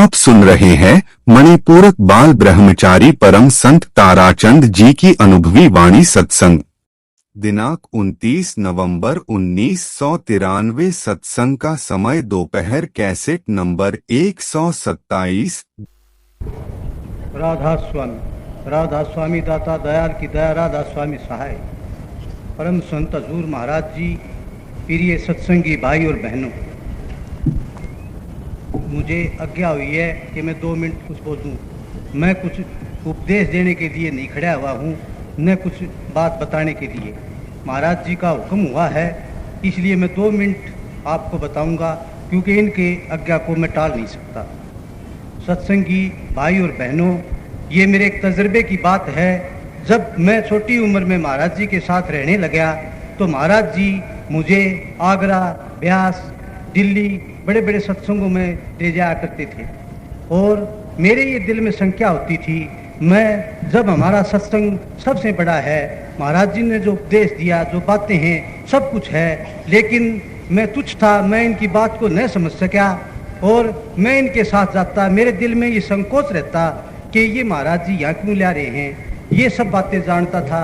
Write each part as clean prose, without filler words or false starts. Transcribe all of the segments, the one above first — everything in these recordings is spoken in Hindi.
आप सुन रहे हैं मणिपूरक बाल ब्रह्मचारी परम संत ताराचंद जी की अनुभवी वाणी सत्संग। दिनांक 29 नवंबर 1993। सत्संग का समय दोपहर। Cassette number 127। राधा स्वामी दाता दयाल की दया, राधा स्वामी सहाय, परम संत हजूर महाराज जी, प्रिय सत्संगी भाई और बहनों, मुझे आज्ञा हुई है कि मैं 2 मिनट कुछ बोलूं। मैं कुछ उपदेश देने के लिए नहीं खड़ा हुआ हूं, न कुछ बात बताने के लिए। महाराज जी का हुक्म हुआ है, इसलिए मैं 2 मिनट आपको बताऊंगा, क्योंकि इनके आज्ञा को मैं टाल नहीं सकता। सत्संगी भाई और बहनों, ये मेरे एक तजर्बे की बात है। जब मैं छोटी उम्र में महाराज जी के साथ रहने लगा तो महाराज जी मुझे आगरा, ब्यास, दिल्ली बड़े बड़े सत्संगों में ले जाया करते थे, और मेरे ये दिल में शंका होती थी, मैं जब हमारा सत्संग सबसे बड़ा है, महाराज जी ने जो उपदेश दिया, जो बातें हैं, सब कुछ है, लेकिन मैं तुच्छ था, मैं इनकी बात को न समझ सका और मैं इनके साथ जाता। मेरे दिल में ये संकोच रहता कि ये महाराज जी यहाँ क्यों ला रहे हैं। ये सब बातें जानता था,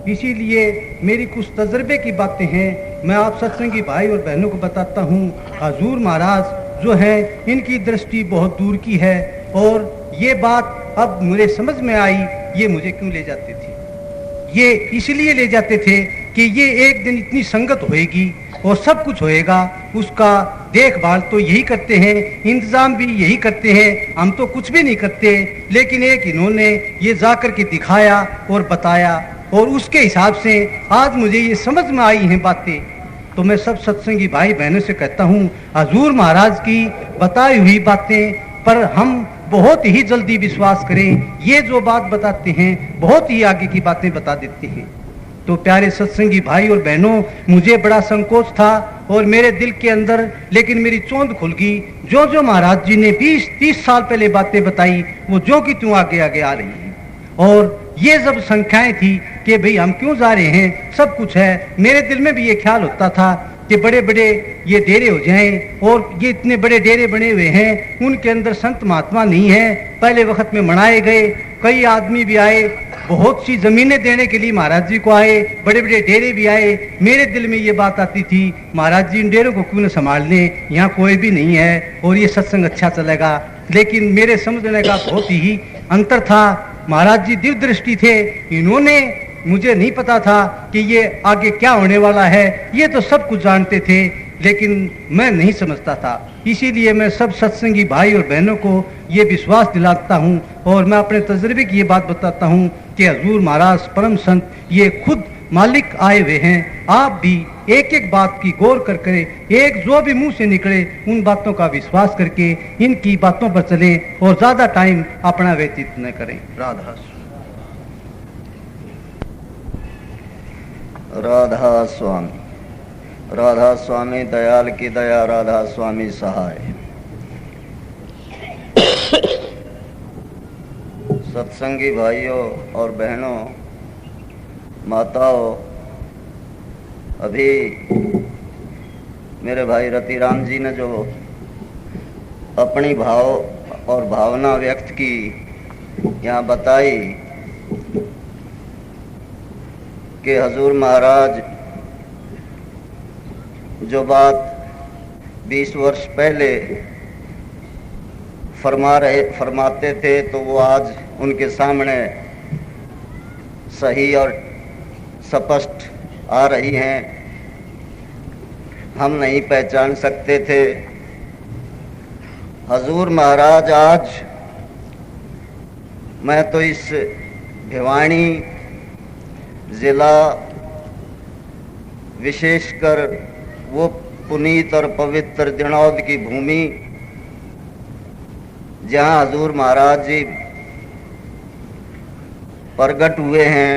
इसीलिए मेरी कुछ तजर्बे की बातें हैं, मैं आप सत्संगी भाई और बहनों को बताता हूँ। हजूर महाराज जो हैं, इनकी दृष्टि बहुत दूर की है, और ये बात अब मुझे समझ में आई, ये मुझे क्यों ले जाते थे। ये इसलिए ले जाते थे कि ये एक दिन इतनी संगत होएगी और सब कुछ होएगा, उसका देखभाल तो यही करते हैं, इंतजाम भी यही करते हैं, हम तो कुछ भी नहीं करते। लेकिन एक इन्होंने ये जाकर के दिखाया और बताया, और उसके हिसाब से आज मुझे ये समझ में आई हैं बातें। तो मैं सब सत्संगी भाई बहनों से कहता हूँ, हजूर महाराज की बताई हुई बातें पर हम बहुत ही जल्दी विश्वास करें। ये जो बात बताते हैं, बहुत ही आगे की बातें बता देते हैं। तो प्यारे सत्संगी भाई और बहनों, मुझे बड़ा संकोच था और मेरे दिल के अंदर, लेकिन मेरी चोंद खुल गई। जो जो महाराज जी ने 20-30 साल पहले बातें बताई, वो जो कि त्यों आगे आगे आ रही है। और ये जब संख्याएं थी कि भाई हम क्यों जा रहे हैं, सब कुछ है, मेरे दिल में भी ये ख्याल होता था कि बड़े बड़े ये डेरे हो जाएं, और ये इतने बड़े डेरे बने हुए हैं, उनके अंदर संत महात्मा नहीं है। पहले वक्त में मनाए गए, कई आदमी भी आए, बहुत सी जमीनें देने के लिए महाराज जी को आए, बड़े बड़े डेरे भी आए। मेरे दिल में ये बात आती थी, महाराज जी इन डेरों को क्यों न संभाल लें, यहाँ कोई भी नहीं है और ये सत्संग अच्छा चलेगा। लेकिन मेरे समझने का बहुत ही अंतर था। महाराज जी दिव्य दृष्टि थे, इन्होंने, मुझे नहीं पता था कि ये आगे क्या होने वाला है। ये तो सब कुछ जानते थे, लेकिन मैं नहीं समझता था। इसीलिए मैं सब सत्संगी भाई और बहनों को ये विश्वास दिलाता हूँ, और मैं अपने तजर्बे की ये बात बताता हूँ कि हजूर महाराज परम संत ये खुद मालिक आए हुए हैं। आप भी एक एक बात की गौर कर करे, एक जो भी मुंह से निकले उन बातों का विश्वास करके इनकी बातों पर चले और ज्यादा टाइम अपना व्यतीत न करें। राधा स्वामी दयाल की दया, राधा स्वामी सहाय। सत्संगी भाइयों और बहनों, माताओं, अभी मेरे भाई रतिराम जी ने जो अपनी भाव और भावना व्यक्त की, यहाँ बताई कि हजूर महाराज जो बात 20 वर्ष पहले फरमाते थे, तो वो आज उनके सामने सही और स्पष्ट आ रही हैं। हम नहीं पहचान सकते थे। हजूर महाराज आज, मैं तो इस भिवानी जिला, विशेषकर वो पुनीत और पवित्र दिनौद की भूमि जहाँ हजूर महाराज जी प्रकट हुए हैं,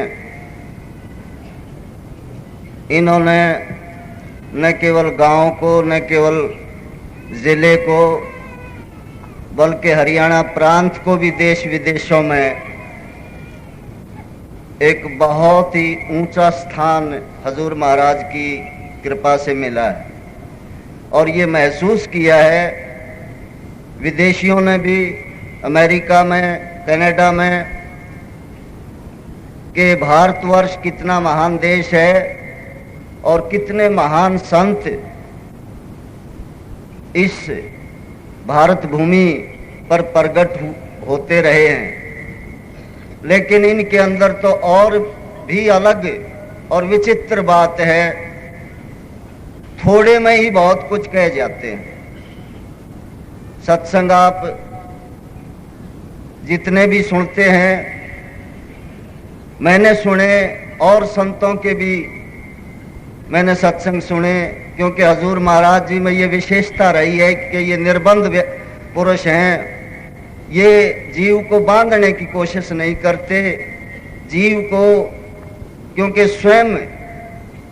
इन्होंने न केवल गांव को, न केवल जिले को, बल्कि हरियाणा प्रांत को भी देश विदेशों में एक बहुत ही ऊंचा स्थान हजूर महाराज की कृपा से मिला है। और ये महसूस किया है विदेशियों ने भी अमेरिका में, कनाडा में, कि भारतवर्ष कितना महान देश है और कितने महान संत इस भारत भूमि पर प्रकट होते रहे हैं। लेकिन इनके अंदर तो और भी अलग और विचित्र बात है, थोड़े में ही बहुत कुछ कह जाते हैं। सत्संग आप जितने भी सुनते हैं, मैंने सुने और संतों के भी मैंने सत्संग सुने, क्योंकि हजूर महाराज जी में ये विशेषता रही है कि ये निर्बंध पुरुष हैं। ये जीव को बांधने की कोशिश नहीं करते, जीव को, क्योंकि स्वयं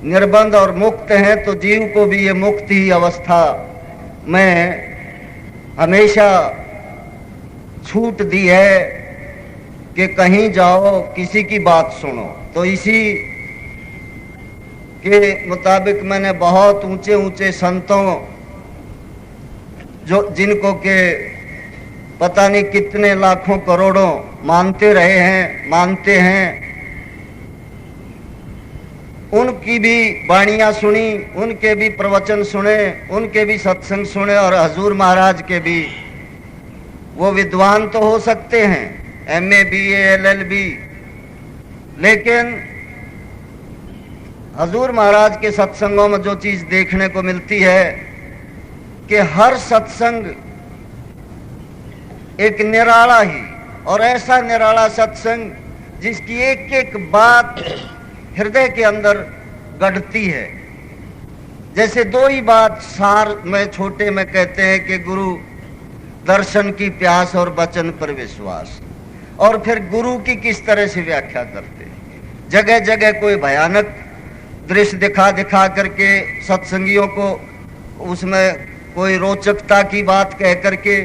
निर्बंध और मुक्त हैं, तो जीव को भी ये मुक्त ही अवस्था में हमेशा छूट दी है कि कहीं जाओ किसी की बात सुनो। तो इसी के मुताबिक मैंने बहुत ऊंचे ऊंचे संतों, जो जिनको के पता नहीं कितने लाखों करोड़ों मानते रहे हैं, मानते हैं, उनकी भी वाणियां सुनी, उनके भी प्रवचन सुने, उनके भी सत्संग सुने। और हजूर महाराज के भी, वो विद्वान तो हो सकते हैं, MA BA LLB, लेकिन हजूर महाराज के सत्संगों में जो चीज देखने को मिलती है कि हर सत्संग एक निराला ही, और ऐसा निराला सत्संग जिसकी एक एक बात हृदय के अंदर गढ़ती है। जैसे दो ही बात सार में छोटे में कहते हैं कि गुरु दर्शन की प्यास और वचन पर विश्वास, और फिर गुरु की किस तरह से व्याख्या करते हैं। जगह जगह कोई भयानक दृश्य दिखा दिखा करके सत्संगियों को उसमें कोई रोचकता की बात कह करके,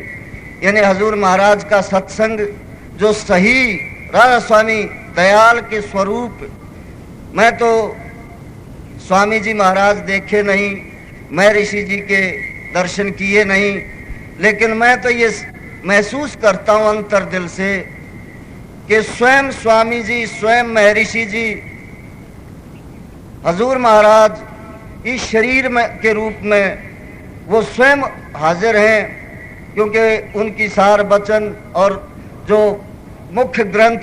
यानी हजूर महाराज का सत्संग जो सही राधा स्वामी दयाल के स्वरूप, मैं तो स्वामी जी महाराज देखे नहीं, मैं ऋषि जी के दर्शन किए नहीं, लेकिन मैं तो ये महसूस करता हूं अंतर दिल से कि स्वयं स्वामी जी, स्वयं महर्षि जी, हजूर महाराज इस शरीर में के रूप में वो स्वयं हाजिर हैं। क्योंकि उनकी सार वचन और जो मुख्य ग्रंथ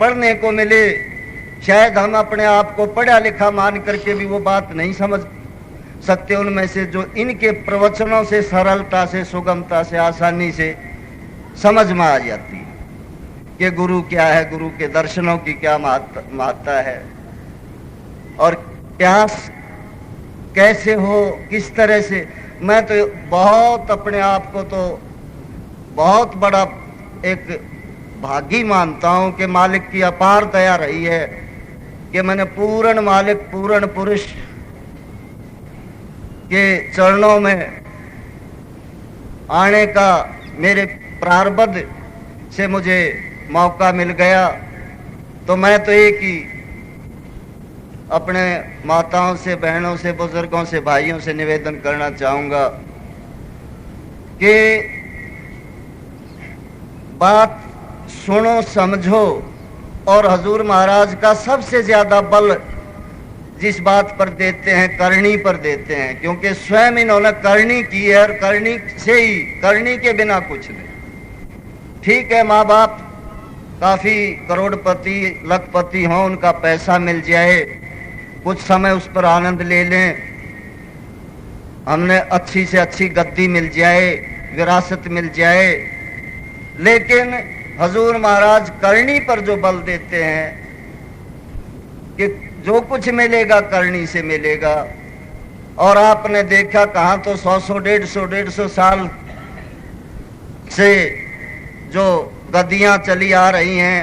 पढ़ने को मिले, शायद हम अपने आप को पढ़ा लिखा मान करके भी वो बात नहीं समझ सकते उनमें से, जो इनके प्रवचनों से सरलता से, सुगमता से, आसानी से समझ में आ जाती है कि गुरु क्या है, गुरु के दर्शनों की क्या महत्ता है, और प्यास कैसे हो, किस तरह से। मैं तो बहुत अपने आप को तो बहुत बड़ा एक भागी मानता हूं कि मालिक की अपार दया रही है कि मैंने पूर्ण मालिक, पूर्ण पुरुष के चरणों में आने का मेरे प्रारब्ध से मुझे मौका मिल गया। तो मैं तो एक ही अपने माताओं से, बहनों से, बुजुर्गों से, भाइयों से निवेदन करना चाहूंगा कि बात सुनो, समझो, और हजूर महाराज का सबसे ज्यादा बल जिस बात पर देते हैं, करनी पर देते हैं, क्योंकि स्वयं इन्होंने करनी की है, और करनी से ही, करनी के बिना कुछ नहीं। ठीक है, माँ बाप काफी करोड़पति, लखपति हों, उनका पैसा मिल जाए, कुछ समय उस पर आनंद ले लें, हमने अच्छी से अच्छी गद्दी मिल जाए, विरासत मिल जाए, लेकिन हजूर महाराज करनी पर जो बल देते हैं कि जो कुछ मिलेगा करनी से मिलेगा। और आपने देखा कहाँ तो 100-100, 150 साल से जो गद्दियां चली आ रही हैं,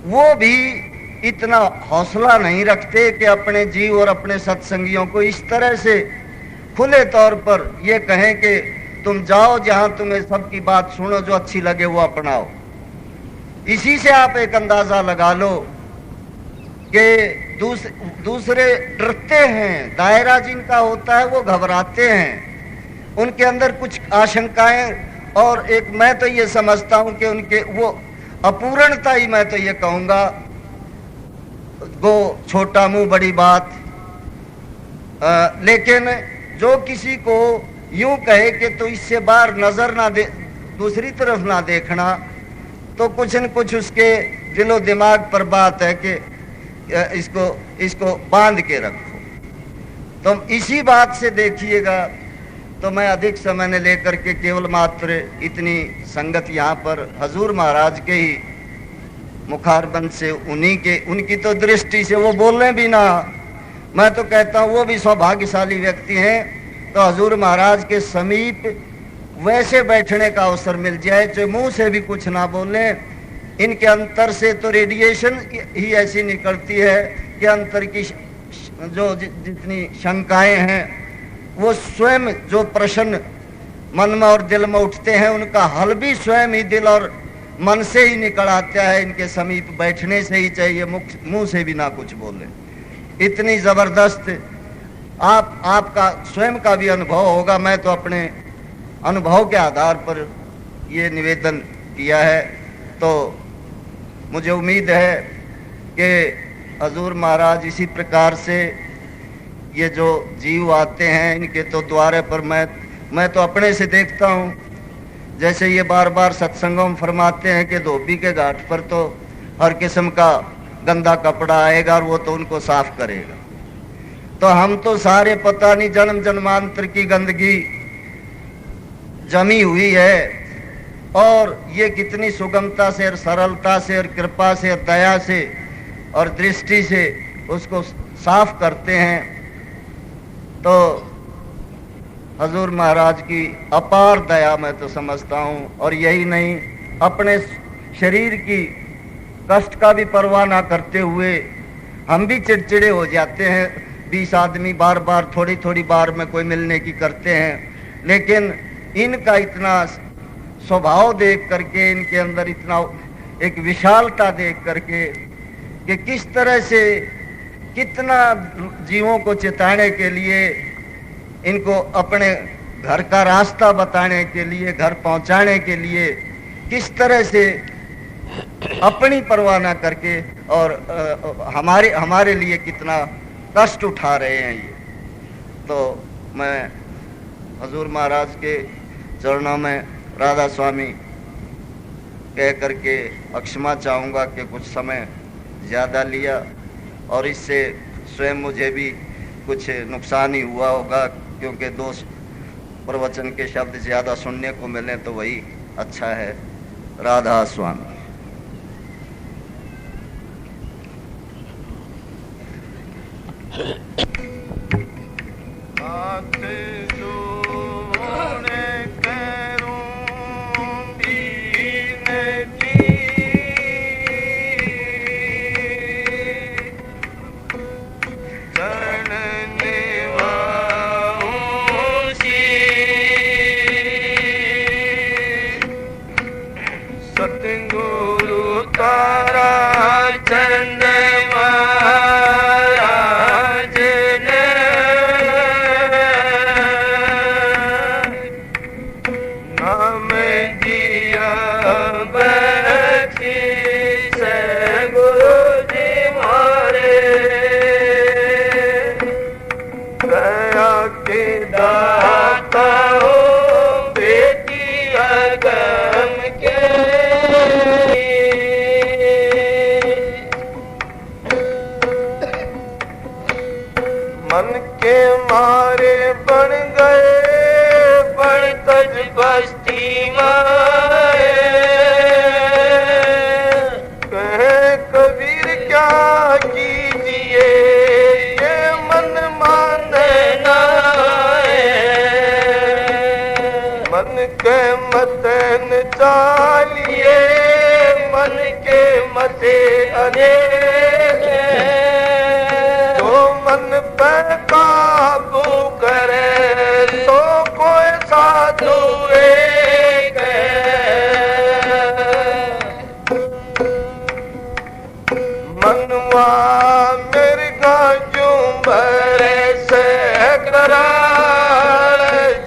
वो भी इतना हौसला नहीं रखते कि अपने जीव और अपने सत्संगियों को इस तरह से खुले तौर पर ये कहें कि तुम जाओ जहां तुम्हें सबकी बात सुनो, जो अच्छी लगे वो अपनाओ। इसी से आप एक अंदाजा लगा लो कि दूसरे डरते हैं, दायरा जिनका होता है वो घबराते हैं, उनके अंदर कुछ आशंकाएं और एक मैं तो ये समझता हूं कि उनके वो अपूर्णता ही मैं तो ये कहूंगा, वो छोटा मुंह बड़ी बात। लेकिन जो किसी को यूं कहे कि तो इससे बाहर नजर ना दे, दूसरी तरफ ना देखना, तो कुछ न कुछ उसके दिलो दिमाग पर बात है कि इसको बांध के रखो। तो इसी बात से देखिएगा, तो मैं अधिक समय ने लेकर के केवल मात्र इतनी संगत यहाँ पर हजूर महाराज के ही मुखारबंद से, उनकी तो दृष्टि से वो बोलने भी ना, मैं तो कहता हूँ वो भी सौभाग्यशाली व्यक्ति हैं। तो हजूर महाराज के समीप वैसे बैठने का अवसर मिल जाए, जो मुंह से भी कुछ ना बोले, इनके अंतर से तो रेडिएशन ही ऐसी निकलती है कि अंतर की जो जितनी शंकाएं हैं वो स्वयं जो प्रश्न मन में और दिल में उठते हैं, उनका हल भी स्वयं ही दिल और मन से ही निकल आता है। इनके समीप बैठने से ही चाहिए, मुंह से भी ना कुछ बोले। इतनी जबरदस्त आपका स्वयं का भी अनुभव होगा। मैं तो अपने अनुभव के आधार पर ये निवेदन किया है। तो मुझे उम्मीद है कि हजूर महाराज इसी प्रकार से ये जो जीव आते हैं, इनके तो द्वारे पर मैं तो अपने से देखता हूँ, जैसे ये बार बार सत्संगों में फरमाते हैं कि धोबी के घाट पर तो हर किस्म का गंदा कपड़ा आएगा और वो तो उनको साफ करेगा। तो हम तो सारे पता नहीं जन्म जन्मांतर की गंदगी जमी हुई है, और ये कितनी सुगमता से और सरलता से और कृपा से और दया से और दृष्टि से उसको साफ करते हैं। तो हजूर महाराज की अपार दया मैं तो समझता हूँ। और यही नहीं, अपने शरीर की कष्ट का भी परवाह ना करते हुए हम भी चिड़चिड़े हो जाते हैं। 20 आदमी बार बार थोड़ी थोड़ी बार में कोई मिलने की करते हैं, लेकिन इनका इतना स्वभाव देख करके, इनके अंदर इतना एक विशालता देख करके कि किस तरह से कितना जीवों को चिताने के लिए, इनको अपने घर का रास्ता बताने के लिए, घर पहुंचाने के लिए किस तरह से अपनी परवाह ना करके और हमारे लिए कितना कष्ट उठा रहे हैं ये। तो मैं हजूर महाराज के चरणों में राधा स्वामी कह करके अक्षमा चाहूँगा कि कुछ समय ज़्यादा लिया, और इससे स्वयं मुझे भी कुछ नुकसान ही हुआ होगा, क्योंकि 2 प्रवचन के शब्द ज़्यादा सुनने को मिले तो वही अच्छा है। राधा स्वामी।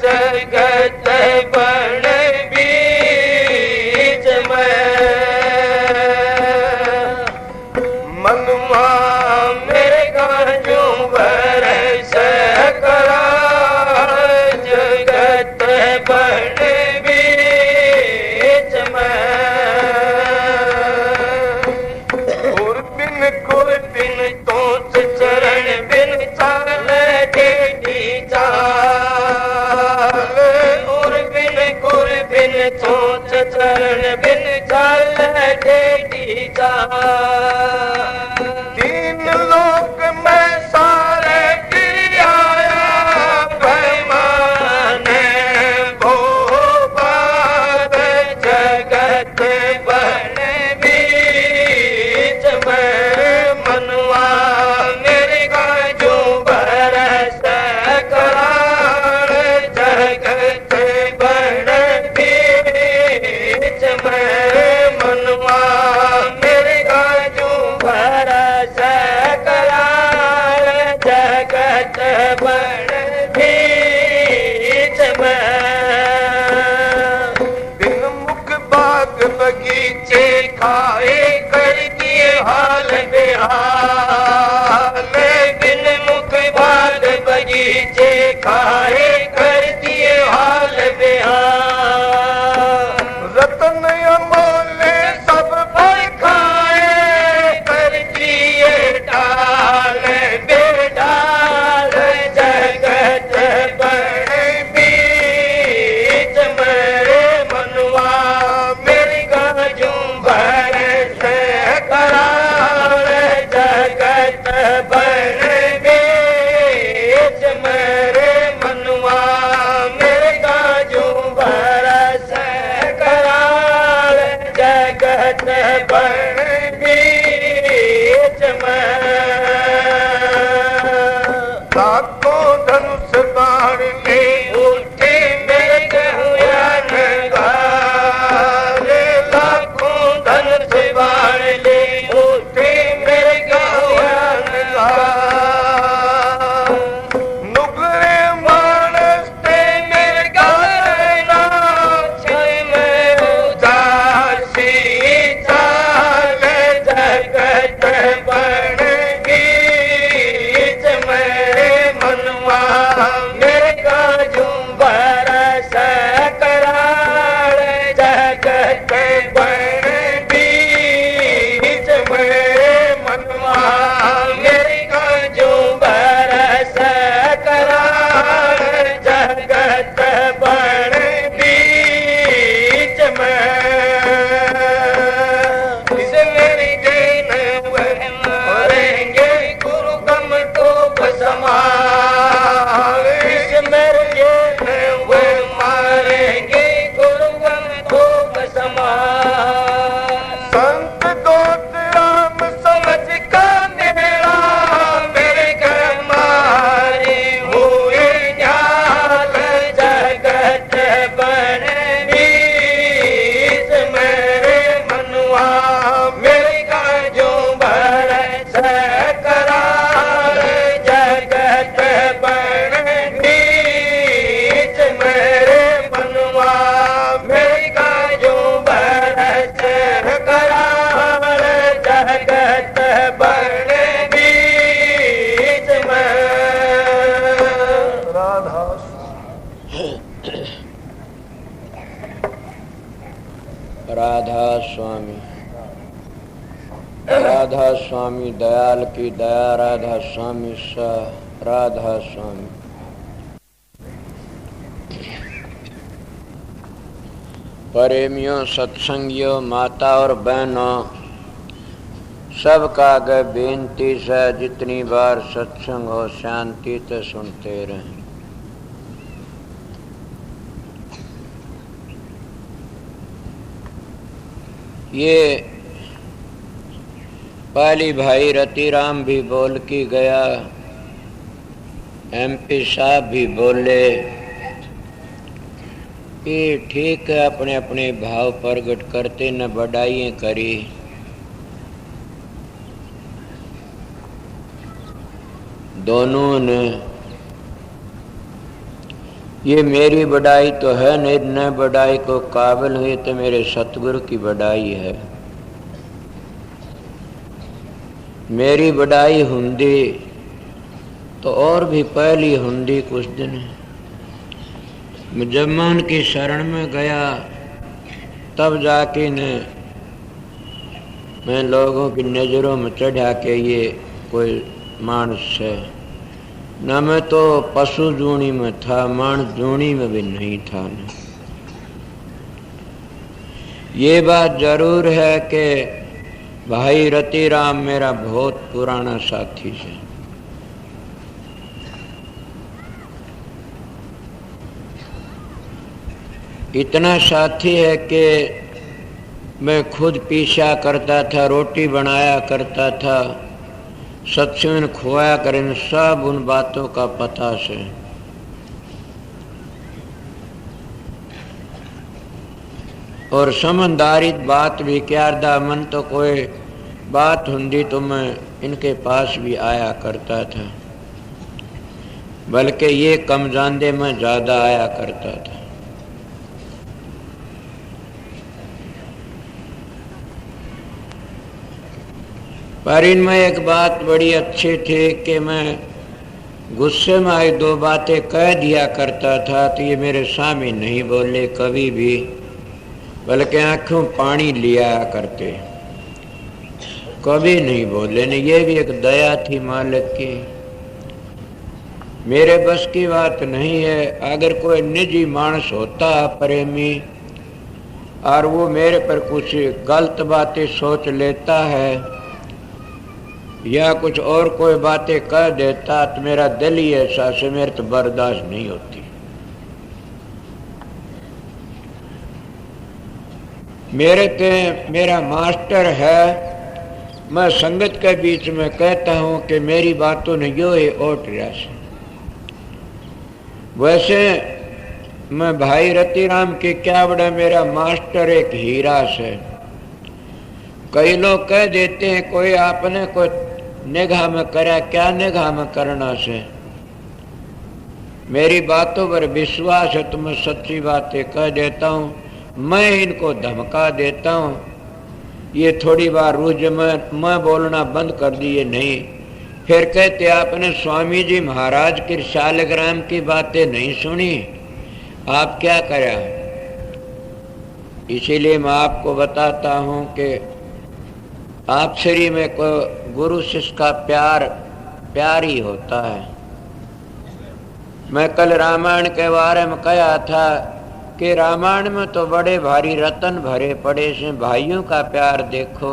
जगत बड़ भी चरण बिन चल टेढ़ी चाल। तीन लोक में सारे फिर आया पैमाने भो पाप जगत बन बीच में मनवा मेरे गाजू बरस करार जगत बन बीच में मनवा मेरे गाजू बरस करार जगत बन बीच में। बिन मुख बाग बगीचे खाए कर किए हाल बेहाल। बिन मुख बाग बगीचे खाए कर किए हाल बेहाल। रतन अमोले सब पर खाए कर किए डाल बेडाल जगत बन बीच मेरे मनवा मेरी गाजू बरस करार जगत बन बीच मेरे मनवा मेरे गाजू बरस करार जगत बन बीच में। लाखों धनुष बाण ले उठे मेरे गहुयान गारे। लाखों धनुष बाण ले उठे मेरे गहुयान गारे। नुगरे मानस ते मेरे गाना छय में उदासी चाल जगत बन बीच मेरे मनवा मेरे गाजू बरस करार जगत बन बीच मेरे मनवा मेरे गाजू बरस करार जगत बन बीच में। इस मेरी जैन वह मरेंगे गुरु कम तो समार। इस मेरे जैन वह मारेंगे गुरु कम तो समार। संत गोत राम समझ का मेरा मेरे घर मारे हुए न्याल जगत बन बीच मेरे मनवा मेरे गाजू बरस करार जगत बन बीच मेरे मनवा मेरे गाजू बरस करार जगत बन बीच में। राधा राधा स्वामी, राधा स्वामी दयाल की दया, राधा स्वामी सा, राधा स्वामी। प्रेमियों, सत्संगियों, माता और बहनों, सबका आगे बेनती से जितनी बार सत्संग हो शांति से सुनते रहें। ये पहली भाई रतिराम भी बोल के गया, MP साहब भी बोले कि ठीक है, अपने अपने भाव प्रकट करते न बढ़ाइए करी। दोनों ने ये मेरी बढ़ाई तो है नहीं, न बढ़ाई को काबिल हुई तो मेरे सतगुरु की बढ़ाई है। मेरी बढ़ाई हुंदी तो और भी पहली हुंदी। कुछ दिन जब मैं उनकी शरण में गया तब जाके ने मैं लोगों की नज़रों में चढ़ा के ये कोई मानस है न, मैं तो पशु जूनी में था, मानस जूनी में भी नहीं था न। ये बात जरूर है कि भाई रतिराम मेरा बहुत पुराना साथी है। इतना साथी है कि मैं खुद पीसा करता था, रोटी बनाया करता था, सत्संग खुआया करें, सब उन बातों का पता से। और समझदारी बात भी क्या मन तो कोई बात हुंदी तो मैं इनके पास भी आया करता था, बल्कि ये कम जानते मैं ज़्यादा आया करता था। पर इनमें एक बात बड़ी अच्छी थी कि मैं गुस्से में आई दो बातें कह दिया करता था तो ये मेरे सामने नहीं बोले कभी भी, बल्कि आंखों पानी लिया करते, कभी नहीं बोले। नहीं, ये भी एक दया थी मालिक की। मेरे बस की बात नहीं है। अगर कोई निजी मानस होता प्रेमी और वो मेरे पर कुछ गलत बातें सोच लेता है या कुछ और कोई बातें कह देता तो मेरा दिल ही ऐसा से मेरे तो बर्दाश्त नहीं होती। मेरा मास्टर है, मैं संगत के बीच में कहता हूँ कि मेरी बातों ने यो ही ओट रहा से। वैसे मैं भाई रतिराम की क्या बड़ा मेरा मास्टर एक हीरा से। कई लोग कह देते हैं कोई आपने कोई निगाह में करा, क्या निगाह में करना से। मेरी बातों पर विश्वास है तो मैं सच्ची बातें कह देता हूँ। मैं इनको धमका देता हूँ, ये थोड़ी बार रोज मैं बोलना बंद कर दिए नहीं, फिर कहते आपने स्वामी जी महाराज की शालिग्राम की बातें नहीं सुनी, आप क्या करा। इसीलिए मैं आपको बताता हूँ कि आप श्री में को गुरु शिष्य का प्यार ही होता है। मैं कल रामायण के बारे में कहा था कि रामायण में तो बड़े भारी रतन भरे पड़े से, भाइयों का प्यार देखो,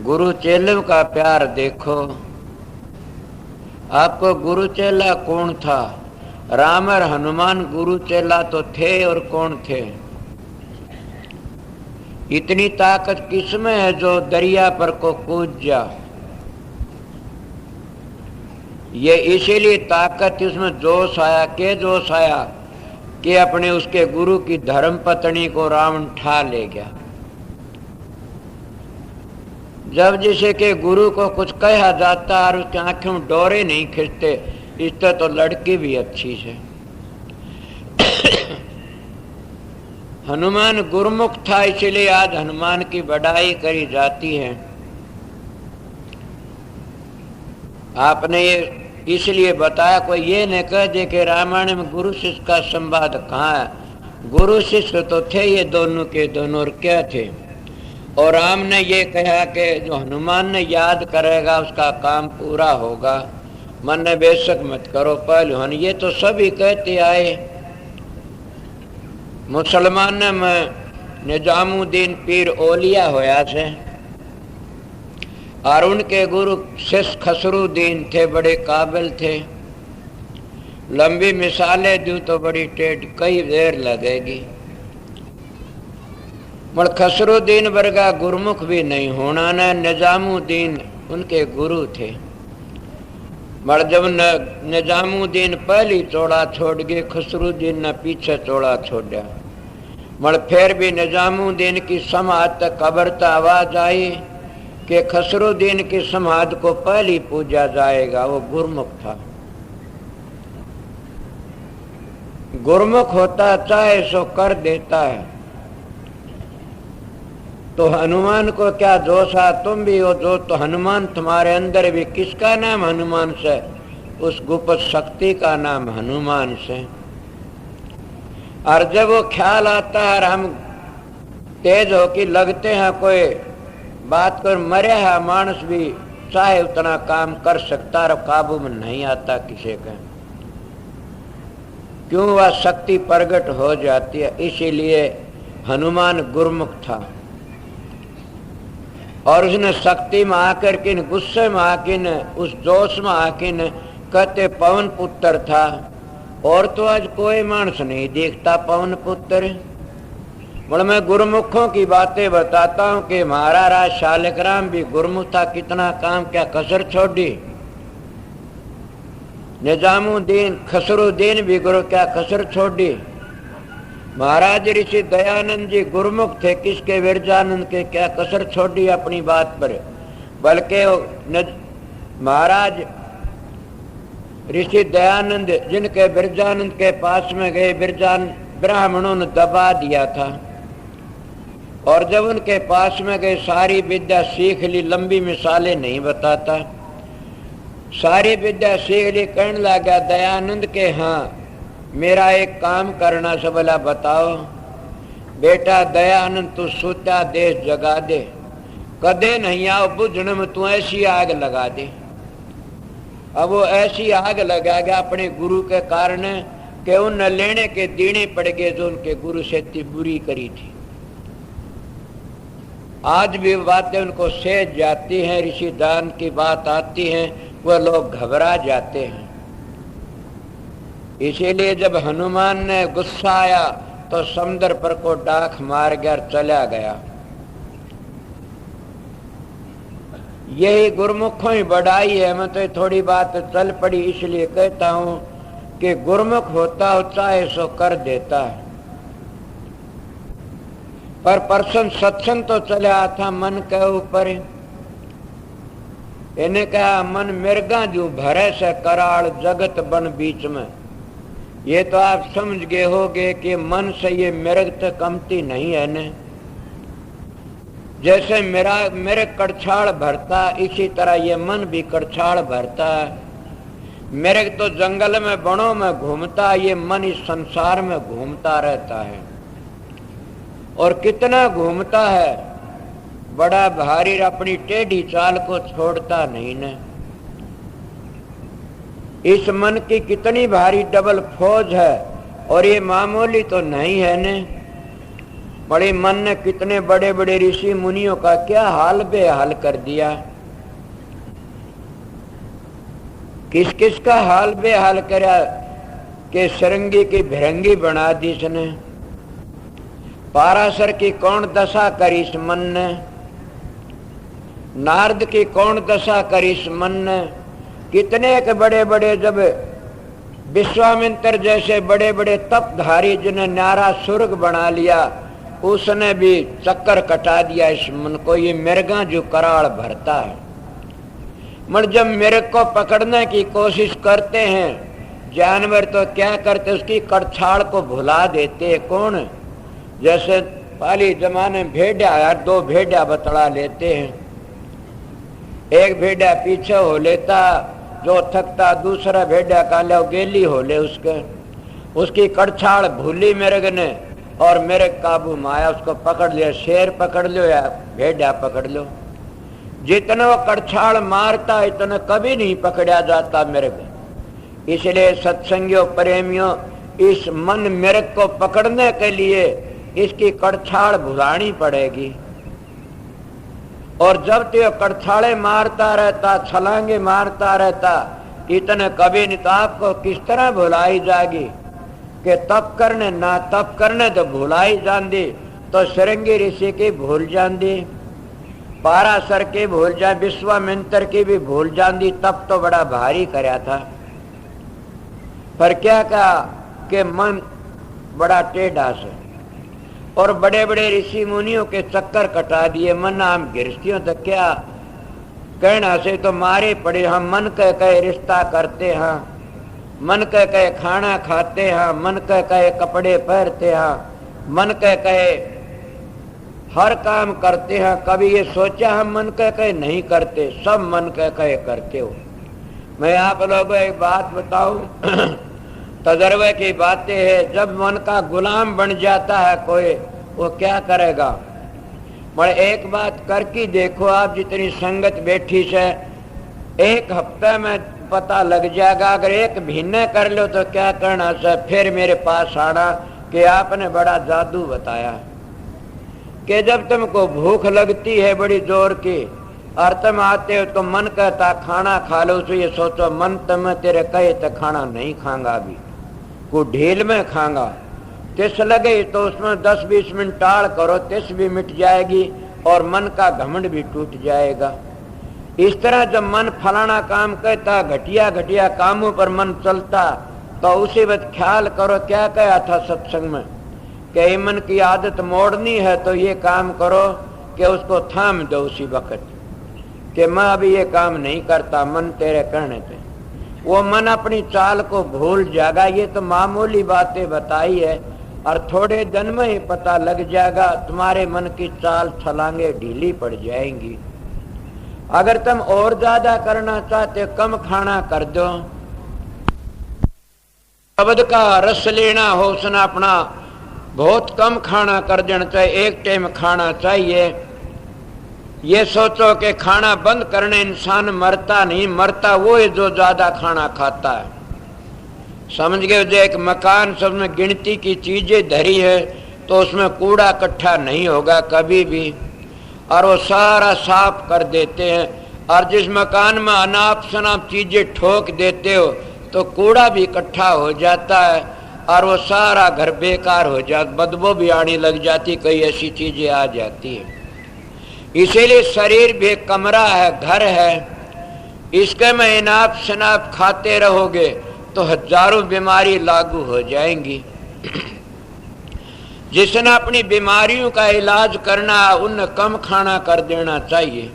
गुरु चेलों का प्यार देखो। आपको गुरु चेला कौन था? राम और हनुमान गुरु चेला तो थे, और कौन थे? इतनी ताकत किसमें है जो दरिया पर को कूद जा। ये इसीलिए ताकत उसमें जोश आया, के जोश आया कि अपने उसके गुरु की धर्म पत्नी को रावण ठा ले गया। जब जिसे के गुरु को कुछ कहा जाता और उसकी आंखों में डोरे नहीं खिंचते, इससे तो लड़की भी अच्छी है। हनुमान गुरुमुख था, इसलिए आज हनुमान की बढ़ाई करी जाती है। आपने ये इसलिए बताया, कोई ये न कह दे कि रामायण में गुरु शिष्य का संवाद कहाँ है। गुरु शिष्य तो थे ये दोनों के दोनों, और क्या थे। और राम ने ये कहा कि जो हनुमान ने याद करेगा उसका काम पूरा होगा, मन ने बेशक मत करो पहलवान। ये तो सभी कहते आए। मुसलमान में निजामुद्दीन पीर ओलिया होया से, और उनके गुरु शिष्य खसरुद्दीन थे, बड़े काबिल थे। लंबी मिसालें दूं तो बड़ी टेढ़ कई देर लगेगी। मगर खसरुद्दीन वर्गा गुरुमुख भी नहीं होना न, निजामुद्दीन उनके गुरु थे। मगर जब निजामुद्दीन पहली चौड़ा छोड़ गए, खसरुद्दीन ने पीछे चौड़ा छोड़ा। मगर फिर भी निजामुद्दीन की समाज तक कब्र आवाज आई कि खसरुद्दीन की समाज को पहली पूजा जाएगा। वो गुरुमुख था। गुरुमुख होता चाहे सो कर देता है। तो हनुमान को क्या जोश आ, तुम भी हो जो, तो हनुमान तुम्हारे अंदर भी। किसका नाम हनुमान से? उस गुप्त शक्ति का नाम हनुमान से। और जब वो ख्याल आता है, हम तेज हो कि लगते हैं कोई बात कर मरे है, मानस भी चाहे उतना काम कर सकता और काबू में नहीं आता किसी का। क्यों? वह शक्ति प्रकट हो जाती है। इसीलिए हनुमान गुरुमुख था और उसने शक्ति में आकर के गुस्से में आके न उस जोश में आके न कहते पवन पुत्र था। और तो आज कोई मानस नहीं देखता पवन पुत्र। बोले मैं गुरुमुखों की बातें बताता हूँ कि महाराजा शालिग्राम भी गुरुमुख था, कितना काम क्या कसर छोड़ी। निजामुद्दीन खसरुद्दीन भी गुरु क्या कसर छोड़ी। महाराज ऋषि दयानंद जी गुरुमुख थे, किसके विरजानंद के क्या कसर छोड़ी अपनी बात पर। बल्कि महाराज ऋषि दयानंद जिनके विरजानंद के पास में गए, विरजान ब्राह्मणों ने दबा दिया था और जब उनके पास में गए सारी विद्या सीख ली। लंबी मिसालें नहीं बताता, सारी विद्या सीख ली। कहने लगा दयानंद के हाँ मेरा एक काम करना से बोला बताओ। बेटा दयानंद तू सोचा देश जगा दे, कदे नहीं आओ बुझने में तू ऐसी आग लगा दे। अब वो ऐसी आग लगा गया अपने गुरु के कारण कि उन लेने के देने पड़ गए जो उनके गुरु से इतनी बुरी करी थी। आज भी बातें उनको सहज जाती हैं, ऋषि दान की बात आती है वह लोग घबरा जाते हैं। इसीलिए जब हनुमान ने गुस्सा आया तो समुद्र पर को डाक मार गया और चला गया। यही गुरुमुखों ही बढ़ाई है। मैं तो थोड़ी बात चल पड़ी इसलिए कहता हूं कि गुरुमुख होता हो चाहे सो कर देता है। पर परसों सत्संग तो चला था मन के ऊपर। इन्हें कहा मन मिर्गा जो भरे से कराल जगत बन बीच में। ये तो आप समझ गए होगे कि मन से ये मिर्ग तो कमती नहीं है न। जैसे मेरे कड़छाड़ भरता इसी तरह ये मन भी कड़छाड़ भरता है। मिर्ग तो जंगल में वनों में घूमता, ये मन इस संसार में घूमता रहता है। और कितना घूमता है, बड़ा भारी अपनी टेढ़ी चाल को छोड़ता नहीं न। इस मन की कितनी भारी डबल फौज है और ये मामूली तो नहीं है न। बड़े मन ने कितने बड़े बड़े ऋषि मुनियों का क्या हाल बेहाल कर दिया। किस किस का हाल बेहाल करा कि सरंगी की भिरंगी बना दी इसने। पाराशर की कौन दशा करी इस मन ने, नारद की कौन दशा करी इस मन ने। कितने के बड़े बड़े जब विश्वामित्र जैसे बड़े बड़े तपधारी जिन्हें न्यारा स्वर्ग बना लिया, उसने भी चक्कर कटा दिया इस मन को। ये मिर्गा जो कराल भरता है। मगर जब मिर्ग को पकड़ने की कोशिश करते हैं जानवर तो क्या करते, उसकी कड़छाड़ को भुला देते। कौन? जैसे पहले जमाने में भेड़िया यार, दो भेड़िया बतड़ा लेते हैं, एक भेड़िया पीछे हो लेता, जो थकता दूसरा भेड़िया का ले गेली हो ले उसकी कड़छाड़ भूली मिर्ग ने और मिर्ग काबू में आया, उसको पकड़ लिया। शेर पकड़ लो या भेड़िया पकड़ लो, जितना वो कड़छाड़ मारता इतना कभी नहीं पकड़ा जाता मिर्ग। इसलिए सत्संगियों प्रेमियों, इस मन मिर्ग को पकड़ने के लिए इसकी कड़छाड़ भुलानी पड़ेगी। और जब तो कड़छाड़े मारता रहता, छलांगे मारता रहता, इतने कभी नहीं तो आपको किस तरह भुलाई जाएगी कि तप करने ना तप करने तो भुलाई जाती। तो सरंगी ऋषि की भूल जाती, पाराशर की भूल जा, विश्वामित्र की भी भूल जाती। तप तो बड़ा भारी करया था, पर क्या कहा कि मन बड़ा टेढ़ा से और बड़े बड़े ऋषि मुनियों के चक्कर कटा दिए। मन हम गृहस्थियों तो क्या कहना से तो मारे पड़े। हम मन कह कहे रिश्ता करते हैं, मन कह कहे खाना खाते हैं, मन कह कहे कपड़े पहनते हैं, मन कह कहे हर काम करते हैं। कभी ये सोचा हम मन कह कहे नहीं करते, सब मन कह कहे करते हो। मैं आप लोगों को एक बात बताऊं, तजर्बे की बातें है। जब मन का गुलाम बन जाता है कोई, वो क्या करेगा। मगर एक बात करके देखो आप, जितनी संगत बैठी से एक हफ्ते में पता लग जाएगा। अगर एक महीने कर लो तो क्या करना से फिर मेरे पास आना कि आपने बड़ा जादू बताया। कि जब तुमको भूख लगती है बड़ी जोर की और तुम आते हो तो मन कहता खाना खा लो, तो ये सोचो मन तुम तेरे कहे तो खाना नहीं खाऊंगा, अभी को ढील में खाऊंगा, तिस लगे तो उसमें 10-20 मिनट टाल करो, तिस भी मिट जाएगी और मन का घमंड भी टूट जाएगा। इस तरह जब मन फलाना काम कहता, घटिया घटिया कामों पर मन चलता, तो उसी वक्त ख्याल करो क्या कहा था सत्संग में कि मन की आदत मोड़नी है तो ये काम करो कि उसको थाम दो उसी वक्त कि मैं अभी ये काम नहीं करता, मन तेरे कहने थे। वो मन अपनी चाल को भूल जाएगा। ये तो मामूली बातें बताई है और थोड़े दिन में ही पता लग जाएगा, तुम्हारे मन की चाल छलांगे ढीली पड़ जाएंगी। अगर तुम और ज्यादा करना चाहते कम खाना कर दो, शब्द का रस लेना हो उसने अपना बहुत कम खाना कर देना चाहिए, एक टाइम खाना चाहिए। ये सोचो कि खाना बंद करने इंसान मरता नहीं, मरता वो है जो ज्यादा खाना खाता है। समझ गए, जो एक मकान सब में गिनती की चीजें धरी है तो उसमें कूड़ा इकट्ठा नहीं होगा कभी भी, और वो सारा साफ कर देते हैं। और जिस मकान में अनाप शनाप चीजें ठोक देते हो तो कूड़ा भी इकट्ठा हो जाता है और वो सारा घर बेकार हो जाता, बदबू भी आने लग जाती, कई ऐसी चीजें आ जाती है। इसीलिए शरीर भी एक कमरा है, घर है, इसके में इनाप शनाप खाते रहोगे तो हजारों बीमारी लागू हो जाएंगी। जिसने अपनी बीमारियों का इलाज करना है उन्हें कम खाना कर देना चाहिए।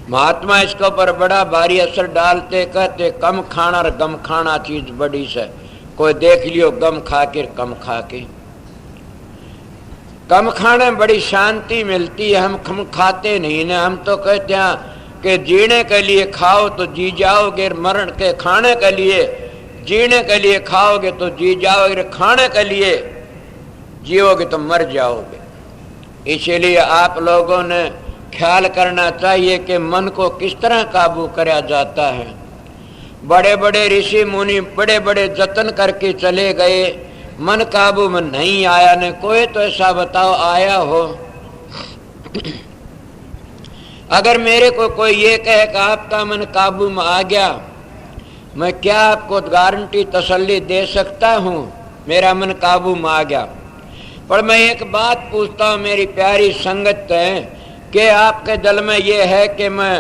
महात्मा इसके ऊपर बड़ा भारी असर डालते, कहते कम खाना और गम खाना चीज बड़ी से। कोई देख लियो गम खा के कम खा के, कम खाने में बड़ी शांति मिलती है। हम खाते नहीं ना, हम तो कहते हैं कि जीने के लिए खाओ तो जी जाओगे, मरण के खाने के लिए, जीने के लिए खाओगे तो जी जाओगे, खाने के लिए जियोगे तो मर जाओगे। इसीलिए आप लोगों ने ख्याल करना चाहिए कि मन को किस तरह काबू किया जाता है। बड़े बड़े ऋषि मुनि बड़े बड़े जतन करके चले गए, मन काबू में नहीं आया। ने कोई तो ऐसा बताओ आया हो। अगर मेरे को कोई ये कहे कि आपका मन काबू में आ गया, मैं क्या आपको गारंटी तसल्ली दे सकता हूं मेरा मन काबू में आ गया। पर मैं एक बात पूछता हूं मेरी प्यारी संगत है कि आपके दिल में ये है कि मैं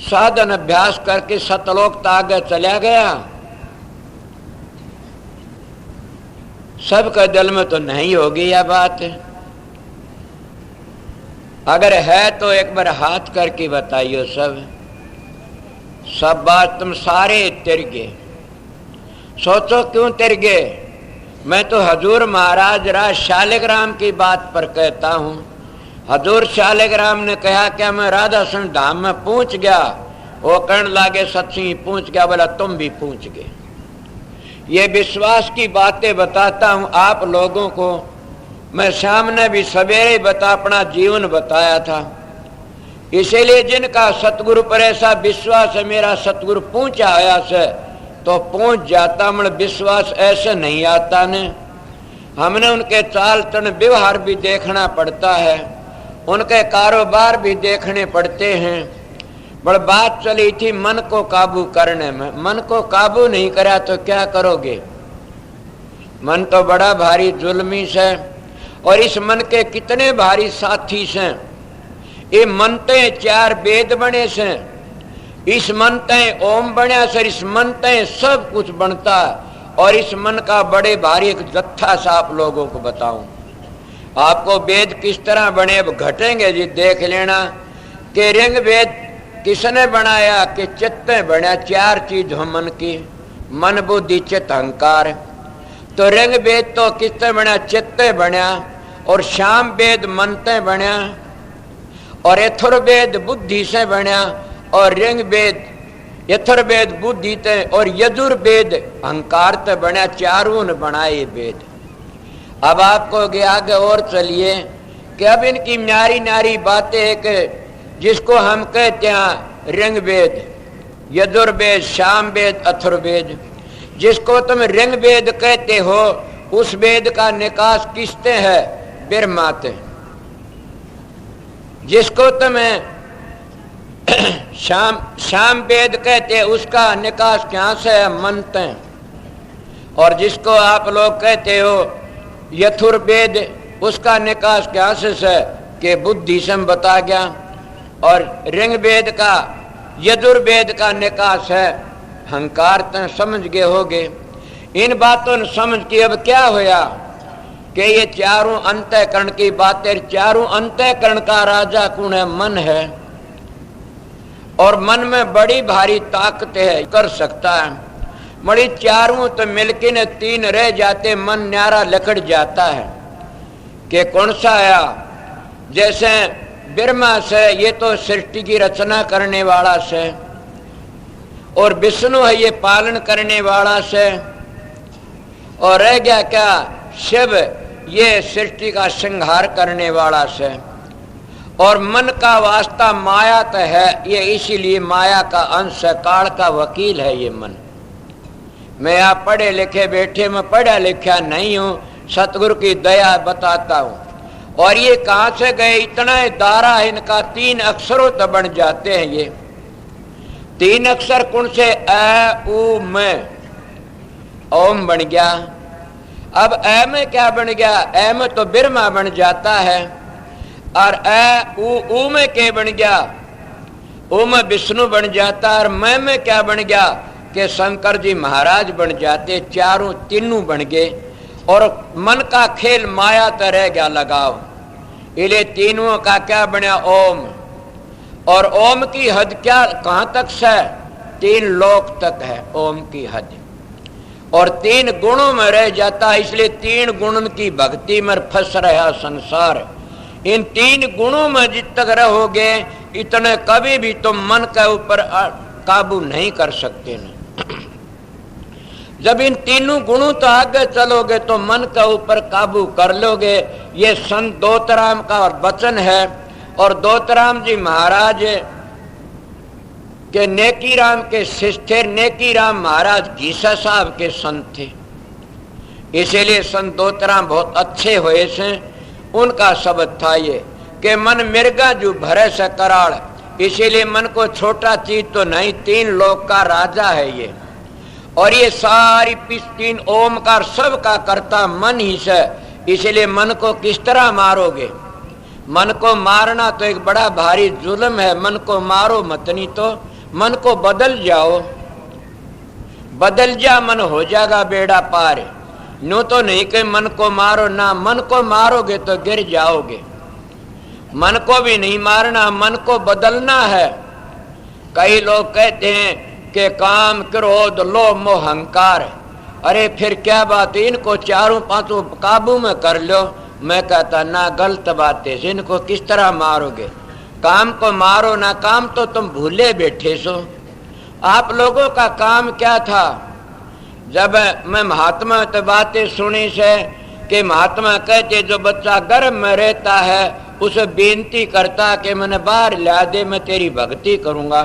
साधन अभ्यास करके सतलोक तक आगे चला गया? सबके दिल में तो नहीं होगी यह बात। अगर है तो एक बार हाथ करके बताइयो। सब बात तुम सारे तिर गए। सोचो क्यों तिर गए? मैं तो हजूर महाराज राज शालिग्राम की बात पर कहता हूं। हजूर शालिग्राम ने कहा क्या मैं राधा सिंह धाम में पहुंच गया? वो कहने लागे सत्सिंह पहुंच गया। बोला तुम भी पहुंच गए। ये विश्वास की बातें बताता हूं आप लोगों को। मैं सामने भी सवेरे बता अपना जीवन बताया था। इसीलिए जिनका सतगुरु पर ऐसा विश्वास है मेरा सतगुरु पहुंचा आया से तो पहुंच जाता, मन विश्वास ऐसे नहीं आता ने। हमने उनके चाल चलन व्यवहार भी देखना पड़ता है, उनके कारोबार भी देखने पड़ते हैं। बड़ बात चली थी मन को काबू करने में। मन को काबू नहीं करा तो क्या करोगे? मन तो बड़ा भारी जुल्मी से, और इस मन के कितने भारी साथी से। ये मनते 4 वेद बने से, इस मनते ओम बने से, इस मनते सब कुछ बनता। और इस मन का बड़े भारी एक जत्था सा आप लोगों को बताऊं। आपको वेद किस तरह बने अब घटेंगे जी, देख लेना कि ऋग वेद किसने बनाया कि चित्त बना। 4 चीज हो मन की, मन बुद्धि चित्त अहंकार। तो ऋग वेद तो किसने बना? चित्त बना। और शाम वेद मनते बना। और यथुर्वेद बुद्धि से बना। और ऋग वेद यथुर्वेद बुद्धि ते और यजुर्वेद अहंकार ते बना। 4 ने बनाए वेद। अब आपको आगे और चलिए कि अब इनकी न्यारी न्यारी बातें एक जिसको हम कहते हैं ऋग वेद, यजुर्वेद, सामवेद, अथर्ववेद। जिसको तुम ऋग वेद कहते हो उस वेद का निकास किसते है? ब्रह्माते। जिसको तुम्हें शाम वेद कहते उसका निकास क्या से है? मनते। और जिसको आप लोग कहते हो यथुर्वेद, उसका निकास क्या से है? कि बुद्धि से बता गया। और ऋग्वेद का यजुर्वेद का निकास है हंकार। तो समझ गए होगे। इन बातों ने समझ के अब क्या होया कि ये चारों अंतःकरण की बातें, चारों अंतःकरण का राजा कौन है? मन है। और मन में बड़ी भारी ताकत है, कर सकता है। बड़ी चारों तो मिलके न तीन रह जाते, मन न्यारा लकड़ जाता है। कि कौन सा आया? जैसे ब्रह्मा से, ये तो सृष्टि की रचना करने वाला से, और विष्णु है ये पालन करने वाला से, और रह गया क्या? शिव, ये सृष्टि का संहार करने वाला से। और मन का वास्ता माया तो है, ये इसीलिए माया का अंश है, काल का वकील है ये मन। मैं आप पढ़े लिखे बैठे, मैं पढ़ा लिखा नहीं हूं, सतगुरु की दया बताता हूं। और ये कहां से गए? इतना दारा है इनका, 3 अक्षरों तो बन जाते हैं ये 3 अक्षर। कौन से? अ उ में ओम बन गया। अब अ में क्या बन गया? अ में तो ब्रह्मा बन जाता है। और अ उ में क्या बन गया? उ में विष्णु बन जाता है। और मैं में क्या बन गया? कि शंकर जी महाराज बन जाते। चारों तीनों बन गए। और मन का खेल माया तो रह गया लगाव। इले तीनों का क्या बना? ओम। और ओम की हद क्या कहां तक है? 3 लोक तक है ओम की हद। और 3 गुणों में रह जाता है, इसलिए 3 गुणों की भक्ति में फंस रहा संसार। इन 3 गुणों में जित तक रहोगे, इतने कभी भी तुम मन के ऊपर काबू नहीं कर सकते न। जब इन तीनों गुणों तो आगे चलोगे तो मन के ऊपर काबू कर लोगे। ये संत दोतराम का वचन है। और दोतराम जी महाराज के नेकीराम के शिष्य थे। नेकीराम महाराज घीसा साहब के संत थे, इसीलिए संत दोतराम बहुत अच्छे हुए से। उनका शब्द था ये कि मन मिर्गा जो भरे से कराड़, इसीलिए मन को छोटा चीज तो नहीं, 3 लोक का राजा है ये। और ये सारी 3 ओमकार सब का करता मन ही से, इसलिए मन को किस तरह मारोगे? मन को मारना तो एक बड़ा भारी जुल्म है। मन को मारो मत, नहीं तो मन को बदल जाओ। बदल जा, मन हो जाएगा बेड़ा पार। नो तो नहीं कि मन को मारो ना, मन को मारोगे तो गिर जाओगे। मन को भी नहीं मारना, मन को बदलना है। कई लोग कहते हैं कि काम, क्रोध, लोभ, मोह, अहंकार। अरे फिर क्या बात है? इनको 4-5 काबू में कर लो। मैं कहता ना, गलत बात है। इनको किस तरह मारोगे? काम को मारो ना, काम तो तुम भूले बैठे सो। आप लोगों का काम क्या था? जब मैं महात्मा तो बातें सुनी से कि महात्मा कहते जो बच्चा गर्भ में रहता है उसे बेनती करता कि मैंने बाहर ला दे, मैं तेरी भक्ति करूंगा।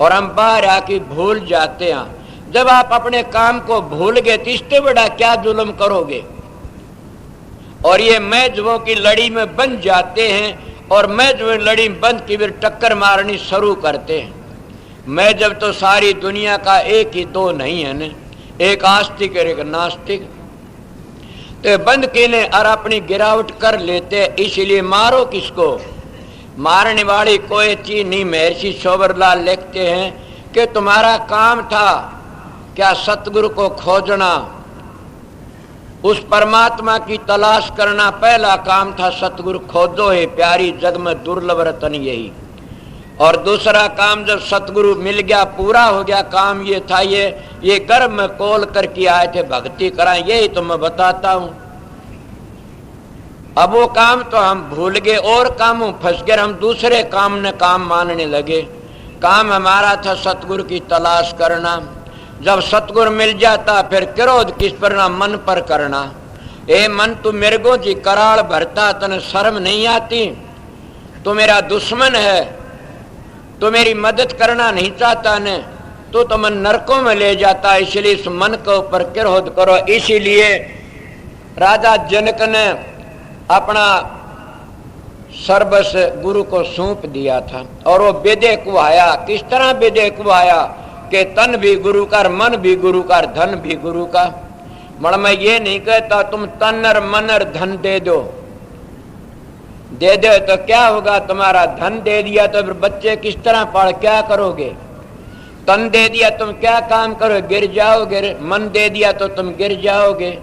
और हम बाहर आके भूल जाते हैं। जब आप अपने काम को भूल गए तो इससे बड़ा क्या जुल्म करोगे? और ये मैजों की लड़ी में बन जाते हैं। और मैजों लड़ी बंद की फिर टक्कर मारनी शुरू करते हैं। मैं जब तो सारी दुनिया का एक ही तो नहीं है न, एक आस्तिक और एक नास्तिक। तो बंद किने और अपनी गिरावट कर लेते। इसलिए मारो किसको? मारने वाली कोई चीज नहीं। महर्षि शोभरलाल लिखते हैं कि तुम्हारा काम था क्या? सतगुरु को खोजना, उस परमात्मा की तलाश करना पहला काम था। सतगुरु खोजो है प्यारी जग में दुर्लभ रतन यही। और दूसरा काम जब सतगुरु मिल गया, पूरा हो गया काम, ये था ये गर्भ में कोल करके आए थे भक्ति कराएं, यही तो मैं बताता हूं। अब वो काम तो हम भूल गए और कामों फंस गए। हम दूसरे काम ने काम मानने लगे। काम हमारा था सतगुरु की तलाश करना। जब सतगुरु मिल जाता फिर क्रोध किस पर? ना मन पर करना। ए मन, तू मिर्गों जी कराल भरता, तने शर्म नहीं आती? तू मेरा दुश्मन है, तो मेरी मदद करना नहीं चाहता ने, तो मन नरकों में ले जाता। इसलिए इस मन के ऊपर क्रोध करो। इसीलिए राजा जनक ने अपना सर्वस्व गुरु को सौंप दिया था और वो वेदे कुहाया। किस तरह वेदे कुहाया कि तन भी गुरु का, मन भी गुरु का, धन भी गुरु का। मगर मैं ये नहीं कहता तुम तन और मन और धन दे दो तो क्या होगा, तुम्हारा धन दे दिया तो फिर बच्चे किस तरह पढ़ क्या करोगे, तन दे दिया तुम क्या काम करोगे, गिर जाओगे, मन दे दिया तो तुम गिर जाओगे।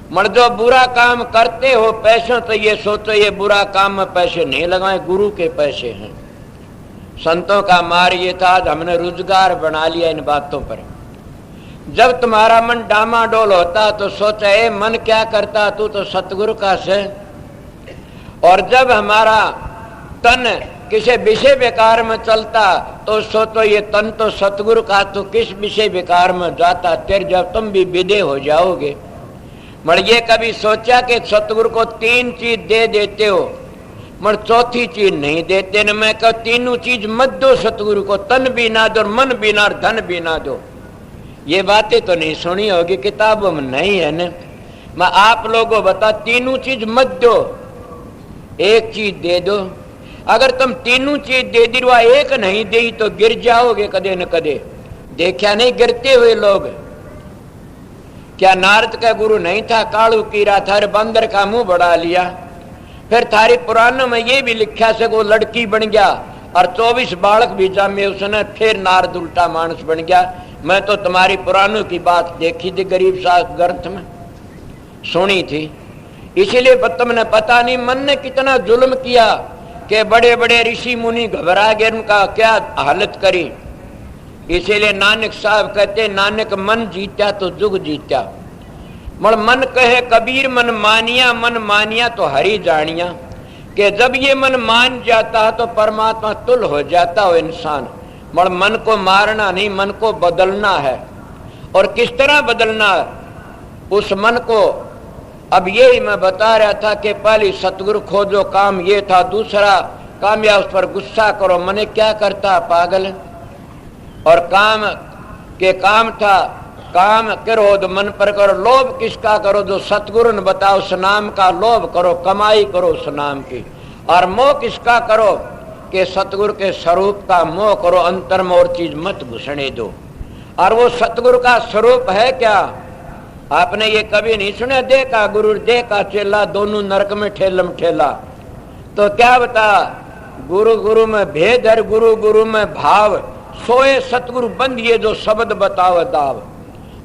मगर जो बुरा काम करते हो पैसों तो ये सोचो ये बुरा काम में पैसे नहीं लगाए, गुरु के पैसे हैं। संतों का मार ये था, आज हमने रोजगार बना लिया इन बातों पर। जब तुम्हारा मन डामाडोल होता तो सोचा ये मन क्या करता, तू तो सतगुरु का से। और जब हमारा तन किसी विषय विकार में चलता तो सोचो ये तन तो सतगुरु का, तो किस विषय विकार में जाता, फिर जब तुम भी विदे हो जाओगे। मगर ये कभी सोचा कि सतगुरु को 3 चीज दे देते हो मगर चौथी चीज नहीं देते न। मैं कह तीनों चीज मत दो सतगुरु को, तन भी ना दो, मन भी ना, धन भी ना दो। ये बातें तो नहीं सुनी होगी, किताबों में नहीं है न। मैं आप लोगों बता तीनों चीज मत दो, एक चीज दे दो। अगर तुम तीनों चीज दे दी वह एक नहीं दी तो गिर जाओगे कदे न कदे। देखा नहीं गिरते हुए लोग, क्या नारद का गुरु नहीं था, कालू कीरा था, बंदर का मुंह बढ़ा लिया। फिर थारी पुराणों में ये भी लिखा से वो लड़की बन गया और 24 बालक भी जामे उसने, फिर नारद उल्टा मानस बन गया। मैं तो तुम्हारी पुराणों की बात देखी थी, गरीब साहब ग्रंथ में सुनी थी। इसीलिए तुमने पता नहीं मन ने कितना जुल्म किया कि बड़े बड़े ऋषि मुनि घबरा गए, उनका क्या हालत करी। इसीलिए नानक साहब कहते नानक मन जीता तो जुग जीता। मगर मन कहे कबीर मन मानिया तो हरि जानिया, कि जब ये मन मान जाता है तो परमात्मा तुल हो जाता हो इंसान। मगर मन को मारना नहीं, मन को बदलना है। और किस तरह बदलना है उस मन को, अब यही मैं बता रहा था कि पहले सतगुरु खोजो, काम ये था। दूसरा काम या उस पर गुस्सा करो, मने क्या करता पागल। और काम के काम था, काम करो तो मन पर करो। लोभ किसका करो, जो सतगुरु ने बताओ उस नाम का लोभ करो, कमाई करो उस नाम की। और मोह किसका करो कि सतगुरु के स्वरूप का मोह करो, अंतर में और चीज मत घुसने दो। और वो सतगुरु का स्वरूप है क्या, आपने ये कभी नहीं सुना, देखा गुरु देखा चेला दोनों नरक में ठेलम ठेला। तो क्या बता, गुरु गुरु में भेद है, गुरु गुरु में भाव। सोए सतगुरु बंधिए जो शब्द बताओ दाव।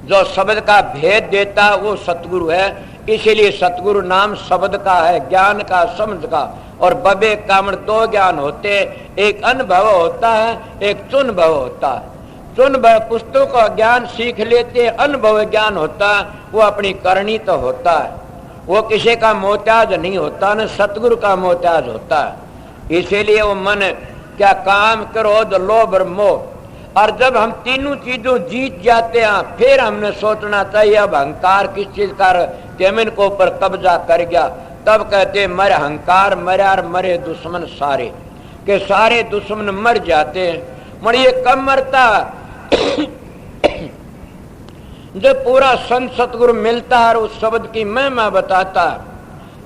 जो शब्द का भेद देता वो सतगुरु है। इसीलिए सतगुरु नाम शब्द का है, ज्ञान का, समझ का। और बबे कामण 2 ज्ञान होते, एक अनुभव होता है, एक चुनभव होता है। चुनभव पुस्तकों का ज्ञान सीख लेते, अनुभव ज्ञान होता है वो अपनी करनी तो होता है, वो किसी का मोहताज नहीं होता, न सतगुरु का मोहताज होता है। इसीलिए वो मन क्या, काम, क्रोध, लोभ और मोह। और जब हम तीनों चीजों जीत जाते हैं फिर हमने सोचना चाहिए अब अहंकार किस चीज का जमीन को ऊपर कब्जा कर गया। तब कहते मर अहंकार मरा और मरे दुश्मन सारे, के सारे दुश्मन मर जाते हैं। मगर ये कब मरता जब पूरा संत सतगुरु मिलता है और उस शब्द की महिमा बताता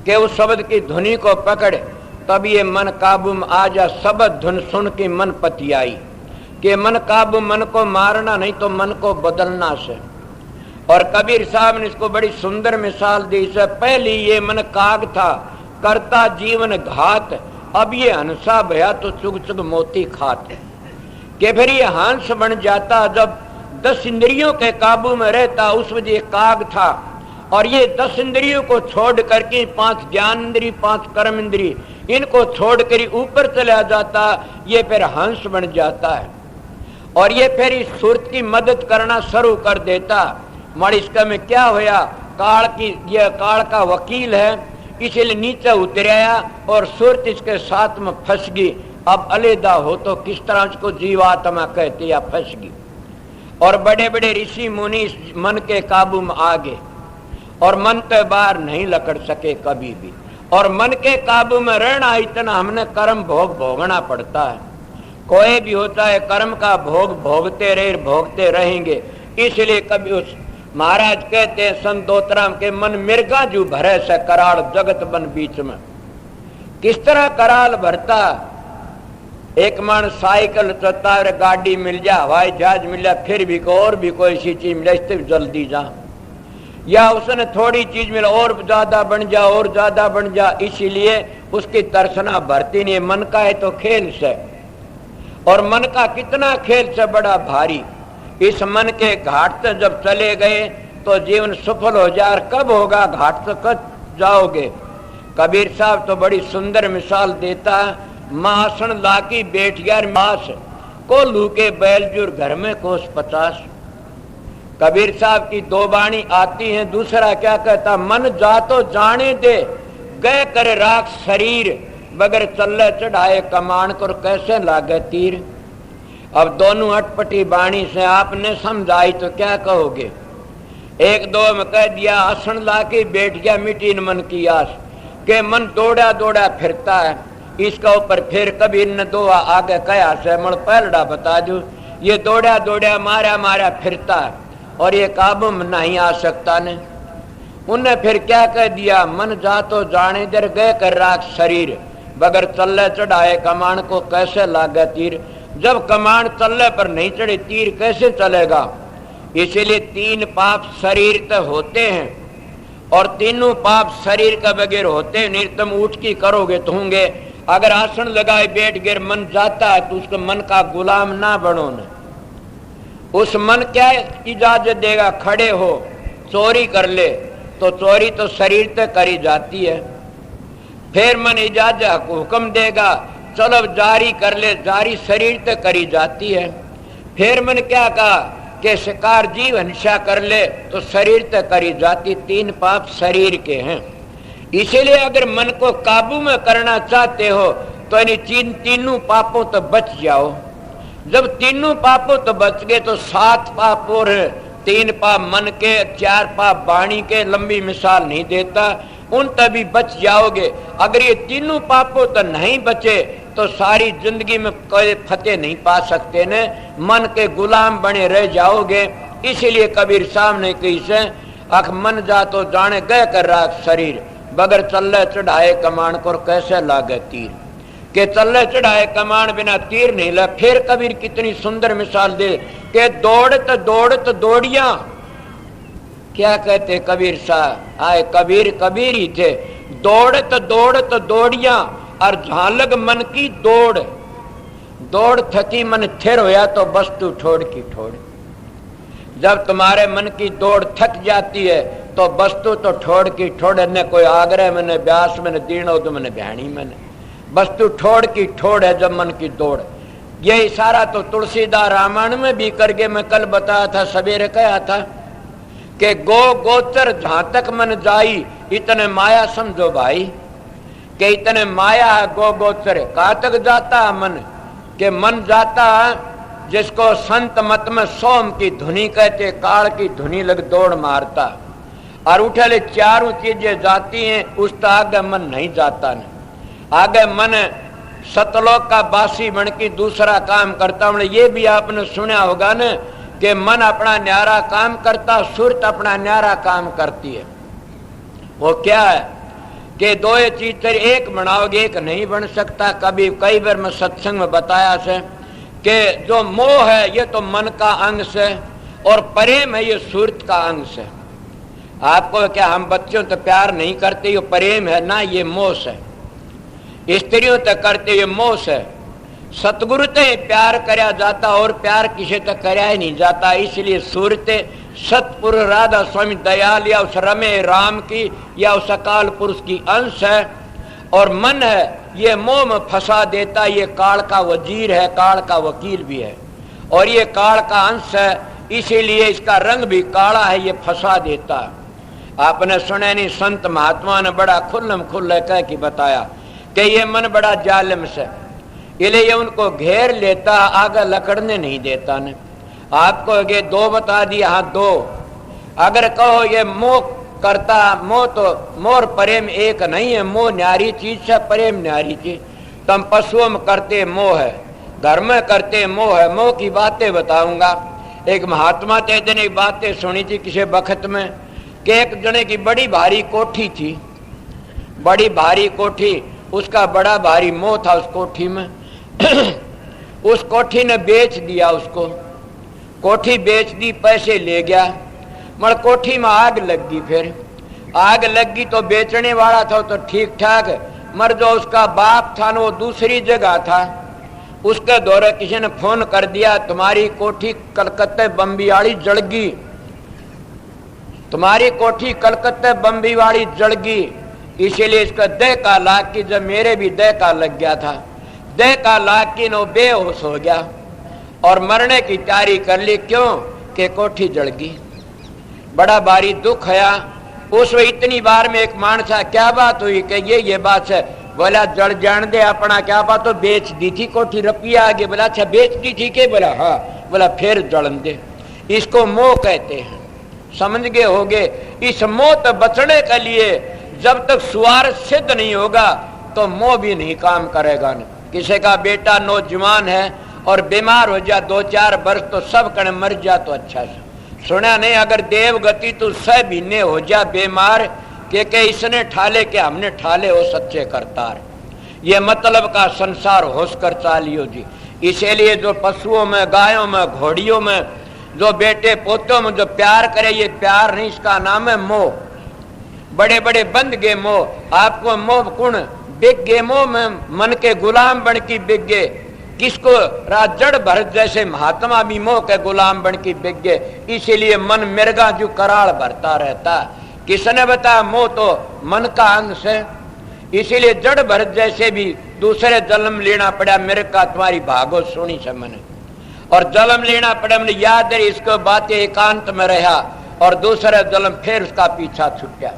कि उस शब्द की धुनी को पकड़े, तब ये मन काबू में आ जा। शब्द धुन सुन के मन पतियाई, कि मन काबू, मन को मारना नहीं तो मन को बदलना से। और कबीर साहब ने इसको बड़ी सुंदर मिसाल दी। इससे पहले ये मन काग था, करता जीवन घात, अब ये हंसा भया तो चुग चुग मोती खात। कि फिर ये हंस बन जाता जब 10 इंद्रियों के काबू में रहता, उस वजह ये काग था। और ये 10 इंद्रियों को छोड़ करके 5 ज्ञान इंद्री, 5 कर्म इंद्री, इनको छोड़ कर ऊपर चला जाता, ये फिर हंस बन जाता है। और ये फिर इस सुरत की मदद करना शुरू कर देता। मगर इसका में क्या होया, काल की, ये काल का वकील है, इसलिए नीचे उतराया और सुरत इसके साथ में फंस गई। अब अलहदा हो तो किस तरह उसको जीवात्मा कहते या फंस गई। और बड़े बड़े ऋषि मुनि इस मन के काबू में आ गए और मन तो बाहर नहीं लकड़ सके कभी भी। और मन के काबू में रहना इतना हमने कर्म भोग भोगना पड़ता है। कोई भी होता है कर्म का भोग भोगते रहेंगे। इसलिए कभी उस महाराज कहते हैं संत दोतराम के मन मिर्गा जू भरे से कराल जगत बन बीच में। किस तरह कराल भरता? एक मन साइकिल चलता है, गाड़ी मिल जा, हवाई जहाज मिल जा, फिर भी और भी कोई सी चीज मिले इससे जल्दी जा, या उसने थोड़ी चीज मिले और ज्यादा बन जा और ज्यादा बन जा, इसीलिए उसकी तरसना भरती नहीं। मन का है तो खेल से, और मन का कितना खेल से बड़ा भारी। इस मन के घाट से जब चले गए तो जीवन सफल हो जाए। और कब होगा घाट से कब जाओगे? कबीर साहब तो बड़ी सुंदर मिसाल देता है। मासन लाकी बेटिया मास को लू के बैलजूर घर में कोस 50। कबीर साहब की दो बाणी आती हैं। दूसरा क्या कहता? मन जा तो जाने दे, गए करे राख शरीर, बगैर चल्ले चढ़ाए कमान कर कैसे लागे तीर। अब दोनों अटपटी बाणी से आपने समझाई तो क्या कहोगे? एक दो में कह दिया आसन लाके बैठ गया मिट्टी न मन की आस, के मन दौड़ा दौड़ा फिरता है। इसका ऊपर फिर कबीर ने दो आगे कया से मन पहलड़ा बता दू, ये दौड़ा दौड़ा मारा मारा फिरता है और ये काबू में नहीं आ सकता ने। उनने फिर क्या कह दिया? मन जा तो जाने दर, गए कर राख शरीर, बगैर चल्ले चढ़ाए कमान को कैसे लागे तीर। जब कमान चल्ले पर नहीं चढ़े तीर कैसे चलेगा? इसीलिए 3 पाप शरीर तो होते हैं, और तीनों पाप शरीर का बगैर होते नहीं। तुम उठ की करोगे तो होंगे। अगर आसन लगाए बैठ गए मन जाता है तो उसको मन का गुलाम ना बनो न। उस मन क्या इजाजत देगा? खड़े हो चोरी कर ले तो चोरी तो शरीर तक करी जाती है। फिर मन इजाजत हुक्म देगा चलो जारी कर ले, जारी शरीर तक करी जाती है। फिर मन क्या कहा कि शिकार जीव हिंसा कर ले तो शरीर तक करी जाती। 3 पाप शरीर के हैं। इसीलिए अगर मन को काबू में करना चाहते हो तो इन तीनों पापों तो बच जाओ। जब तीनों पापों तो बच गए तो 7 पाप और 3 पाप मन के, 4 पाप वाणी के, लंबी मिसाल नहीं देता, उन तभी बच जाओगे। अगर ये तीनों पापों तो नहीं बचे तो सारी जिंदगी में कोई फतेह नहीं पा सकते ने, मन के गुलाम बने रह जाओगे। इसीलिए कबीर साहब ने कही से अख मन जा तो जाने गए कर राख शरीर, बगैर चल्ले चढ़ाए कमान को कैसे लागे तीर। के चल्ले चढ़ाए कमान बिना तीर नहीं ला। फिर कबीर कितनी सुंदर मिसाल दे के दौड़त दौड़त दौड़िया। क्या कहते कबीर साहब? आए कबीर कबीर ही थे। दौड़त दौड़त दौड़िया और झालग मन की दौड़, दौड़ थकी मन थिर होया तो वस्तु ठोड़ की ठोड़। जब तुम्हारे मन की दौड़ थक जाती है तो वस्तु तो ठोड़ की ठोड़, न कोई आग्रह मैंने ब्यास मैंने दीणो तो मैंने भैणी मैंने, वस्तु ठोड़ की ठोड़ है जब मन की दौड़। ये इशारा तो तुलसीदास रामायण में भी करके मैं कल बताया था, सवेरे कहा था कि गो गोचर जहां तक मन जाई इतने माया समझो भाई, कि इतने माया है गो गोचर। कहाँ तक जाता है मन? के मन जाता है जिसको संत मत में सोम की धुनी कहते, काल की धुनी लग दौड़ मारता, और उठे चारों चीजें जाती हैं उस तो आगे मन नहीं जाता न। आगे मन सतलोक का बासी बन की दूसरा काम करता। ये भी आपने सुना होगा न कि मन अपना न्यारा काम करता, सुरत अपना न्यारा काम करती है। वो क्या है कि 2 चीज एक बनाओगे एक नहीं बन सकता। कभी कई बार मैं सत्संग में बताया से कि जो मोह है ये तो मन का अंश है, और प्रेम है ये सुरत का अंश है। आपको क्या हम बच्चों तो प्यार नहीं करते, ये प्रेम है ना, ये मोह है। स्त्रियों तक करते ये मोह है। सतगुरु ते प्यार करया जाता और प्यार किसी तक करया ही नहीं जाता। इसलिए सूरते सतपुर राधा स्वामी दयाल या उस रमे राम की या उस अकाल पुरुष की अंश है। और मन है ये मोह में फंसा देता, ये काल का वजीर है, काल का वकील भी है, और ये काल का अंश है। इसीलिए इसका रंग भी काला है, ये फंसा देता है। आपने सुने नहीं, संत महात्मा ने बड़ा खुल्लम खुल्ला कह के बताया कि ये मन बड़ा जालिम से, इसलिए उनको घेर लेता, आगे लकड़ने नहीं देता ने। आपको ये 2 बता दिया, हाँ 2। अगर कहो ये मोह करता, मोह तो मोर प्रेम एक नहीं है, मोह न्यारी चीज से, प्रेम न्यारी चीज। तुम पशुओं में करते मोह है, घर में करते मोह है। मोह की बातें बताऊंगा। एक महात्मा थे, दिन एक बातें सुनी थी किसी वक्त में कि एक जने की बड़ी भारी कोठी थी, बड़ी भारी कोठी, उसका बड़ा भारी मोह था उस कोठी में। उस कोठी ने बेच दिया उसको, कोठी बेच दी, पैसे ले गया, मगर कोठी में आग लग गई। फिर आग लग गई तो बेचने वाला था तो ठीक ठाक, मगर जो उसका बाप था ना वो दूसरी जगह था। उसके दौरे किसी ने फोन कर दिया, तुम्हारी कोठी कलकत्ते बम्बीवाड़ी जल गई, तुम्हारी कोठी कलकत्ते बम्बीवाड़ी जल गई। इसीलिए इसका देह का लाग की, जब मेरे भी देह का लग गया था, देह का लाग की नो बेहोश हो गया और मरने की तैयारी कर ली। क्यों कि कोठी जल गई। बड़ा भारी दुख है। उस इतनी बार में एक मानसा, क्या बात हुई कि ये बात है। बोला जड़ जान दे अपना, क्या बात, तो बेच दी थी कोठी, रुपया आगे। बोला अच्छा बेच दी थी के? बोला हाँ। बोला फिर जड़न दे। इसको मोह कहते हैं, समझ गए होगे। इस मोह से बचने के लिए जब तक स्वार्थ सिद्ध नहीं होगा तो मोह भी नहीं काम करेगा। न किसी का बेटा नौजवान है और बीमार हो जा 2-4 वर्ष तो सब कण मर जा तो अच्छा से सुना नहीं। अगर देव गति तो 6 महीने हो जा बीमार के इसने ठाले के हमने ठाले हो सच्चे करतार। ये मतलब का संसार होश कर चालियो जी। इसीलिए जो पशुओं में, गायों में, घोड़ियों में, जो बेटे पोतों में जो प्यार करे, ये प्यार नहीं, इसका नाम है मोह। बड़े बड़े बंद गे मोह। आपको मोह कुण बिक गे मोह में मन के गुलाम बन की बिक गे। किसको? राजड़ भरत जैसे महात्मा भी मोह के गुलाम बन की बिक गए। इसीलिए मन मिर्गा जो कराल भरता रहता। किसने बताया? मोह तो मन का अंश है। इसीलिए जड़ भरत जैसे भी दूसरे जन्म लेना पड़ा। मिर्ग का तुम्हारी भागो सुनी से मैंने, और जन्म लेना पड़ा, मैंने याद है इसको बातें एकांत में रहा और दूसरा जन्म फिर उसका पीछा छूट गया।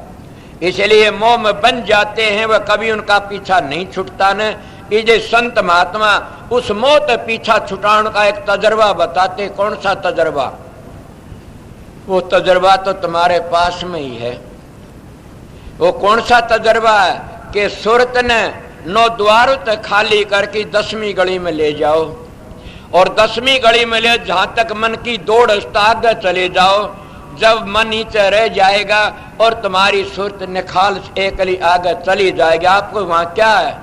इसलिए मोह में बन जाते हैं, वह कभी उनका पीछा नहीं छूटता न। ये संत महात्मा उस मोह से पीछा छुटाने का एक तजर्बा बताते। कौन सा तजर्बा? वो तजर्बा तो तुम्हारे पास में ही है। वो कौन सा तजर्बा है कि सूरत ने 9 द्वारों तक खाली करके 10वीं गली में ले जाओ, और 10वीं गली में ले जहां तक मन की दौड़ आगे चले जाओ। जब मन नीचे रह जाएगा और तुम्हारी सूरत निखाल एक गली आगे चली जाएगी, आपको वहां क्या है?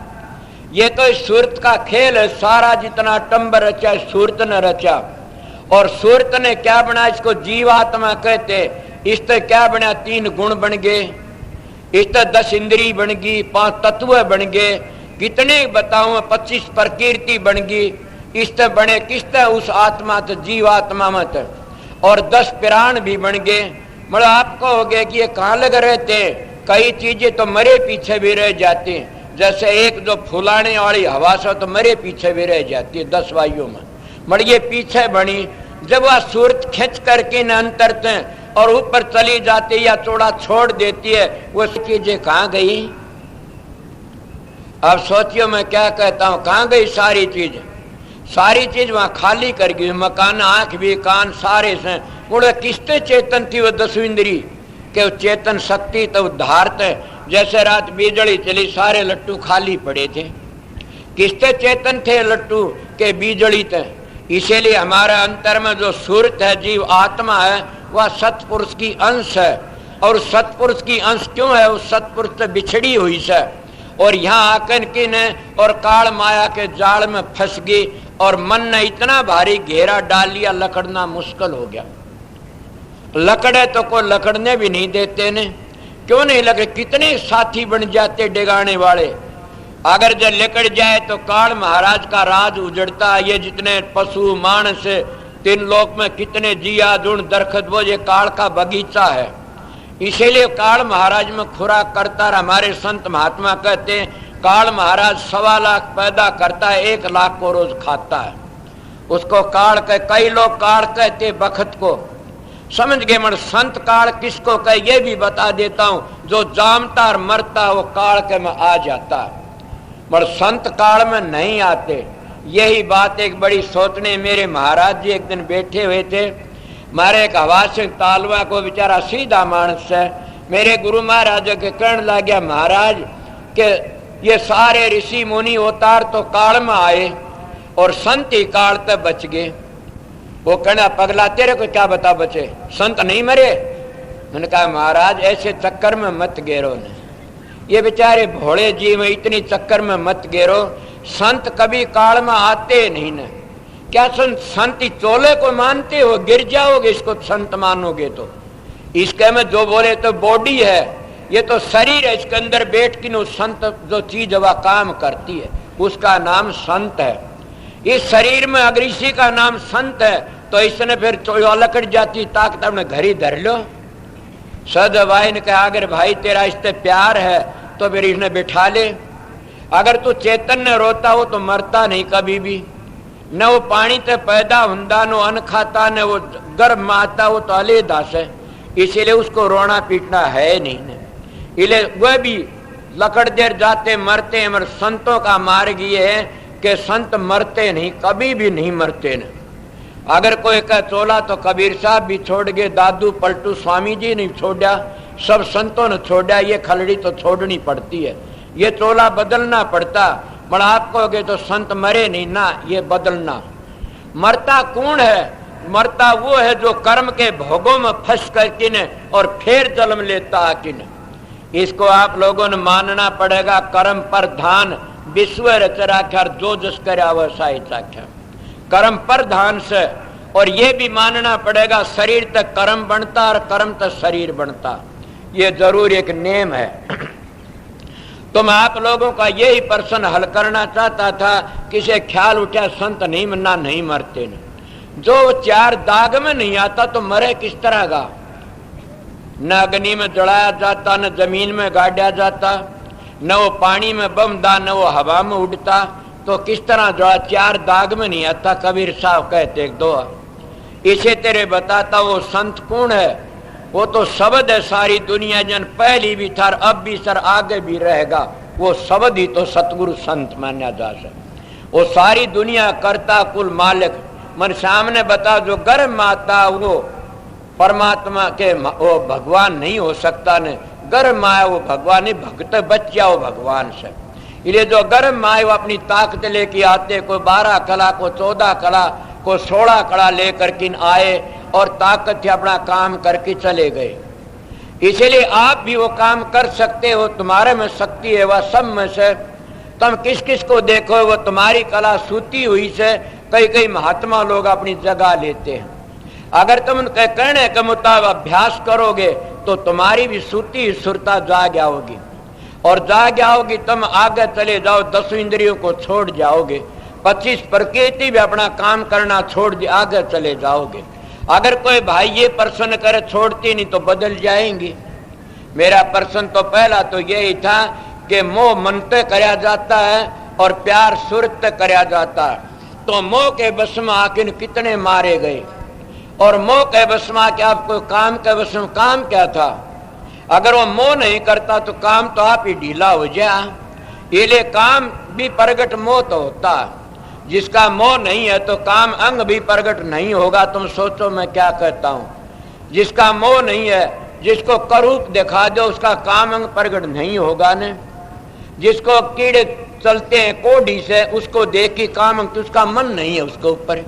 ये तो इस सूरत का खेल है। सारा जितना टंबर रचा सूरत ने रचा, और सूरत ने क्या बना? इसको जीवात्मा कहते। इससे क्या बना? 3 गुण बन गए, इससे 10 इंद्री बन गई, 5 तत्व बन गए, कितने बताऊं, 25 प्रकृति बन गई। इससे बने किसते? उस आत्मा से, जीवात्मा में, और 10 प्राण भी बन गए। मतलब आपको हो गया कि ये कहाँ लग रहते। कई चीजें तो मरे पीछे भी रह जाती हैं। जैसे एक जो फुलाने वाली हवा से तो मरे पीछे भी रह जाती है 10 वायुओं में, मगर ये पीछे बनी। जब वह सूरत खींच करके न अंतरते और ऊपर चली जाती या चौड़ा छोड़ देती है, वो चीजें कहाँ गई? अब सोचियो मैं क्या कहता हूँ, कहाँ गई सारी चीज? सारी चीज वहां खाली कर गई। मकान, आंख भी, कान सारे से उड़े। किसते चेतन थी वो 10 इंद्री के? चेतन शक्ति तो उद्धारत है। जैसे रात बिजली चली, सारे लट्टू खाली पड़े थे। किसते चेतन थे लट्टू के? बिजली थे। इसीलिए हमारा अंतर में जो सूरत है, जीव आत्मा है, वह सतपुरुष की अंश है। और सतपुरुष की अंश क्यों है? उस सतपुरुष से बिछड़ी हुई से, और यहाँ आकर की ने और काल माया के जाल में फंस गई, और मन ने इतना भारी घेरा डाल लिया, लकड़ना मुश्किल हो गया। लकड़े तो कोई लकड़ने भी नहीं देते ने। क्यों नहीं लगे? कितने साथी बन जाते डिगाने वाले। अगर जब लिकड़ जाए तो काल महाराज का राज उजड़ता है। ये जितने पशु मानस 3 लोक में कितने जिया जुण दरखत, वो ये काल का बगीचा है। इसीलिए काल महाराज में खुराक करता। हमारे संत महात्मा कहते हैं काल महाराज 1.25 लाख पैदा करता है, 1 लाख को रोज खाता है। उसको काल कह, कई लोग काल कहते बखत को, समझ गए। मगर संत काल किसको कहे ये भी बता देता हूं। जो जामता और मरता वो काल के में आ जाता है, मगर संत काल में नहीं आते। यही बात एक बड़ी सोचने। मेरे महाराज जी एक दिन बैठे हुए थे, मारे एक हवा सिंह तालवा को, बेचारा सीधा मानस है, मेरे गुरु महाराज के कहने लग गया, महाराज के ये सारे ऋषि मुनि अवतार तो काल में आए और संत ही काल तक बच गए। वो कहना पगला तेरे को क्या बता बचे, संत नहीं मरे। मैंने कहा महाराज ऐसे चक्कर में मत गेरो ने, ये बेचारे भोले जी में इतनी चक्कर में मत गेरो, संत कभी काल में आते नहीं न। क्या संत चोले को मानते हो, गिर जाओगे इसको संत मानोगे तो। इसके में जो बोले तो बॉडी है, ये तो शरीर है, इसके अंदर बैठ के संत जो चीज वह काम करती है उसका नाम संत है। इस शरीर में अगर इसी का नाम संत है तो इसने फिर लकड़ जाती ताकत अपने घर ही धर लो। सद भाई ने कहा अगर भाई तेरा इससे प्यार है तो फिर इसने बिठा ले। अगर तू चैतन्य रोता हो तो मरता नहीं कभी भी, न वो पानी ते पैदा हुंदा न अन्न खाता, न वो गर्भ में आता हो तो अलहदा से, इसीलिए उसको रोना पीटना है नहीं न। इसलिए वह भी लकड़ देर जाते मरते हैं, मगर संतों का मार्ग ये है कि संत मरते नहीं, कभी भी नहीं मरते न। अगर कोई का चोला तो कबीर साहब भी छोड़ गए, दादू पलटू स्वामी जी नहीं छोड़ा, सब संतों ने छोड़ा। ये खलड़ी तो छोड़नी पड़ती है, ये चोला बदलना पड़ता। पर आप कहोगे तो संत मरे नहीं ना, ये बदलना। मरता कौन है? मरता वो है जो कर्म के भोगों में फंस कर किने और फिर जन्म लेता किने। इसको आप लोगों ने मानना पड़ेगा। कर्म पर ध्यान विश्व रचराख्या, जो जस करे वैसा चाख्या, कर्म पर ध्यान से। और ये भी मानना पड़ेगा शरीर तक कर्म बनता और कर्म तक शरीर बनता, ये जरूर एक नेम है। तो मैं आप लोगों का यही प्रश्न हल करना चाहता था। किसे ख्याल उठा संत नहीं मरना, नहीं मरते न। जो चार दाग में नहीं आता तो मरे किस तरह का? न अग्नि में जलाया जाता, न जमीन में गाड़ा जाता, न वो पानी में बमदा, न वो हवा में उड़ता, तो किस तरह जला? चार दाग में नहीं आता। कबीर साहब कहते एक दो, इसे तेरे बताता वो संत कौन है? वो तो शब्द है सारी दुनिया जन, पहली भी था अब भी सर आगे भी रहेगा। वो शब्द ही तो सतगुरु संत माना जा सकता। वो सारी दुनिया करता कुल मालिक। मन सामने बता जो गर्भ में आता वो परमात्मा के वो भगवान नहीं हो सकता ने। गर्भ में आया वो भगवान ही, भक्त बच्चा वो भगवान से। इसलिए जो गर्भ में आए वो अपनी ताकत लेके आते, कोई 12 कला, को 14 कला, को 16 कला लेकर किन आए और ताकत से अपना काम करके चले गए। इसलिए आप भी वो काम कर सकते हो, तुम्हारे में शक्ति है वह सब में से। तुम किस किस को देखो वो तुम्हारी कला सूती हुई से कई कई महात्मा लोग अपनी जगह लेते हैं। अगर तुम उनके कहने के मुताबिक अभ्यास करोगे तो तुम्हारी भी सूती सुरता जाग आओगी और जाग आओगी। तुम आगे चले जाओ, 10 इंद्रियों को छोड़ जाओगे, 25 प्रकृति भी अपना काम करना छोड़ दे, आगे चले जाओगे। अगर कोई भाई ये प्रश्न करे छोड़ती नहीं तो बदल जाएंगी। मेरा प्रश्न तो पहला तो यही था कि मोह मन ते कराया जाता है और प्यार सुरत कराया जाता है। तो मोह के बस में आखिर कितने मारे गए? और मोह के बस में आके आपको काम के बस में काम क्या था? अगर वो मोह नहीं करता तो काम तो आप ही ढीला हो जाए। इसलिए काम भी प्रगट मोह तो होता है। जिसका मोह नहीं है तो काम अंग भी प्रगट नहीं होगा। तुम सोचो मैं क्या कहता हूं। जिसका मोह नहीं है, जिसको करूप दिखा दो उसका काम अंग प्रगट नहीं होगा न। जिसको कीड़े चलते हैं कोढ़ी से उसको देख के काम अंग, तो उसका मन नहीं है उसके ऊपर,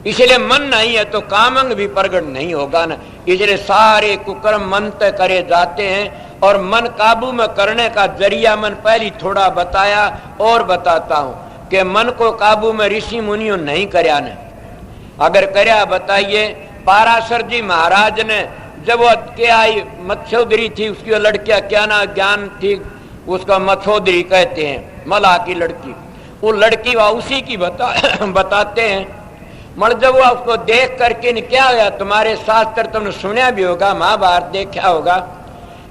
इसलिए मन नहीं है तो काम अंग भी प्रगट नहीं होगा न। इसलिए सारे कुकर्म मन तय करे जाते हैं और मन काबू में करने का जरिया मन पहले थोड़ा बताया और बताता हूं कि मन को काबू में ऋषि मुनियों नहीं करया ने। अगर करया बताइए। पाराशर जी महाराज ने जब वो क्या आई मत्स्योदरी थी, उसकी लड़कियां क्या ना ज्ञान थी, उसका मत्स्योदरी कहते हैं, मला की लड़की। वो लड़की वह उसी की बताते हैं। मर जब वो उसको देख करके क्या हुआ? तुम्हारे शास्त्र तुमने सुना भी होगा, महाभारत देखा होगा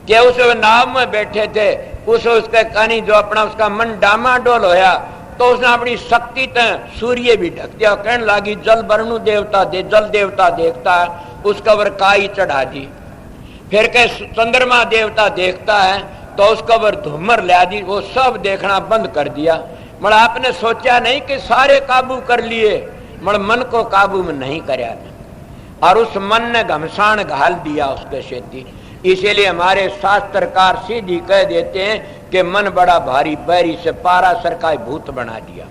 कि उस नाव में बैठे थे, उसके कहानी जो अपना उसका मन डामाडोल होया तो उसने अपनी शक्ति तक सूर्य भी ढक दिया। कहने लगी जल वरुण देवता दे, जल देवता देखता है, उसका वर काई चढ़ा दी। फिर कह चंद्रमा देवता देखता है तो उसका वर धूमर ला दी। वो सब देखना बंद कर दिया। मगर आपने सोचा नहीं कि सारे काबू कर लिए, मगर मन को काबू में नहीं करया और उस मन ने घमसान घाल दिया उसके शेती। इसीलिए हमारे शास्त्रकार सीधी कह देते हैं कि मन बड़ा भारी, बैरी से पाराशर का भूत बना दिया।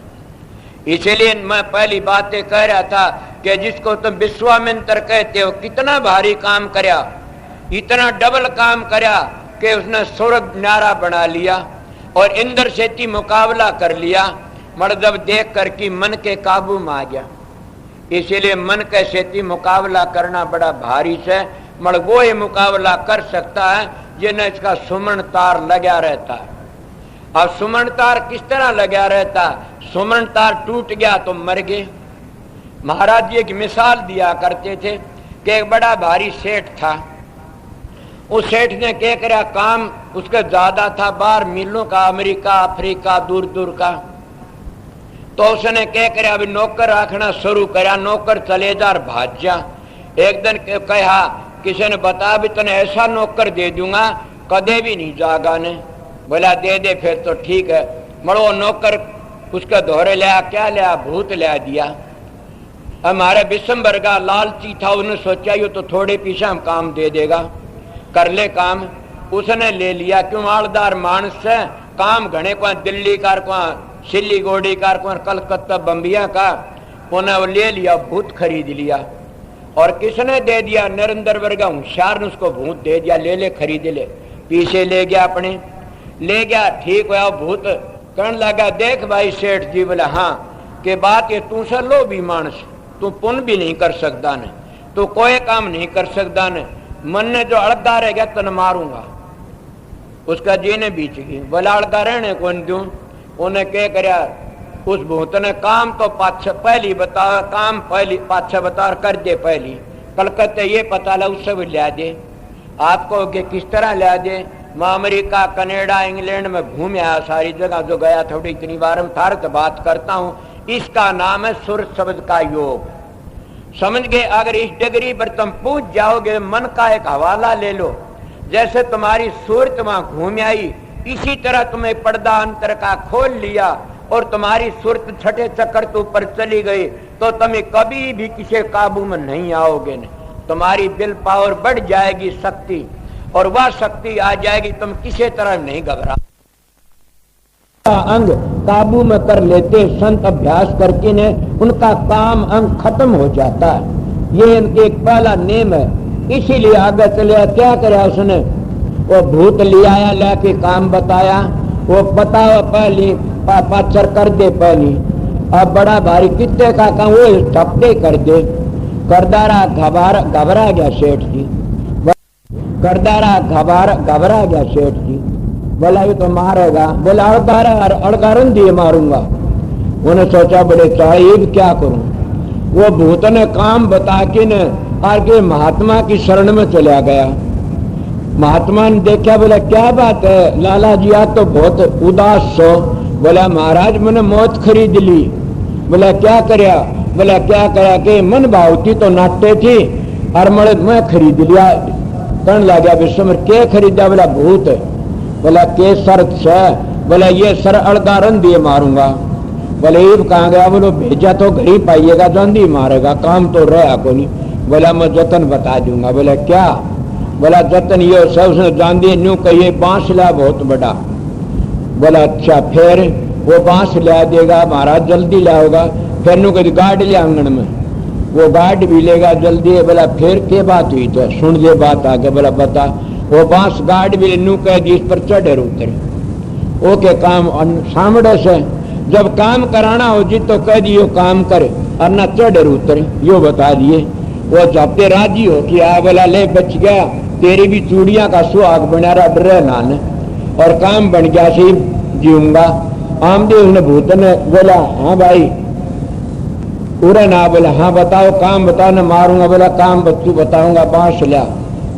इसीलिए मैं पहली बात ये कह रहा था कि जिसको तुम विश्वामित्र कहते हो कितना भारी काम करया, इतना डबल काम करया कि उसने स्वर्ग न्यारा बना लिया और इंद्र से मुकाबला कर लिया। मगर जब देख कर कि मन के काबू में आ गया, इसीलिए मन के सेती मुकाबला करना बड़ा भारी से। मगर वो ही मुकाबला कर सकता है जिन्हें इसका सुमन तार लगा रहता है। अब सुमन तार किस तरह लगा रहता है? सुमन तार टूट गया तो मर गए। महाराज जी एक मिसाल दिया करते थे कि एक बड़ा भारी सेठ था। उस सेठ ने क्या करा, काम उसका ज्यादा था, 12 मीलों का, अमेरिका अफ्रीका दूर दूर का। तो उसने क्या करा, अभी नौकर रखना शुरू करा, नौकर चले जा और भाज जा। एक दिन कहा, किसी ने बता भी तने ऐसा नौकर दे दूंगा कदे भी नहीं जागा ने। बोला दे दे फिर तो ठीक है। मरो नौकर उसका दोहरे लिया, क्या लिया, भूत लिया दिया। हमारे विश्वम्बर का लालची था, उसने सोचा ये तो थोड़े पीछे हम काम दे देगा, कर ले काम। उसने ले लिया, क्यों मालदार मानस से काम घने को, दिल्ली कार को, सिल्लीगोड़ी कार को, कलकत्ता बम्बिया का, उन्हें ले लिया, भूत खरीद लिया। और किसने दे दिया? नरेंद्र वर्गा होशियार ने उसको भूत दे दिया, ले ले खरीद ले। पीछे ले गया, अपने ले गया, ठीक हुआ। भूत कहने लगा, देख भाई सेठ जी। बोला हाँ, के बात ये तू से लो भी मानस, तू पुण्य भी नहीं कर सकता ने, तू कोई काम नहीं कर सकता ने, मन ने जो अड़गा रह गया तन मारूंगा। उसका जी ने बीच गई। बोला अड़गा रहने कौन दूं? उन्हें क्या करया, उस भूत ने काम तो पाछे पहली बता, काम पहली पाछे बता कर दे। पहली कलकत्ते ये पता ला, उससे भी लिया दे। आपको किस तरह लिया दे? मैं अमेरिका कनाडा इंग्लैंड में घूम आया, सारी जगह जो गया थोड़ी इतनी बार हम थार से बात करता हूँ। इसका नाम है सुर शब्द का योग। समझ गए? अगर इस डिग्री पर तुम पूछ जाओगे, मन का एक हवाला ले लो, जैसे तुम्हारी सूरत वहां घूम आई, इसी तरह तुम्हें पर्दा अंतर का खोल लिया और तुम्हारी सूरत छठे चक्कर तो ऊपर चली गई, तो तुम्हें कभी भी किसी काबू में नहीं आओगे। तुम्हारी विल पावर बढ़ जाएगी, शक्ति, और वह शक्ति आ जाएगी, तुम किसी तरह नहीं घबरा। अंग काबू में कर लेते संत अभ्यास करके ने, उनका काम अंग खत्म हो जाता है। ये इनके एक पहला नेम है। इसीलिए आगे चले, क्या करे उसने? वो भूत ले आया, लाके काम बताया, वो बताओ पहली पाचर कर दे पहली। अब बड़ा भारी कितने का काम, वो ठपके कर दे। करदारा घबरा गया सेठ जी, करदारा घबरा गया सेठ जी। बोला ये तो मारेगा। बोला अड़गारन दिए मारूंगा। उन्हें सोचा बड़े चाहे ये क्या करूं। वो भूत ने काम बता के न आगे महात्मा की शरण में चला गया। महात्मा ने देखा, बोला क्या बात है लाला जी, आज तो बहुत उदास हो। बोला महाराज मैंने मौत खरीद ली। बोला क्या करया? बोला क्या करा के मन भावती तो नाट्य थी और मड़े मैं खरीद लिया। कहने लगा विश्व के खरीदा? बोला भूत। बोला के शर्त से? बोला ये सर अड़गारन दिए मारूंगा। बोले ये कहाँ गया? बोलो भेजा तो घर ही पाइएगा, जल्दी मारेगा, काम तो रहा को नहीं। बोला मैं जतन बता दूंगा। बोला क्या? बोला जतन ये सब उसने जान दिए, न्यू कहिए बांस ला बहुत बड़ा। बोला अच्छा, फिर वो बांस ला देगा महाराज, जल्दी लाओगा। फिर न्यू कही गाड़ लिया आंगन में, वो गाड़ भी लेगा जल्दी। बोला फिर के बात हुई? तो सुन दे बात आगे। बोला बता। वो बांस गाड़ भी न्यू कह दी, इस पर चढ़े उतरे। ओके काम सामने से जब काम कराना हो जी तो कह दियो काम करे, और ना चढ़े उतरे, यो बता दिए। वो जाते राजी हो कि आ, बोला ले बच गया, तेरी भी चूड़ियां का सुहाग बना रहा, डरे नान, और काम बन गया, सी जीऊंगा। आमदेव ने भूत ने बोला हाँ भाई पूरे ना। बोला हाँ बताओ, काम बताओ ना, मारूंगा। बोला काम बच्चू बताऊंगा। बांस लिया,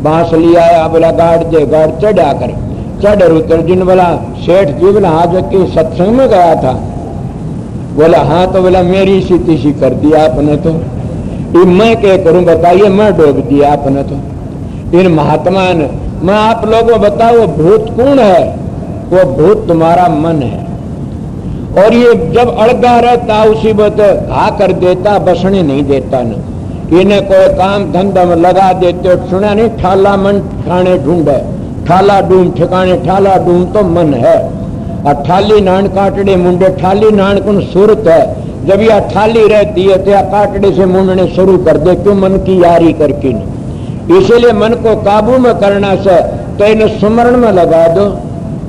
बांस लिया आया। बोला गाड़ दे, गाड़ चढ़ा कर, चढ़ उतर जिन। बोला सेठ जी, बोला हाँ जो कि सत्संग में गया था? बोला हाँ। तो बोला मेरी सी तीसी कर दिया आपने तो, मैं क्या करूं बताइए, मैं डूब दिया आपने तो। इन महात्मा ने, मैं आप लोगों बताओ वो भूत कौन है? वो भूत तुम्हारा मन है। और ये जब अड़गा रहता उसी वक्त घा कर देता, बसने नहीं देता न। इन्हें कोई काम धंधा में लगा देते। सुना नहीं, ठाला मन ठिकाने ढूंढे, ठाला ढूंढ ठिकाने, ठाला ढूंढ तो मन है। और ठाली नान काटड़े मुंडे, ठाली नान कौन सूरत है, जब यह थाली रहती है तो काटने से मुंडने शुरू कर दे, क्यों मन की यारी करके नहीं। इसीलिए मन को काबू में करना से तो इन्हें सुमरण में लगा दो।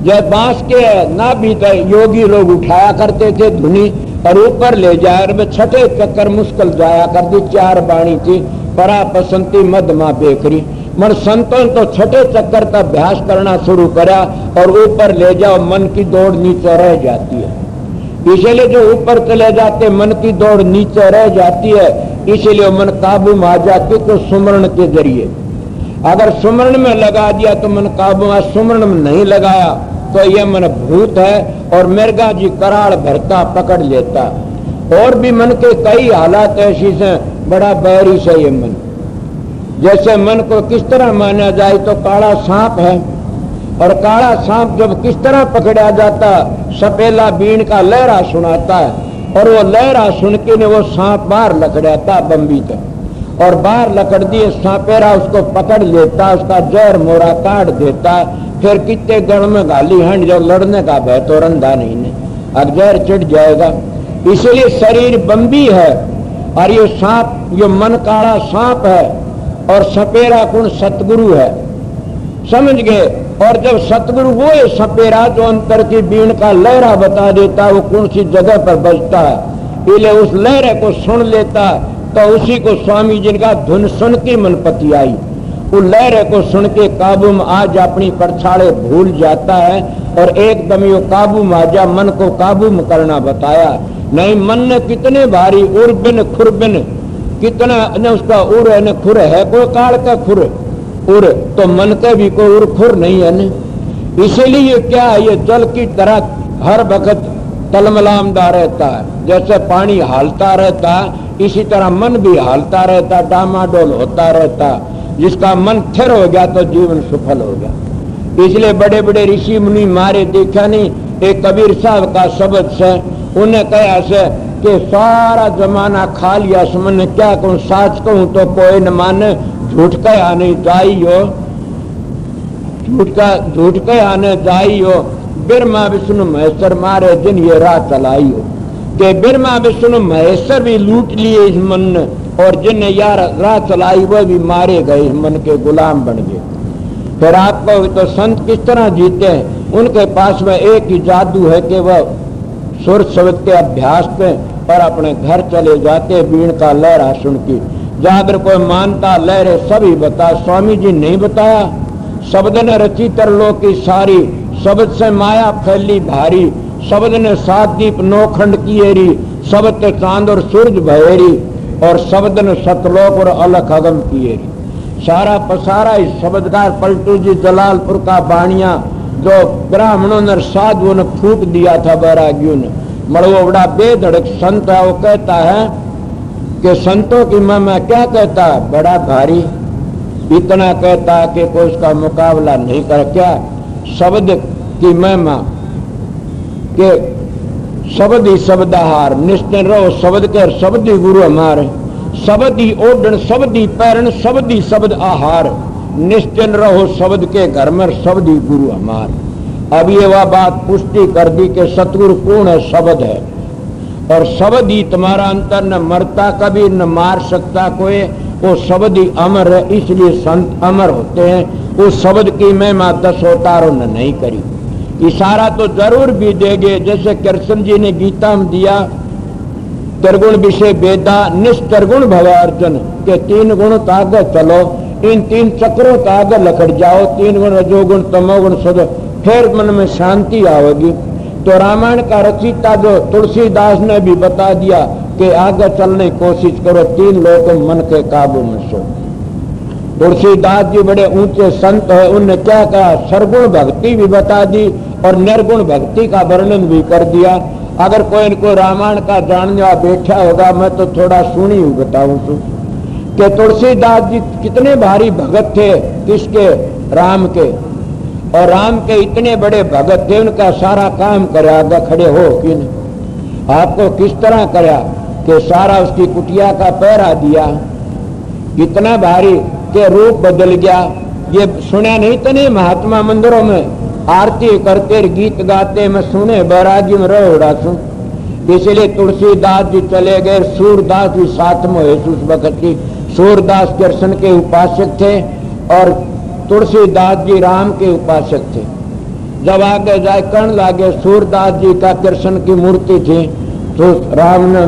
जब बांस के ना भी तो योगी लोग उठाया करते थे धुनी और ऊपर ले जाए, और छठे चक्कर मुश्किल जाया कर दी। 4 बाणी थी, परा पसंती मधमा बेकरी। मन संतों तो छठे चक्कर का अभ्यास करना शुरू करा और ऊपर ले जाओ, मन की दौड़ नीचे रह जाती है। इसीलिए जो ऊपर चले जाते मन की दौड़ नीचे रह जाती है, इसीलिए मन काबू में आ जाती। तो सुमरण के जरिए अगर सुमरण में लगा दिया तो मन काबू में, सुमरण में नहीं लगाया तो यह मन भूत है और मिर्गा जी कराड़ भरता पकड़ लेता। और भी मन के कई हालात ऐसी से बड़ा बैरी से ये मन। जैसे मन को किस तरह माना जाए तो काला सांप है, और काला सांप जब किस तरह पकड़ा जाता, सपेला बीन का लहरा सुनाता है, और वो लहरा सुन के ने वो सांप बाहर लकड़ाता बम्बी तक, और बाहर लकड़ दिए सांपेरा उसको पकड़ लेता, उसका जहर मोरा काट देता। फिर कितने गण में गाली हंड, जब लड़ने का भय तो रंधा नहीं ने, अब जहर चिढ़ जाएगा। इसलिए शरीर बम्बी है और ये सांप, ये मन काला सांप है और सपेरा कौन सतगुरु है, समझ गए। और जब सतगुरु वो है सपेरा जो अंतर की बीन का लहरा बता देता, वो कौन सी जगह पर बजता है, इसलिए उस लहरे को सुन लेता। तो उसी को स्वामी जी का धुन सुन के मन पति आई, उस लहरे को सुन के काबू में आज अपनी परछाड़े भूल जाता है और एकदम ये काबू में आ जा। मन को काबू में करना बताया। नहीं मन ने कितने भारी उर्बिन खुरबिन, कितना न उसका उर है न खुर है, कोई काल का खुर उर, तो मन के भी कोई उर खुर नहीं है न। इसीलिए क्या है, ये जल की तरह हर वक्त तलमलामदा रहता है। जैसे पानी हालता रहता है, इसी तरह मन भी हालता रहता, डामाडोल होता रहता। जिसका मन स्थिर हो गया तो जीवन सफल हो गया। इसलिए बड़े बड़े ऋषि मुनि मारे देखा नहीं। एक कबीर साहब का शब्द से उन्हें कहा से कि सारा जमाना खा लिया, समझ क्या कहूँ, साच कहूँ तो कोई न माने, झूठ के आने जाई हो, झूठ के आने जाई हो। ब्रह्मा विष्णु महेश्वर मारे जिन ये राह चलाई हो, कि ब्रह्मा विष्णु महेश्वर भी लूट लिए इस मन ने, और जिन यार राह चलाई वो भी मारे गए, इस मन के गुलाम बन गए। फिर आपको तो संत किस तरह जीते हैं, उनके पास में एक ही जादू है कि वह सुर शब्द के अभ्यास पे और अपने घर चले जाते बीण का लहरा सुन के। जागर कोई मानता लहरे सभी बता, स्वामी जी नहीं बताया। शब्द ने रची तरलों की सारी, शब्द से माया फैली भारी। शब्द ने 7 दीप 9 खंड किएरी, शब्द चांद और सूरज भयेरी, और शब्द ने सतलोक और अलख अगम किएरी। सारा पसारा इस शब्दकार पलटू जी जलालपुर का बाणिया, जो ब्राह्मणों ने साधुओं ने फूक दिया था बैरागियों ने। मड़ो बड़ा बेधड़क संत है, वो कहता है कि संतों की महिमा क्या कहता है, बड़ा भारी, इतना कहता है कि कोई उसका मुकाबला नहीं कर। क्या शब्द की महिमा के शब्द ही शब्दाहार, निश्चय रहो शब्द के, शब्द ही गुरु हमारे, शब्द ही ओढ़न, शब्द ही पैरण, शब्द ही शब्द आहार, निश्चय रहो शब्द के घर में, शब्द ही गुरु हमारे। अब ये वह बात पुष्टि कर दी कि सतगुरु कौन है, शब्द है, और शब्द ही तुम्हारा अंतर न मरता कभी न मार सकता कोई, वो शब्द ही अमर है। इसलिए संत अमर होते हैं। उस शब्द की महिमा 10 अवतारों ने नहीं करी। इशारा तो जरूर भी देंगे, जैसे कृष्ण जी ने गीता में दिया, त्रिगुण विषय वेदा निष्त्रगुण भव अर्जुन, के 3 गुण तो आगे चलो, इन 3 चक्रों का आगे लकड़ जाओ, 3 गुण रजोगुण तमोगुण सदो, फिर मन में शांति आएगी। तो रामायण का रचयिता जो तुलसीदास ने भी बता दिया कि आगे चलने की कोशिश करो, 3 लोग मन के काबू में सो। तुलसीदास जी बड़े ऊंचे संत है, उनने क्या कहा, सरगुण भक्ति भी बता दी और निर्गुण भक्ति का वर्णन भी कर दिया। अगर कोई इनको रामायण का जानने वाला बैठा होगा, मैं तो थोड़ा सुनी हुई बताऊं तो, कि तुलसीदास जी कितने भारी भगत थे, किसके, राम के, और राम के इतने बड़े भगत थे, उनका सारा काम करा आगे खड़े हो कि नहीं। आपको किस तरह करा कि सारा उसकी कुटिया का पहरा दिया, इतना भारी के रूप बदल गया। ये सुना नहीं तो नहीं, महात्मा मंदिरों में आरती करते गीत गाते, मैं सुने बैरागी में रहो उड़ा सुन, इसलिए तुलसीदास जी चले गए। सूरदास जी साथ में हुए उस वक्त की। सूरदास कृष्ण के उपासक थे और तुलसीदास जी राम के उपासक थे। जब आगे जाए कहने लगे, सूरदास जी का कृष्ण की मूर्ति थी तो राम ने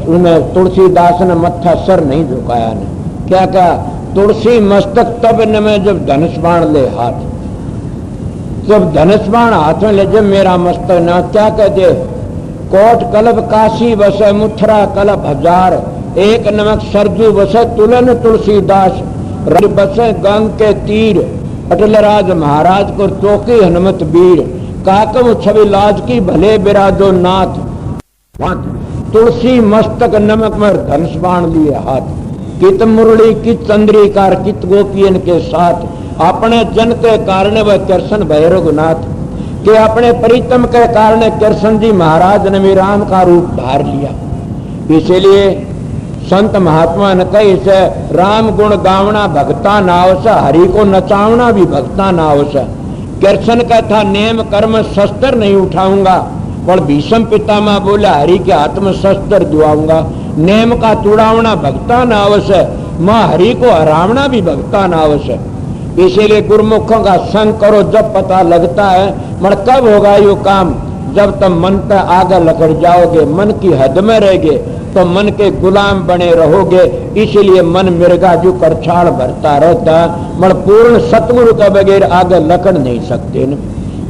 उन्हें तुलसीदास ने मत्था सर नहीं झुकाया ने क्या कहा, तुलसी मस्तक तब न में जब धनुष बाण ले हाथ, जब धनुष बाण हाथ में ले जब मेरा मस्तक न, क्या कहते, कोट कलब काशी बसे मुथरा कलब हजार, एक नमक सरजू बसे तुलन तुलसीदास, रज बसे गंग के तीर, अटलराज महाराज को चौकी हनुमत वीर, काकम छवि लाज की भले बिराजो नाथ, तुलसी मस्तक नमक में धनुष बाण लिए हाथ, कित मुरली कित चंद्रिकार कित गोपियन के साथ, अपने जन के कारण वह कृष्ण भय रघुनाथ, कि अपने प्रीतम के कारण कृष्ण जी महाराज ने भी राम का रूप धार लिया। इसीलिए संत महात्मा ने कही से राम गुण गावना भक्ता नावस, हरि को नचावना भी भक्ता नावस। कृष्ण का था नेम कर्म शस्त्र नहीं उठाऊंगा, पर भीष्म पितामह बोला हरि के हाथ में शस्त्र दुआऊंगा। नेम का तुड़ावना भक्ता नावस, माँ हरि को हरावना भी भक्ता नावस। इसीलिए गुरुमुखों का संग करो जब पता लगता है, मगर कब होगा यो काम, जब तुम मन पे आगे लकड़ जाओगे, मन की हद में रहेगे तो मन के गुलाम बने रहोगे। इसीलिए मन मृगाजू करछाड़ भरता रहता, मगर पूर्ण सतगुरु के बगैर आगे लकड़ नहीं सकते न।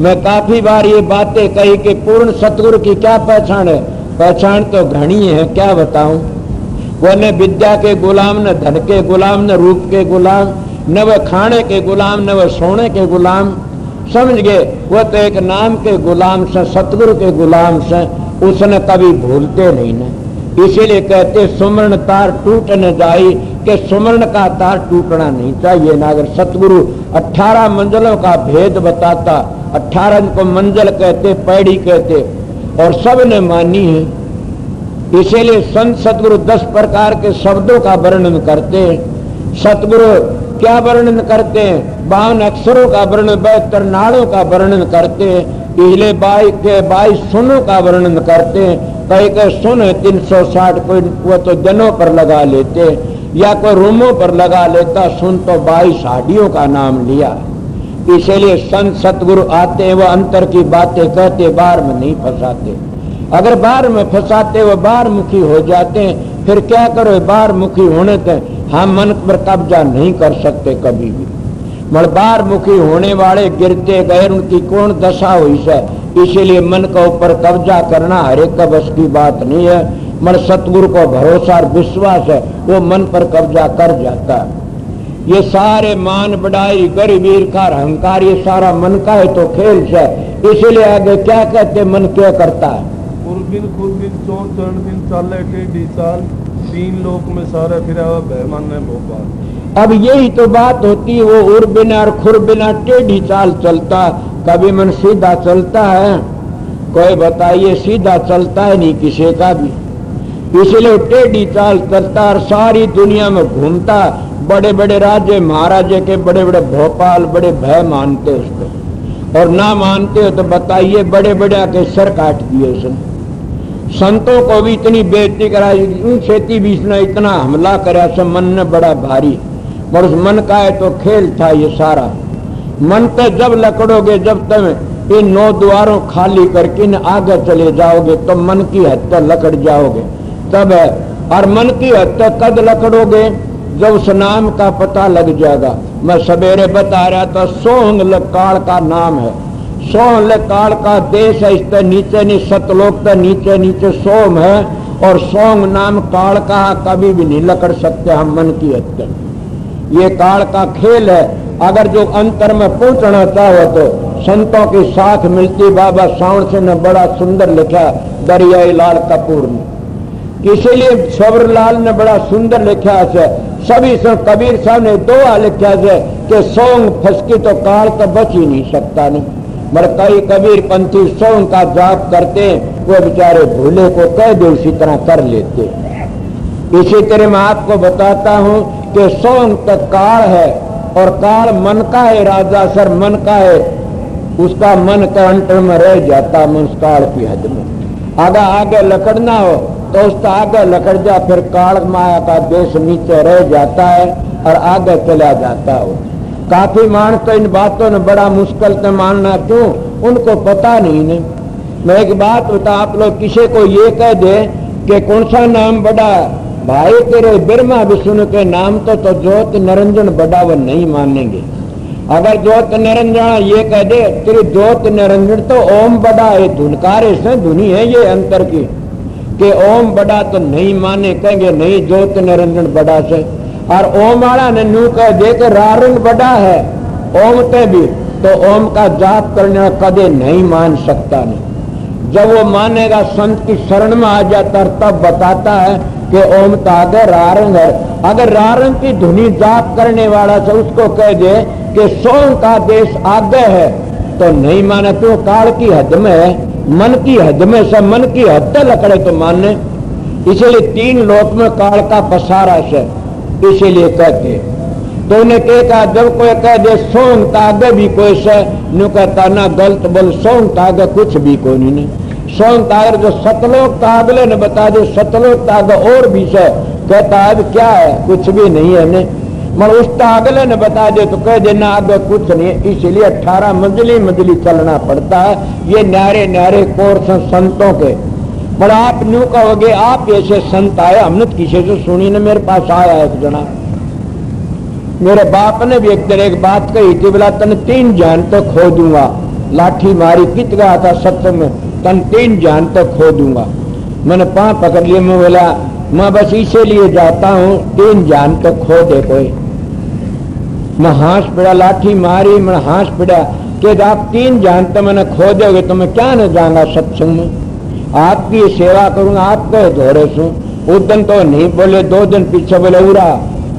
मैं काफी बार ये बातें कही कि पूर्ण सतगुरु की क्या पहचान है, पहचान तो घनी है, क्या बताऊं। वो न विद्या के गुलाम, न धन के गुलाम, न रूप के गुलाम, न वह खाने के गुलाम, न वह सोने के गुलाम, समझ गए। वो तो एक नाम के गुलाम से, सतगुरु के गुलाम से, उसने कभी भूलते नहीं न। इसीलिए कहते सुमरण तार टूट न जाई, कि सुमरण का तार टूटना नहीं चाहिए ना। अगर सतगुरु 18 मंजिलों का भेद बताता, 18 को मंजिल कहते, पैड़ी कहते, और सब ने मानी है। इसीलिए संत सतगुरु 10 प्रकार के शब्दों का वर्णन करते हैं। सतगुरु क्या वर्णन करते हैं, 52 अक्षरों का वर्णन, 72 नाड़ों का वर्णन करते हैं। इसलिए 22 सुनों का वर्णन करते हैं। कई के सुन 360, कोई वो तो जनों पर लगा लेते या कोई रूमों पर लगा लेता, सुन तो 22 हाडियों का नाम लिया। इसीलिए संत सतगुरु आते हैं, वह अंतर की बातें कहते, बाहर में नहीं फंसाते। अगर बाहर में फंसाते वो बाहर मुखी हो जाते हैं। फिर क्या करो, बाहर मुखी होने से हम मन पर कब्जा नहीं कर सकते कभी भी। मगर बाहर मुखी होने वाले गिरते गए, उनकी कौन दशा हुई है। इसीलिए मन के ऊपर कब्जा करना हर एक का बस की बात नहीं है। मगर सतगुरु को भरोसा और विश्वास है, वो मन पर कब्जा कर जाता है। ये सारे मान बढ़ाई गरीबीर का अहंकार, ये सारा मन का है तो खेल से। इसीलिए आगे क्या कहते, मन क्या करता है, खुरबिन चौर चरण दिन चाले टेढ़ी चाल, 3 लोक में सारा फिरा बेमान ने भोपाल। अब यही तो बात होती है, वो उर बिना और खुर बिना टेढ़ी चाल चलता। कभी मन सीधा चलता है, कोई बताइए, सीधा चलता है नहीं किसी का भी। इसलिए टेढ़ी चाल चलता और सारी दुनिया में घूमता। बड़े बड़े राज्य महाराजे के बड़े बड़े भोपाल बड़े भय मानते उसको, और ना मानते हो तो बताइए, बड़े बड़े आके सर काट दिए उसने। संतों को भी इतनी बेइज्जती कराई, खेती बीच ने इतना हमला करा, सब मन ने बड़ा भारी। और उस मन का है तो खेल था ये सारा। मन पे जब लकड़ोगे, जब तुम इन 9 द्वारों खाली करके इन आगे चले जाओगे तो मन की हद तक लकड़ जाओगे तब है। और मन की हद तक कद लकड़ोगे जब उस नाम का पता लग जाएगा। मैं सवेरे बता रहा था, सोहंग लकाड़ का नाम है। सोहंग लकाड़ का देश है, इससे नीचे नहीं, सतलोक तक नीचे नीचे सोम है, और सोंग नाम काल का कभी भी नहीं लकड़ सकते हम मन की हद तक। ये काल का खेल है। अगर जो अंतर में पहुंचना चाहो तो संतों की साख मिलती। बाबा सावण से ने बड़ा सुंदर लिखा, दरियाई लाल कपूर ने। इसीलिए सबर लाल ने बड़ा सुंदर लिखा है। सभी से कबीर साहब ने 2 लिखा है कि सोंग फसकी तो काल तो बच ही नहीं सकता नहीं। मगर कई कबीर पंथी सोंग का जाप करते, वो बेचारे भूले को कह दे उसी तरह कर लेते। इसी तरह मैं आपको बताता हूं कि सोंग तक काल है, और काल मन का है। राजा सर मन का है, उसका मन के अंटर में रह जाता, मन काल की हद में। आगे आगे लकड़ना हो तो उसका आगे लकड़ जा, फिर काल माया का देश नीचे रह जाता है और आगे चला जाता हो। काफी मान तो इन बातों ने बड़ा मुश्किल से मानना, क्यों? उनको पता नहीं ने। मैं एक बात बता, आप लोग किसी को ये कह दे कि कौन सा नाम बड़ा भाई, तेरे ब्रह्मा विष्णु के नाम तो ज्योत निरंजन बड़ा, वो नहीं मानेंगे। अगर ज्योत निरंजन ये कह दे तेरी ज्योत निरंजन तो ओम बड़ा है, धुनकारे से धुनी है ये अंतर की, कि ओम बड़ा तो नहीं माने, कहेंगे नहीं ज्योत निरंजन बड़ा से। और ओम वाला ने नू कह दे कि रारंग बड़ा है ओम ते भी, तो ओम का जाप करने कदे नहीं मान सकता नहीं। जब वो मानेगा संत की शरण में आ जाता तब बताता है कि ओम तागे रारंग है। अगर रारंग की धुनी जाप करने वाला से उसको कह दे कि सोम का देश आगे है तो नहीं माने, क्यों? काल की हद में है, मन की हद में, सब मन की हद तक लकड़े तो मानने। इसलिए 3 लोक में काल का पसारा से, इसीलिए कहते। तो उन्हें कहा जब कोई कह दे सोंग तागे भी कोई से नु कहता ना गलत बोल, सोंग तागे कुछ भी कोई नहीं। सोंग तागे जो सतलोक तागले ने बता दे, सतलोक तागे और भी से कहता अब क्या है, कुछ भी नहीं है ने। मगर उस तागले ने बता दे तो कह देना आगे कुछ नहीं है। इसलिए 18 मंजिली चलना पड़ता है। ये न्यारे न्यारे कोर्स संतों के। पर आप न्यू कहोगे आप ऐसे संत आए, हमने किसी से सुनी ने। मेरे पास आया एक जना, मेरे बाप ने भी एक दिन एक बात कही थी, बोला तन 3 जान तो खो दूंगा। लाठी मारी कित गया था सत्संग में, तन 3 जान तो खो दूंगा। मैंने पांव पकड़ लिए, मैं बोला मैं बस इसीलिए जाता हूँ 3 जान तो खो दे कोई। मैं हाथ पड़ा, लाठी मारी, मैं हाथ पड़ा कि आप 3 जान तो मैंने खो दोगे तो मैं क्या न जाऊंगा सत्संग में, आपकी सेवा करूंगा, आपके धोरे सू। उस दिन तो नहीं बोले, 2 दिन पीछे बोले उड़ा।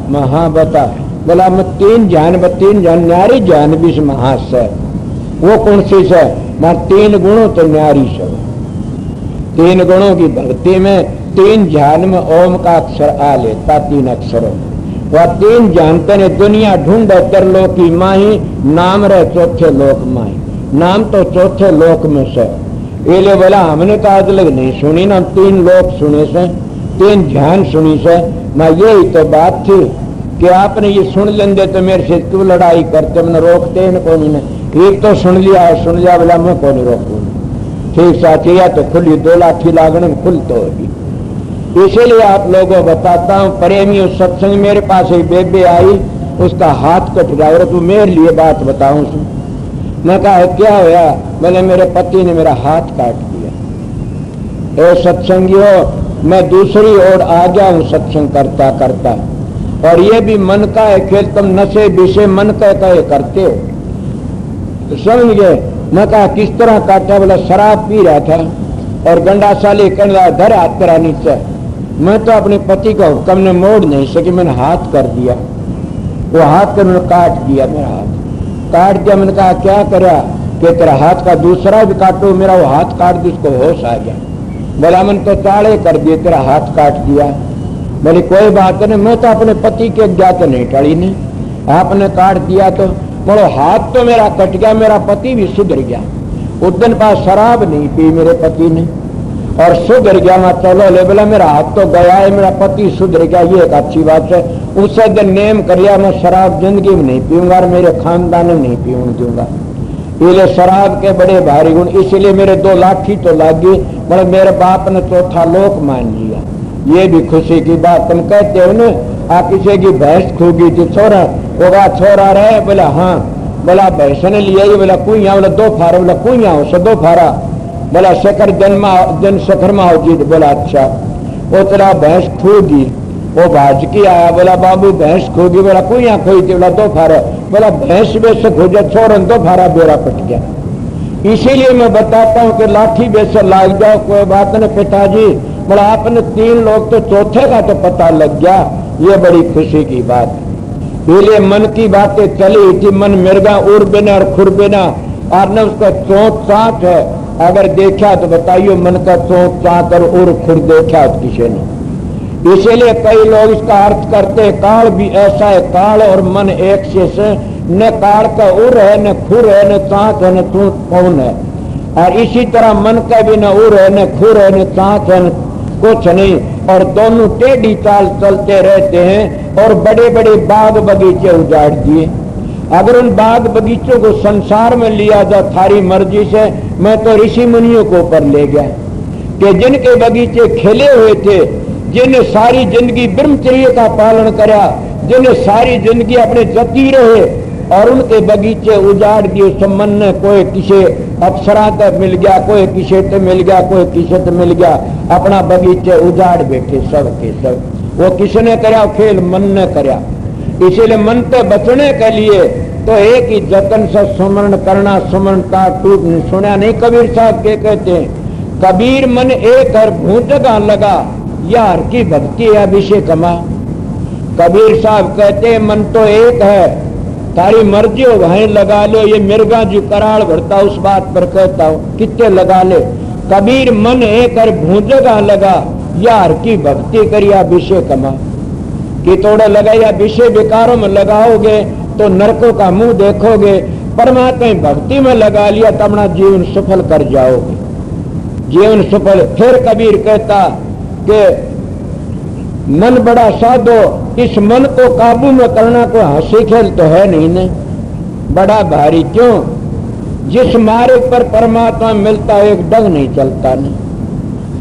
मैं हाँ बता, बोला मैं 3 जान न्यारी जान भी से महास है। वो कौन सी से? मैं 3 गुणों तो न्यारी से। 3 गुणों की भक्ति में 3 जान में ओम का अक्षर आ लेता, 3 अक्षरों। वह 3 जानते ने दुनिया ढूंढे त्रिलोक की माही, नाम रहे चौथे लोक माही। नाम तो चौथे लोक में से। ये बोला हमने तो आज लग नहीं सुनी ना, 3 लोक सुने से, 3 ध्यान सुनी से। मैं यही तो बात थी कि आपने ये सुन लेंगे तो मेरे से क्यों लड़ाई करते, मैंने रोकते हैं कौन ने। एक तो सुन लिया, बोला मैं कौन रोकूं। ठीक साथी, या तो खुली 2 लाठी लागने खुल तो होगी। इसीलिए आप लोगों बताता हूँ, प्रेमी उस सत्संग मेरे पास एक बेबे आई, उसका हाथ कट गया। और तू मेरे लिए बात बताऊं। मैं कहा क्या होया? मैंने मेरे पति ने मेरा हाथ काट दिया। ए सत्संगियों, मैं दूसरी ओर आ गया हूँ सत्संग करता करता, और ये भी मन का है खेल। तुम नशे विषय मन का कहे करते हो, समझ गए? मैं कहा किस तरह काटा? बोला शराब पी रहा था और गंडासाली कर रहा, धर हाथ करा नीचे। मैं तो अपने पति का हुक्म ने मोड़ नहीं सकी, मैंने हाथ कर दिया। वो हाथ कर मैंने काट दिया, मेरा हाथ काट दिया। मैंने कहा क्या करा? कि तेरा हाथ का दूसरा भी काटो। मेरा वो हाथ काट दी, उसको होश आ गया। बोला मैंने तो चाड़े कर दिए, तेरा हाथ काट दिया। बोले कोई बात नहीं, मैं तो अपने पति के ज्ञात नहीं टड़ी ने, आपने काट दिया तो। बोलो हाथ तो मेरा कट गया, मेरा पति भी सुधर गया। उस दिन पास शराब नहीं पी मेरे पति ने और सुधर गया। मैं चलो ले, बोला मेरा हाथ तो गया है, मेरा पति सुधर गया, ये एक अच्छी बात है। उससे दिन नेम कर लिया, मैं शराब जिंदगी में नहीं पीऊंगा और मेरे खानदान में नहीं पीऊंगा दूंगा। इसलिए शराब के बड़े भारी गुण, इसलिए मेरे 2 लाठी तो लागी। बोले मेरे बाप ने चौथा लोक मान लिया। ये भी खुशी की बात। तुम कहते हो ना आप किसी की भैंस खो गई थी, छोरा होगा छोरा रहे? बोला हाँ। बोला भैंस ने लिया? बोला कुइया। बोला 2 फारा? बोला कुइया हो सो 2 फारा। बोला शकर जन शकर में हो जी। बोला अच्छा। वो तेरा भैंस खोगी, वो भाज की आया। बोला बाबू भैंस खोगी? बोला कुइया खोई थी। बोला 2 फारा। बोला भैंस बेच खोजा, छोरन 2 फारा, बेरा पट गया। इसीलिए मैं बताता हूँ कि लाठी बेच लाग जाओ कोई बात नहीं पिताजी। बोला आपने 3 लोग तो चौथे का तो पता लग गया, ये बड़ी खुशी की बात है। इसलिए मन की बातें चली थी, मन मिर्गा उड़ बिना और खुर बिना, और न उसका चौथ चाट है। अगर देखा तो बताइए मन का चौथ चाट और उड़ खुर देखा तो किसी ने। इसीलिए कई लोग इसका अर्थ करते काल भी ऐसा है, काल और मन एक से न काल का उड़ है, न खुर है, न चाट है, न चौथ कौन है। और इसी तरह मन का भी न उर है, न खुर है, न चाक है, न कुछ नहीं, और दोनों टेढ़ी चाल चलते रहते हैं और बड़े बड़े बाग बगीचे उजाड़ दिए। अगर उन बाग बगीचों को संसार में लिया जा थारी मर्जी से, मैं तो ऋषि मुनियों को ऊपर ले गया कि जिनके बगीचे खिले हुए थे, जिन्हें सारी जिंदगी ब्रह्मचर्य का पालन करा, जिन्हें सारी जिंदगी अपने जती रहे, और उनके बगीचे उजाड़ दिए। सम्मान ने कोई किसे अप्सरा तक मिल गया, कोई किसे तो मिल गया, कोई किसे तो मिल गया, अपना बगीचे उजाड़ बैठे सब के सब। वो किसने करा? खेल मन ने करा। इसीलिए मन से बचने के लिए तो एक ही जतन से सुमरण करना, सुमरण का टूट सुना नहीं। कबीर साहब के कहते हैं, कबीर मन एक हर भूजगा लगा, यार की भक्ति अभिषेक कमा। कबीर साहब कहते हैं, मन तो एक है, तारी मर्जी हो वहीं लगा लो। ये मिर्गा जो कराड़ भरता उस बात पर कहता हूँ, कितने लगा ले। कबीर मन एक हर भूजगा लगा, यार की भक्ति करिया अभिषेक कमा। कि थोड़ा लगाया विषय विकारों में लगाओगे तो नरकों का मुंह देखोगे, परमात्मा भक्ति में लगा लिया तो अपना जीवन सफल कर जाओगे, जीवन सफल। फिर कबीर कहता कि मन बड़ा साधो, इस मन को काबू में करना कोई हंसी खेल तो है नहीं ने, बड़ा भारी। क्यों? जिस मार्ग पर परमात्मा मिलता एक डग नहीं चलता ने,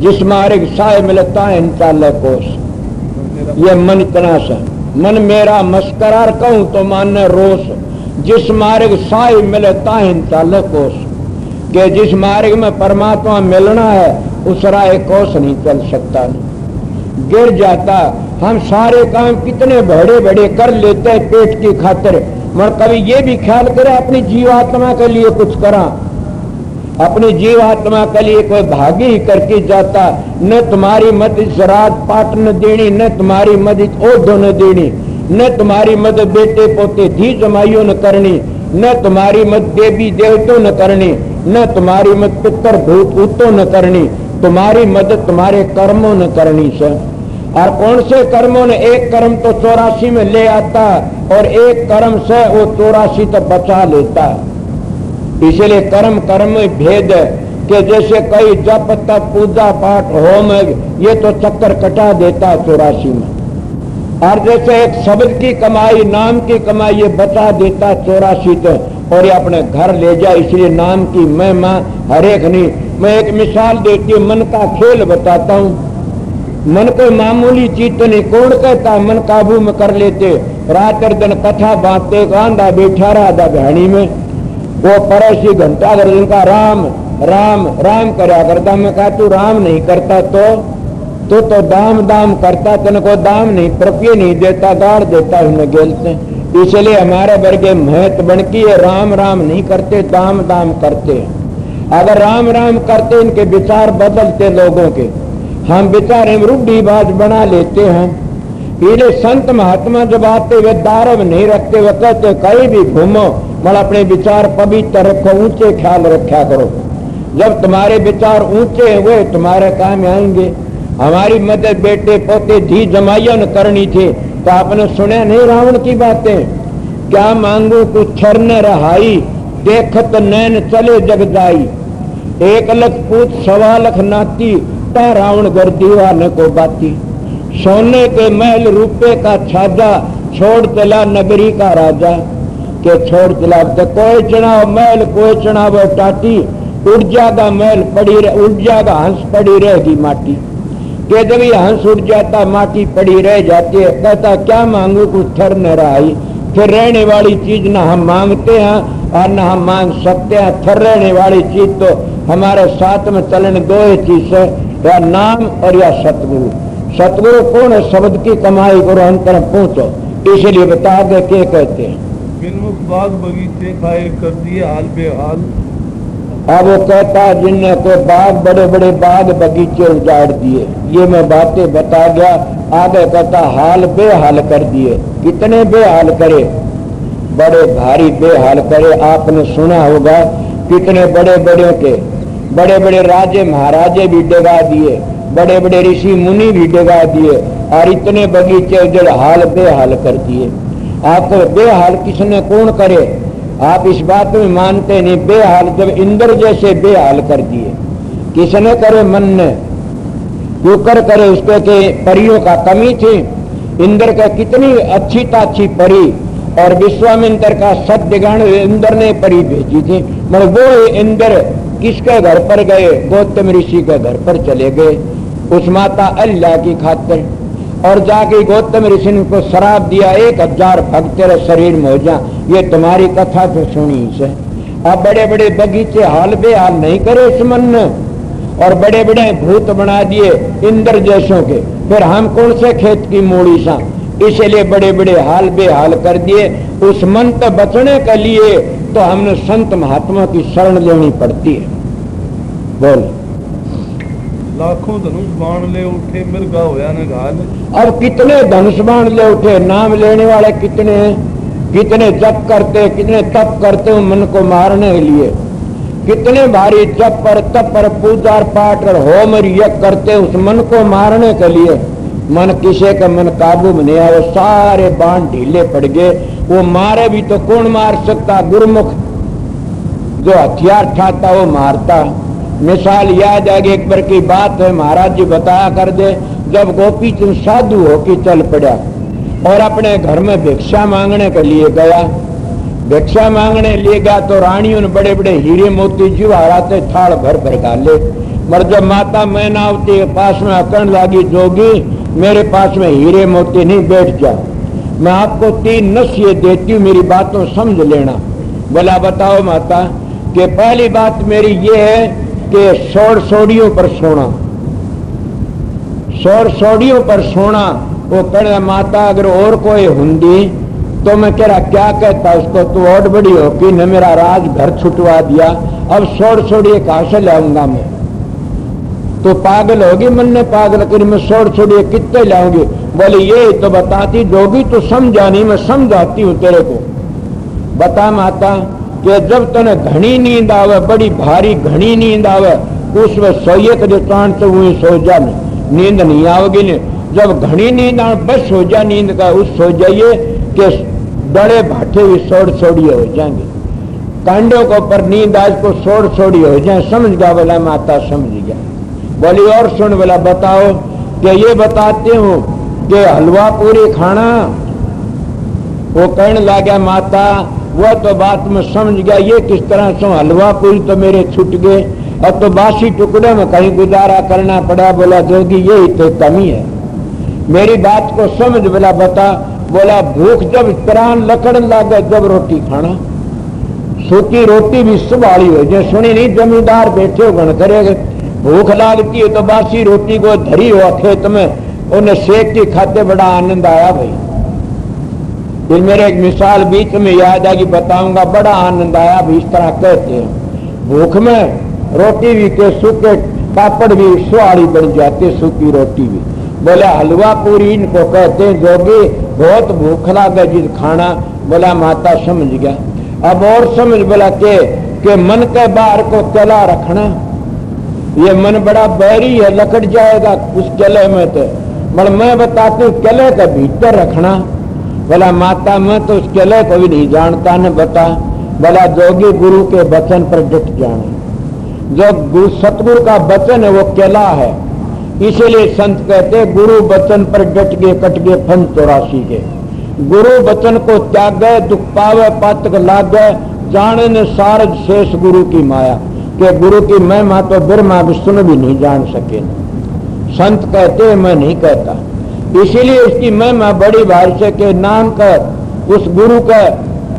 जिस मार्ग साय मिलता है इंचाले कोस। ये मन इतना सा, मन मेरा मस्करार कहूं तो माने रोस, जिस मार्ग साय मिलता है इंचाले कोस। कि जिस मार्ग में परमात्मा मिलना है उस राह कोस नहीं चल सकता, गिर जाता। हम सारे काम कितने बड़े बड़े कर लेते हैं पेट की खातिर, मगर कभी ये भी ख्याल करें अपनी जीवात्मा के लिए कुछ करा। अपनी जीवात्मा के लिए कोई भागी ही करके जाता। न तुम्हारी मदद जरात पाट न देनी, न तुम्हारी मदद ओढ़ो न देनी, न तुम्हारी मदद बेटे पोते धी जमाइयो न करनी, न तुम्हारी मदद देवी देवतो न करनी, न तुम्हारी मदद पितर भूत भूतो न करनी, तुम्हारी मदद तुम्हारे कर्मों न करनी से। और कौन से कर्मों ने? एक कर्म तो 84 में ले आता और एक कर्म से वो 84 तक बचा लेता। इसलिए कर्म कर्म में भेद है कि जैसे कई जप तप पूजा पाठ होम ये तो चक्कर कटा देता 84 में, और जैसे एक शब्द की कमाई नाम की कमाई ये बचा देता 84 तक और ये अपने घर ले जाए। इसलिए नाम की महिमा हरेक नहीं। मैं एक मिसाल देती हूँ, मन का खेल बताता हूँ। मन को मामूली चीज तो नहीं, कौन कहता मन काबू में कर लेते। रात और दिन कथा बांधते, आंधा बैठा रहा था बहनी में, वो पड़ोसी घंटा कर जिनका राम राम राम करा करता। मैं कहा तू राम नहीं करता तो दाम दाम करता, तेने को दाम नहीं रुपये नहीं देता, गाड़ देता उन्हें गेलते। इसलिए हमारे वर्गे महत बनकी है, राम राम नहीं करते, दाम दाम करते। अगर राम राम करते इनके विचार बदलते लोगों के, हम विचार रूढ़ीबाज बना लेते हैं। पीले संत महात्मा जब आते वे दारव नहीं रखते, वे कहते कहीं भी घूमो मगर अपने विचार पवित्र रखो, ऊंचे ख्याल रखा करो। जब तुम्हारे विचार ऊंचे हुए तुम्हारे काम आएंगे। हमारी मदद बेटे पोते धी जमाइया न करनी थी तो आपने सुने नहीं रावण की बातें? क्या मांगू कुछ छर न रहाई, देखत नैन चले जग जाई, 1 लाख पूत 1.25 लाख नाती, ता रावण घर दीवाने को बाती। सोने के महल रुपए का छाजा, छोड़ चला नगरी का राजा। के छोड़ चला तो कोई चढ़ाव महल, कोई चढ़ाव टाटी, उड़ जाएगा महल पड़ी रह, उड़ जाएगा हंस पड़ी रहेगी माटी। के जब ये हंस उड़ जाता माटी पड़ी रह जाती है। कहता क्या मांगू कुछ थर न रहाई। फिर रहने वाली चीज ना हम मांगते हैं और ना हम मांग सकते हैं। थर रहने वाली चीज तो हमारे साथ में चलन दो ही चीज है, या नाम और या सतगुरु। सतगुरु कौन है? शब्द की कमाई करो, अंतर पूछो। इसलिए बता दे के कहते हैं बिनमुख बाग बगीचे खाए कर दिए हाल बेहाल। अब वो कहता जिनने कोई बाग बड़े बड़े बाग बगीचे उजाड़ दिए, ये मैं बातें बता गया। आगे कहता हाल बेहाल कर दिए। कितने बेहाल करे? बड़े भारी बेहाल करे। आपने सुना होगा कितने बड़े बड़े के बड़े बड़े राजे महाराजे भी डगा दिए, बड़े बड़े ऋषि मुनि भी डगा दिए, और इतने बगीचे उजड़ हाल बेहाल कर दिए। आपको बेहाल किसने कौन करे? आप इस बात में मानते नहीं, बेहाल जब इंद्र जैसे बेहाल कर दिए, किसने करे? मन ने। क्यों करे? उसके के परियों का कमी थी। इंद्र का कितनी अच्छी ताछी परी और विश्वामित्र का सत्यगण इंद्र ने परी भेजी थी, मगर वो इंद्र किसके घर पर गए? गौतम ऋषि के घर पर चले गए उस माता अल्लाह की खातिर, और जाके गौतम ऋषि ने को शराब दिया, 1000 भक्त तेरे शरीर में हो जा। ये तुम्हारी कथा तो सुनी से। अब बड़े बड़े बगीचे हाल बेहाल नहीं करे इस मन ने, और बड़े बड़े भूत बना दिए इंद्र जैसों के, फिर हम कौन से खेत की मूड़ी सा? इसलिए बड़े बड़े हाल बेहाल कर दिए। उस मन से बचने के लिए तो हमने संत महात्मा की शरण लेनी पड़ती है। बोल। लाखों धनुष बाण ले उठे मिर्गा होया ने घाल। अब कितने धनुष बाण ले उठे, नाम लेने वाले कितने हैं, कितने जप करते, कितने तप करते हो मन को मारने के लिए, कितने भारी जप पर तप पर पूजा पाठ और होम और यज्ञ करते उस मन को मारने के लिए। मन किसी का मन काबू में नहीं आया, वो सारे बाण ढीले पड़ गए। वो मारे भी तो कौन मार सकता? गुरुमुख जो हथियार ठाता वो मारता। मिसाल याद आ गई, एक बार की बात है, महाराज जी बताया कर दे, जब गोपी चंद साधु होके चल पड़ा और अपने घर में भिक्षा मांगने के लिए गया, भिक्षा मांगने लिए गया तो रानियों ने बड़े बड़े हीरे मोती जुआराते थाल भर भर डाले। मगर जब माता मैनावती के पास में अकड़ लागी, जोगी मेरे पास में हीरे मोती नहीं, बैठ जाओ, मैं आपको 3 नसीहत देती हूँ, मेरी बातों समझ लेना। बोला बताओ माता। कि पहली बात मेरी ये है कि सोड़ियों पर सोना, सोड़ियों पर सोना। वो कह माता अगर और कोई हुंदी तो मैं कह रहा क्या कहता उसको, तू और बड़ी हो कि न मेरा राज घर छुटवा दिया, अब सोड़िए कहां से लाऊंगा मैं? तो पागल होगी, मन ने पागल कर, मैं सोड़िए कितने लाऊंगी? बोले ये तो बताती जोगी, तो समझा नहीं, मैं समझाती हूँ तेरे को। बता माता कि जब तने घनी नींद आवे, बड़ी भारी घनी नींद आवे, उसमें सोइए के कान से वही सो जा, नींद नहीं आओगी ने। जब घनी नींद आवे बस सो जा, नींद का उस सो जाइए कि बड़े भाटे भी सोड़िए हो जाएंगे, कांडों के ऊपर नींद आज को सोड़िए हो जाए। समझ गया? बोला माता समझ गया। बोली और सुन, बोला बताओ। कि ये बताती हूँ कि हलवा पूरी खाना। वो कहने लगा माता वह तो बात में समझ गया, ये किस तरह से हलवा पूरी तो मेरे छूट गए, अब तो बासी टुकड़े में कहीं गुजारा करना पड़ा। बोला जोगी यही तो कमी है, मेरी बात को समझ। बोला बता। बोला भूख जब प्राण लकड़ लगे जब रोटी खाना, सूखी रोटी भी सुबाली हो जाए। सुनी नहीं जमींदार बैठे हो गण करेगा, भूख लागती है तो बासी रोटी को धरी हो खेत में, उन्हें सेक के खाते बड़ा आनंद आया भाई। फिर मेरे एक मिसाल बीच में याद आएगी, बताऊंगा, बड़ा आनंद आया भी। इस तरह कहते हैं भूख में रोटी भी के सूखे पापड़ भी सुहाड़ी बन जाते, सूखी रोटी भी। बोला हलवा पूरी इनको कहते हैं जोगी, बहुत भूख लगे जिस खाना। बोला माता समझ गया। अब और समझ। बोला के मन के बाहर को चला रखना, ये मन बड़ा बैरी है, लकड़ जाएगा उस किले में। तो मगर मैं बताती हूँ किले के भीतर रखना। बोला माता मैं तो उस किले को भी नहीं जानता न बता। बोला जोगी गुरु के वचन पर डट जाना, जो सतगुरु का वचन है वो किला है। इसीलिए संत कहते गुरु वचन पर डट गए कट गए फन 84 के। गुरु वचन को त्याग गए दुख पावे पातक लाग गए, जाने न सारज शेष गुरु की माया। के गुरु की महिमा तो ब्रह्मा विष्णु भी नहीं जान सके। संत कहते मैं नहीं कहता, इसीलिए इसकी महिमा बड़ी भारी से के नाम का उस गुरु का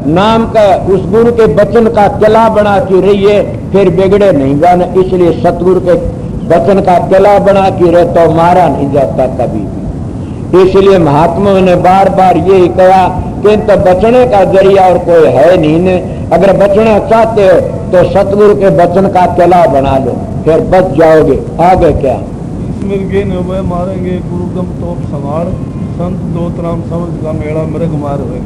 नाम का उस गुरु के वचन का किला बना के रहिए, फिर बिगड़े नहीं जाना। इसलिए सतगुरु के वचन का किला बना के रहे तो मारा नहीं जाता कभी भी। इसलिए महात्माओं ने बार बार यही कहा कि तो बचने का जरिया और कोई है नहीं ने। अगर बचना चाहते हो तो सतगुरु के वचन का किला बना लो, फिर बच जाओगे। आगे क्या मिर्गे ने वह मारेंगे गुरुगम तोप संभाल, संत दोतराम समझ का मेला मृग मार हुए।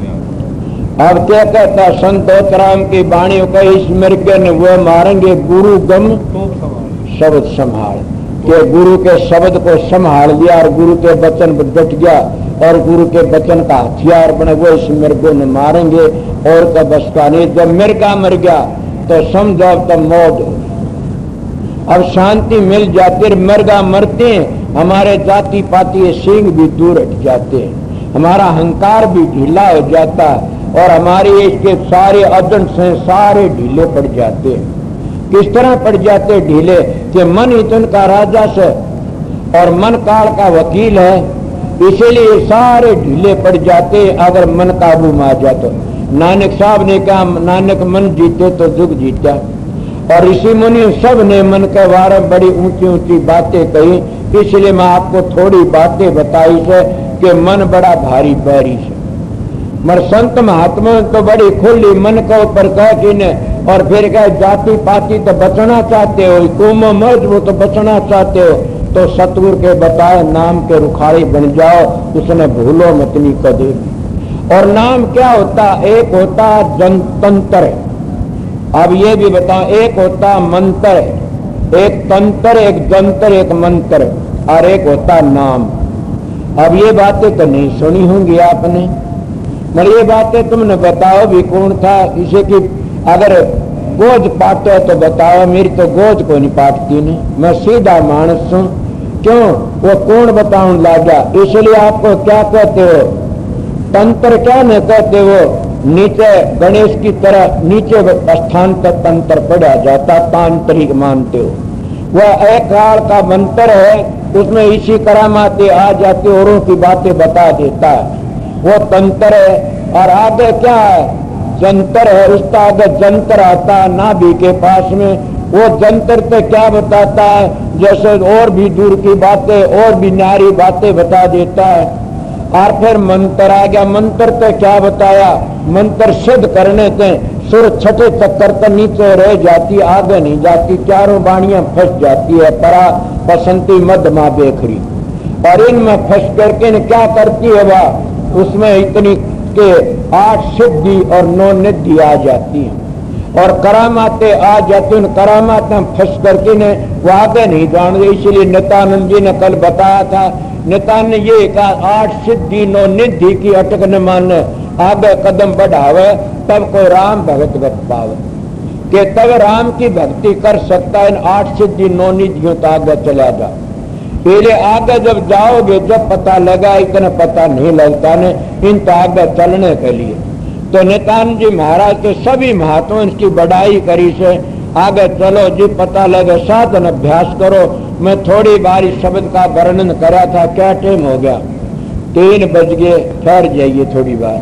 अब क्या कहता संत दोतराम की वाणियों का, इस मिर्गे ने वह मारेंगे गुरु गम तोप संभाल शब्द शब्द संभाल। के गुरु के शब्द को संभाल लिया और गुरु के वचन पर डट गया और गुरु के वचन का हथियार बने, वो इस मिर्गों ने मारेंगे और का बस का नहीं। जब मिर्गा मर गया तो समझो तब मौत हो, अब शांति मिल जाती। मिर्गा मरते हैं, हमारे जाति पाति सिंह भी दूर हट जाते हैं, हमारा अहंकार भी ढीला हो जाता है और हमारे इसके सारे अदन से सारे ढीले पड़ जाते हैं। किस तरह पड़ जाते ढीले कि मन ही तो उनका राजा से और मन काल का वकील है, इसीलिए सारे ढीले पड़ जाते अगर मन काबू में आ जाए तो। नानक साहब ने कहा नानक मन जीते तो जुग जीता, और ऋषि मुनि सब ने मन के बारे में बड़ी ऊंची ऊंची बातें कही। इसलिए मैं आपको थोड़ी बातें बताई से कि मन बड़ा भारी भारी है। मर संत महात्मा तो बड़ी खुली मन के ऊपर कह कि ने, और फिर कह जाति पाति तो बचना चाहते हो, कुम मर्ज वो तो बचना चाहते हो, तो सतगुरु के बताए नाम के रुखारी बन जाओ, उसने भूलो मतनी को देगी। और नाम क्या होता? एक होता जनतंत्र है। अब ये भी बताओ, एक होता मंत्र है, एक तंत्र, एक जंतर, एक मंत्र, और एक होता नाम। अब ये बातें तो नहीं सुनी होंगी आपने, मगर ये बातें तुमने बताओ भी कौन था इसे कि अगर गोज पाटो तो बताओ। मेरी तो गोज को नहीं पाटती ने, मैं सीधा मानस हूं, क्यों वो कौन बताऊं लाजा। इसलिए आपको क्या कहते हो? तंत्र क्या न कहते हो? नीचे गणेश की तरह नीचे स्थान तक तंत्र पढ़ा जाता, तांत्रिक मानते हो। वह एक काल का मंत्र है, उसमें इसी करामाते आ जाते औरों की बातें बता देता है, वो तंत्र है। और आगे क्या है? जंतर है, उसका आगे जंतर आता है नाभि के पास में। वो जंतर पे क्या बताता है? जैसे और भी दूर की बातें और भी न्यारी बातें बता देता है। और फिर मंत्र आ गया, मंत्र पे क्या बताया? मंत्र सिद्ध करने से सुर छठे चक्कर तक नीचे रह जाती, आगे नहीं जाती, चारों बाणियां फंस जाती है, परा बसंती मध्यमा बेखरी। और इनमें फंस करके न क्या करती है वह? उसमें इतनी के 8 सिद्धि और 9 निधि आ जाती है और करामाते आ जाती। उन करामात में फंस करके ने वो आगे नहीं जानते। इसलिए नित्यानंद जी ने कल बताया था, नित्यानंद ने ये कहा 8 सिद्धि 9 निधि की अटक न माने, आगे कदम बढ़ावे तब कोई राम भगत बत पावे, कि तब राम की भक्ति कर सकता है। इन 8 सिद्धि 9 निधियों तो आगे चला जा। पहले आगे जब जाओगे जब पता लगा, इतना पता नहीं लगता ने इन तो आगे चलने के लिए। तो नित्यानंद जी महाराज के सभी महात्मा इसकी बढ़ाई करी से आगे चलो जी, पता लगे, साधन अभ्यास करो। मैं थोड़ी बारी शब्द का वर्णन करा था, क्या टाइम हो गया? 3 बज गए, ठहर जाइए थोड़ी बार।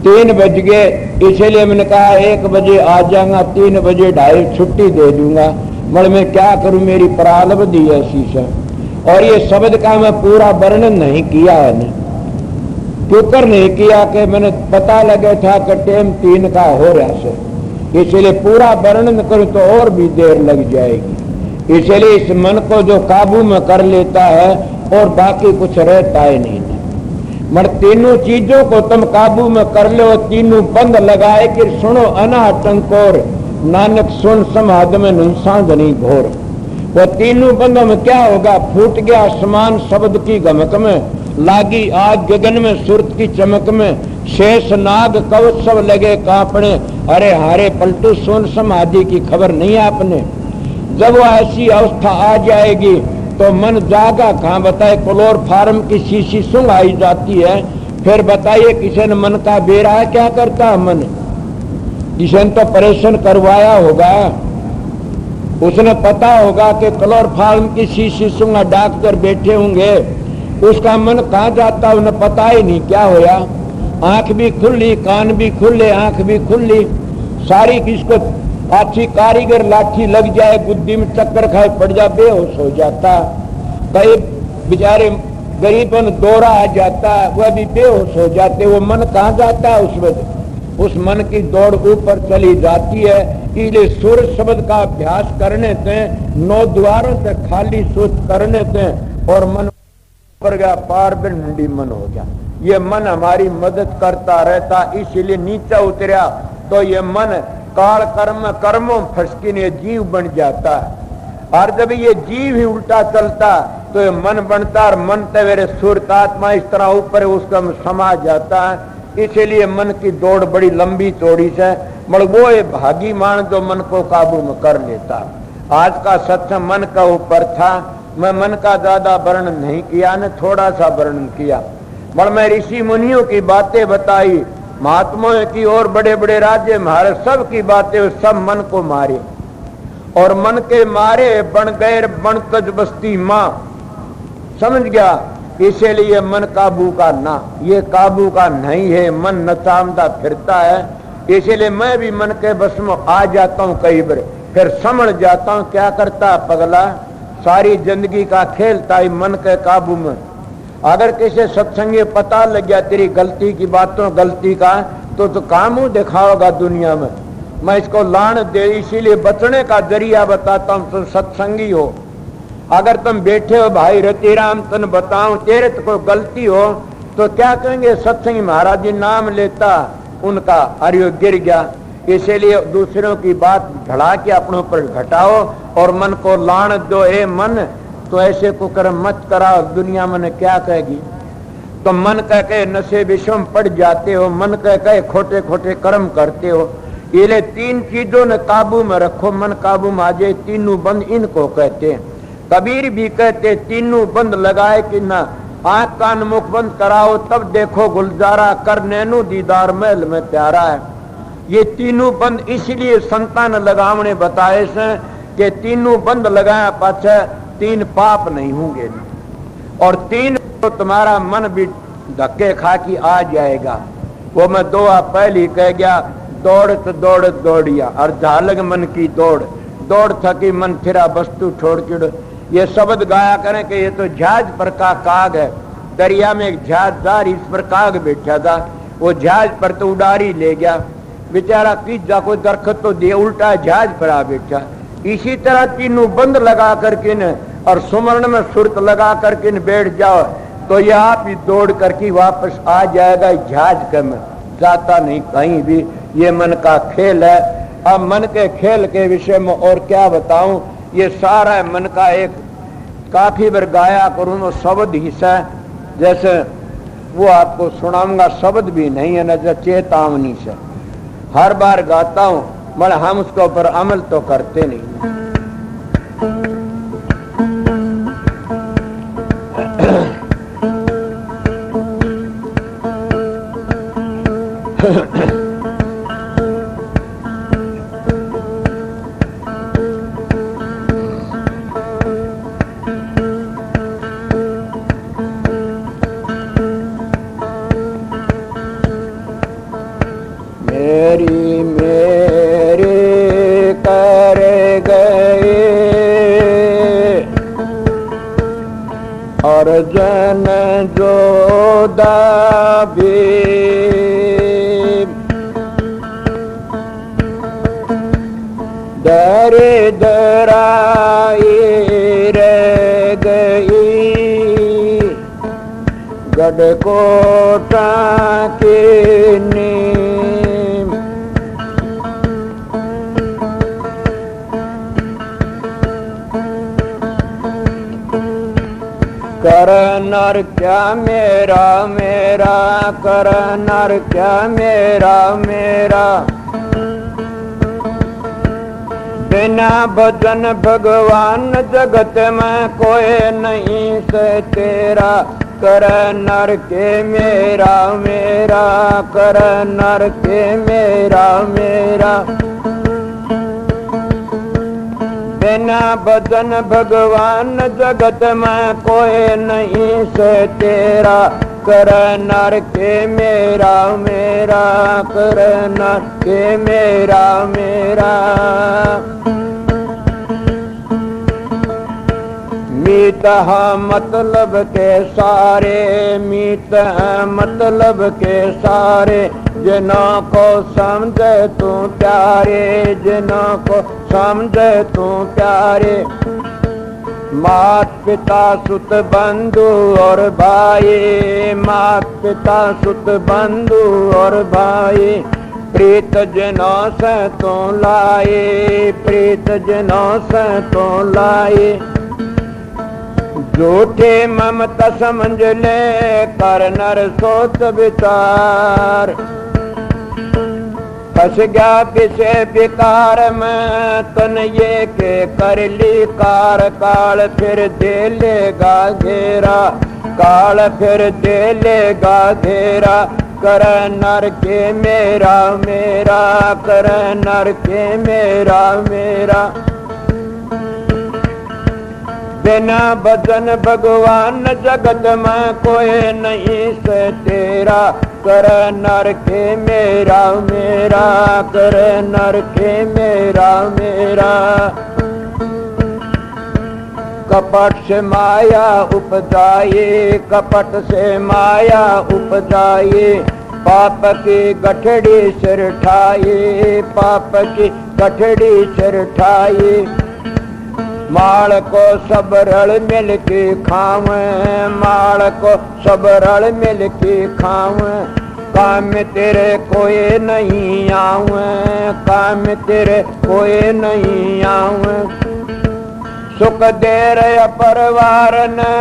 3 बज गए, इसलिए मैंने कहा 1 बजे आ जाऊंगा, 3 बजे 2:30 छुट्टी दे दूंगा। मगर मैं क्या करूं, मेरी प्रारब्ध ऐसी से। और ये शब्द का मैं पूरा वर्णन नहीं किया है न, क्यों नहीं किया कि मैंने पता लगे था कि टाइम 3 का हो रहा है, इसलिए पूरा वर्णन करूं तो और भी देर लग जाएगी। इसलिए इस मन को जो काबू में कर लेता है और बाकी कुछ रहता ही नहीं। मगर तीनों चीजों को तुम काबू में कर लो, तीनों बंद लगाए कि सुनो अनाटंकोर, नानक सुन समाध में नुकसान नहीं घोर। वो तीनों बंदों में क्या होगा? फूट गया आसमान शब्द की गमक में, लागी आग गगन में सुरत की चमक में, शेष नाग कवच सब लगे कांपने, अरे हारे पलटू सोन समाधि की खबर नहीं आपने। जब वो ऐसी अवस्था आ जाएगी तो मन जागा कहाँ? बताए क्लोरोफार्म की शीशी सुंग आई जाती है। फिर बताइए किसी ने मन का बेरा क्या करता है? मन किसी ने तो परेशान करवाया होगा, उसने पता होगा कि क्लोरोफार्म की शीशी सुंगा डॉक्टर बैठे होंगे, उसका मन कहाँ जाता उन्हें पता ही नहीं क्या होया। आंख भी खुली, कान भी खुले, आंख भी खुली, सारी किसको अच्छी कारीगर लाठी लग जाए, बुद्धि में चक्कर खाए पड़ जा, बेहोश हो जाता। कई बेचारे गरीबों ने दौरा आ जाता, वह भी बेहोश हो जाते। वो मन कहाँ जाता है? उस वक्त उस मन की दौड़ ऊपर चली जाती है। इसलिए सुर शब्द का अभ्यास करने से 9 द्वारों से खाली सोच करने से और मन ऊपर गया, पार बिंडी मन हो गया। ये मन हमारी मदद करता रहता, इसीलिए नीचे उतरा तो ये मन काल कर्म कर्मों फंस के जीव बन जाता है। और जब ये जीव ही उल्टा चलता तो ये मन बनता है और मन तेरे सूरत आत्मा इस तरह ऊपर उसका समा जाता है। इसीलिए मन की दौड़ बड़ी लंबी चौड़ी से, मगर वो ये भागी मान जो मन को काबू में कर लेता। आज का सत्संग मन का ऊपर था, मैं मन का ज्यादा वर्णन नहीं किया न थोड़ा सा वर्णन किया, मगर मैं ऋषि मुनियों की बातें बताई, महात्माओं की और बड़े बड़े राज्य महाराज सब की बातें, सब मन को मारे और मन के मारे बन गए बन तज बस्ती माँ, समझ गया। इसीलिए मन काबू का ना, ये काबू का नहीं है, मन नचामदा फिरता है। इसीलिए मैं भी मन के बस में आ जाता हूँ कई बार, फिर समझ जाता हूँ क्या करता पगला, सारी जिंदगी का खेल था मन के काबू में। अगर किसी सत्संगी पता लग गया तेरी गलती की बातों गलती का, तो काम मुंह दिखाओगा दुनिया में। मैं इसको लान दे, इसीलिए बचने का जरिया बताता हूँ। तुम सत्संगी हो, अगर तुम बैठे हो भाई रतिराम तन बताऊं तेरे तो कोई गलती हो तो क्या कहेंगे, सत्संगी महाराज जी नाम लेता उनका अरे गिर गया। इसीलिए दूसरों की बात ढड़ा के अपने ऊपर घटाओ और मन को लान दो, ए मन तो ऐसे को कर्म मत कराओ, दुनिया मन क्या कहेगी। तो मन कह के नशे विषम पड़ जाते हो, मन कह के खोटे खोटे कर्म करते हो। ये तीन चीजों ने काबू में रखो, मन काबू में आ जाए, तीनों बंद इनको कहते हैं। कबीर भी कहते तीनों बंद लगाए कि ना, आंख कान मुख बंद कराओ तब देखो गुलजारा, कर नैनो दीदार महल में प्यारा है। ये तीनों बंद इसलिए संतान लगावने बताए से कि तीनों बंद लगाया पाछे तीन पाप नहीं होंगे, और तीन तो तुम्हारा मन भी धक्के खा के आ जाएगा। वो मैं दुआ पहली कह गया, दौड़त दौड़त दौड़िया और झालग मन की दौड़, दौड़ थकी मन फिरा वस्तु छोड़ चिड़। ये शब्द गाया करें कि ये तो जहाज पर का काग है, दरिया में एक जहाजदार इस पर काग बैठा था, वो जहाज पर तो उड़ारी ले गया बेचारा, किस कोई दरख्त तो दे उल्टा जहाज पर आ बैठा। इसी तरह तीनों बंद लगा करके न और सुमरण में सुरत लगा करके न बैठ जाओ तो ये आप ही दौड़ करके वापस आ जाएगा जहाज के में, जाता नहीं कहीं भी। ये मन का खेल है। अब मन के खेल के विषय में और क्या बताऊं, ये सारा मन का एक काफी बार गाया करूं तो शब्द हिस्सा, जैसे वो आपको सुनाऊंगा, शब्द भी नहीं है न चेतावनी से हर बार गाता हूं, मगर हम उसके ऊपर अमल तो करते नहीं। जन जो दाबी दरे दराई रह गई, गढ़कोटा के नीम कर नर क्या मेरा मेरा, कर नर क्या मेरा मेरा, बिना भजन भगवान जगत में कोई नहीं से तेरा। कर नर के मेरा मेरा, कर नर के मेरा मेरा, बिना भजन भगवान जगत में कोई नहीं से तेरा। कर नर के मेरा मेरा, कर नर के मेरा मेरा, मीत मतलब के सारे, मीत मतलब के सारे, जिन्हों को समझे तू प्यारे, जिन्हों को समझे तू प्यारे। मात पिता सुत बंधु और भाई, मात पिता सुत बंधु और भाई, प्रीत जिनों से तो लाए, प्रीत जिनों से तो लाए। झूठे ममता समझ ले कर नर सोच विचार। फंस गया किसे विकार में तन ये के कर ली कार। काल फिर दे लेगा घेरा, काल फिर दे लेगा घेरा। कर नर के मेरा मेरा, कर नर के मेरा मेरा। बिना भजन भगवान जगत में कोई नहीं से तेरा। कर नर के मेरा मेरा, कर नर के मेरा मेरा। कपट से माया उपजाए, कपट से माया उपजाए। पाप की गठड़ी सिर ठाए, पाप की गठड़ी सिर ठाए। माल को सब रल मिल के खावे, माल को सब रल मिल के खावे। काम तेरे कोई नहीं आवे, काम तेरे कोई नहीं आवे। सुख दे रहे परिवार ने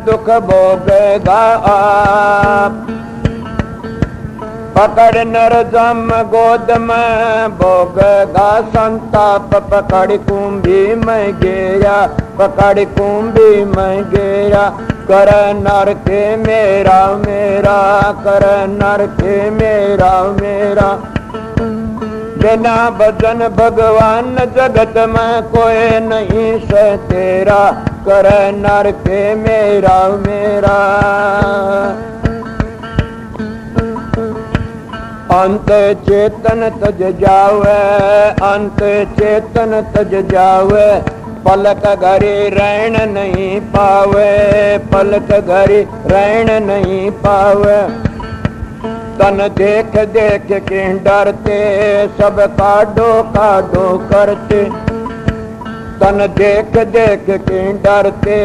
दुख भोगेगा आप। पकड़ नर जम गोद में भोगेगा संताप। पकड़ कुंभी में गया, पकड़ कुंभी में गया। कर नर के मेरा मेरा, कर नर के मेरा मेरा। बिना भजन भगवान जगत में कोई नहीं से तेरा। कर नर के मेरा मेरा। अंत चेतन तज जावे, अंत चेतन तज जावे। पलक घरी रैन नहीं पावे, पलक घरी रैन नहीं पावे। तन देख देख के डरते सब काडो काडो करते। तन देख देख के डरते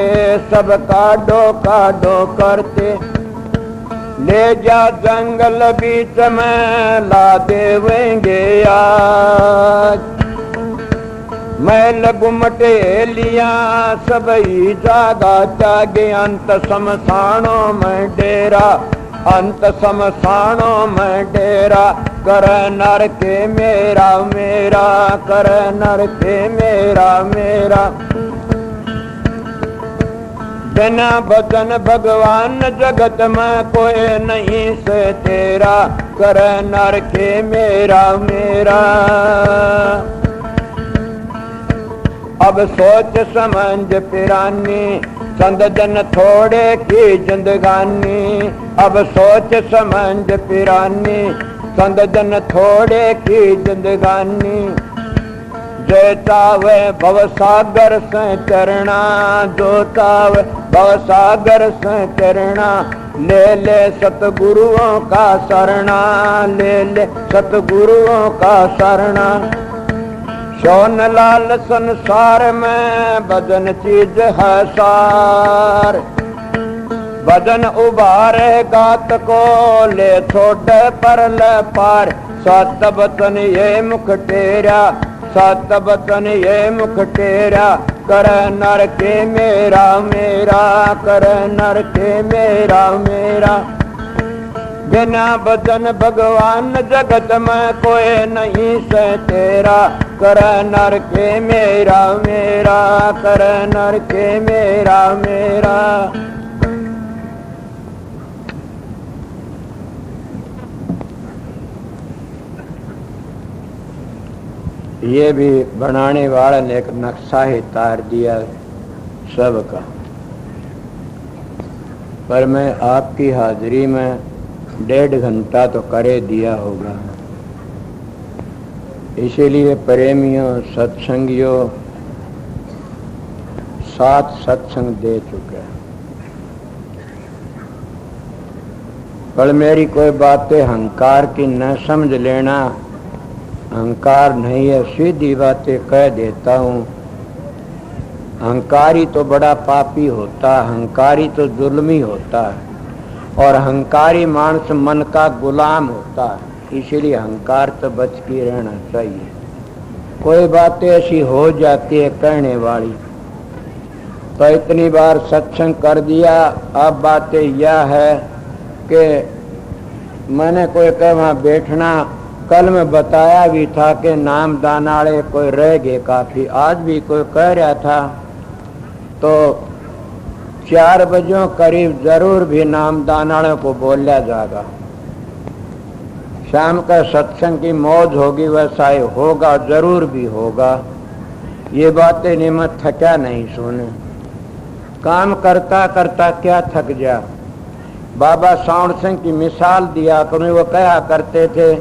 सब काडो काडो करते। ले जा जंगल बीच में ला देवेंगे आज। मैल गुमटे लिया सब ही जागा जागे। अंत शमशानों में डेरा, अंत शमशानों में डेरा। कर नर के मेरा मेरा, कर नर के मेरा मेरा। बिना भजन भगवान जगत में कोई नहीं से तेरा। कर नर के मेरा मेरा। अब सोच समझ पिरानी, चंद दिन थोड़े की जिंदगानी। अब सोच समझ पिरानी, चंद दिन थोड़े की जिंदगानी। जो चावे भव सागर से चरणा, जो चावे भव सागर से चरणा। ले ले सतगुरुओं का शरणा, ले ले सतगुरुओं का शरणा। सोन लाल संसार में भजन चीज है सार। भजन उबारे गात को ले छोड़ पर ले पार। सत वचन ये मुख टेरा, सत वचन ये मुख टेरा। कर नर के मेरा मेरा, कर नर के मेरा मेरा। बिना भजन भगवान जगत में कोई नहीं से तेरा। कर नर के मेरा मेरा, कर नर के मेरा मेरा। ये भी बनाने वाले ने एक नक्शा ही तार दिया सबका। पर मैं आपकी हाजिरी में 1.5 घंटा तो करे दिया होगा। इसीलिए प्रेमियों सत्संगियों 7 सत्संग दे चुके। पर मेरी कोई बातें अहंकार की न समझ लेना। अहंकार नहीं है, सीधी बातें कह देता हूँ। अहंकारी तो बड़ा पापी होता है, अहंकारी तो जुल्मी होता है और अहंकारी मानस मन का गुलाम होता है। इसीलिए अहंकार तो बच के रहना चाहिए। कोई बातें ऐसी हो जाती है कहने वाली, तो इतनी बार सत्संग कर दिया। अब बातें यह है कि मैंने कोई कह वहाँ बैठना, कल मैं बताया भी था कि नाम दान वाले कोई रह गए काफ़ी। आज भी कोई कह रहा था तो 4 बजे करीब जरूर भी नाम दान वाले को बोला जाएगा। शाम का सत्संग की मौज होगी, वैसा ही होगा, जरूर भी होगा। ये बातें नियमित थका नहीं सुने, काम करता करता क्या थक जा। बाबा साउंड सिंह की मिसाल दिया करूँ, वो कहा करते थे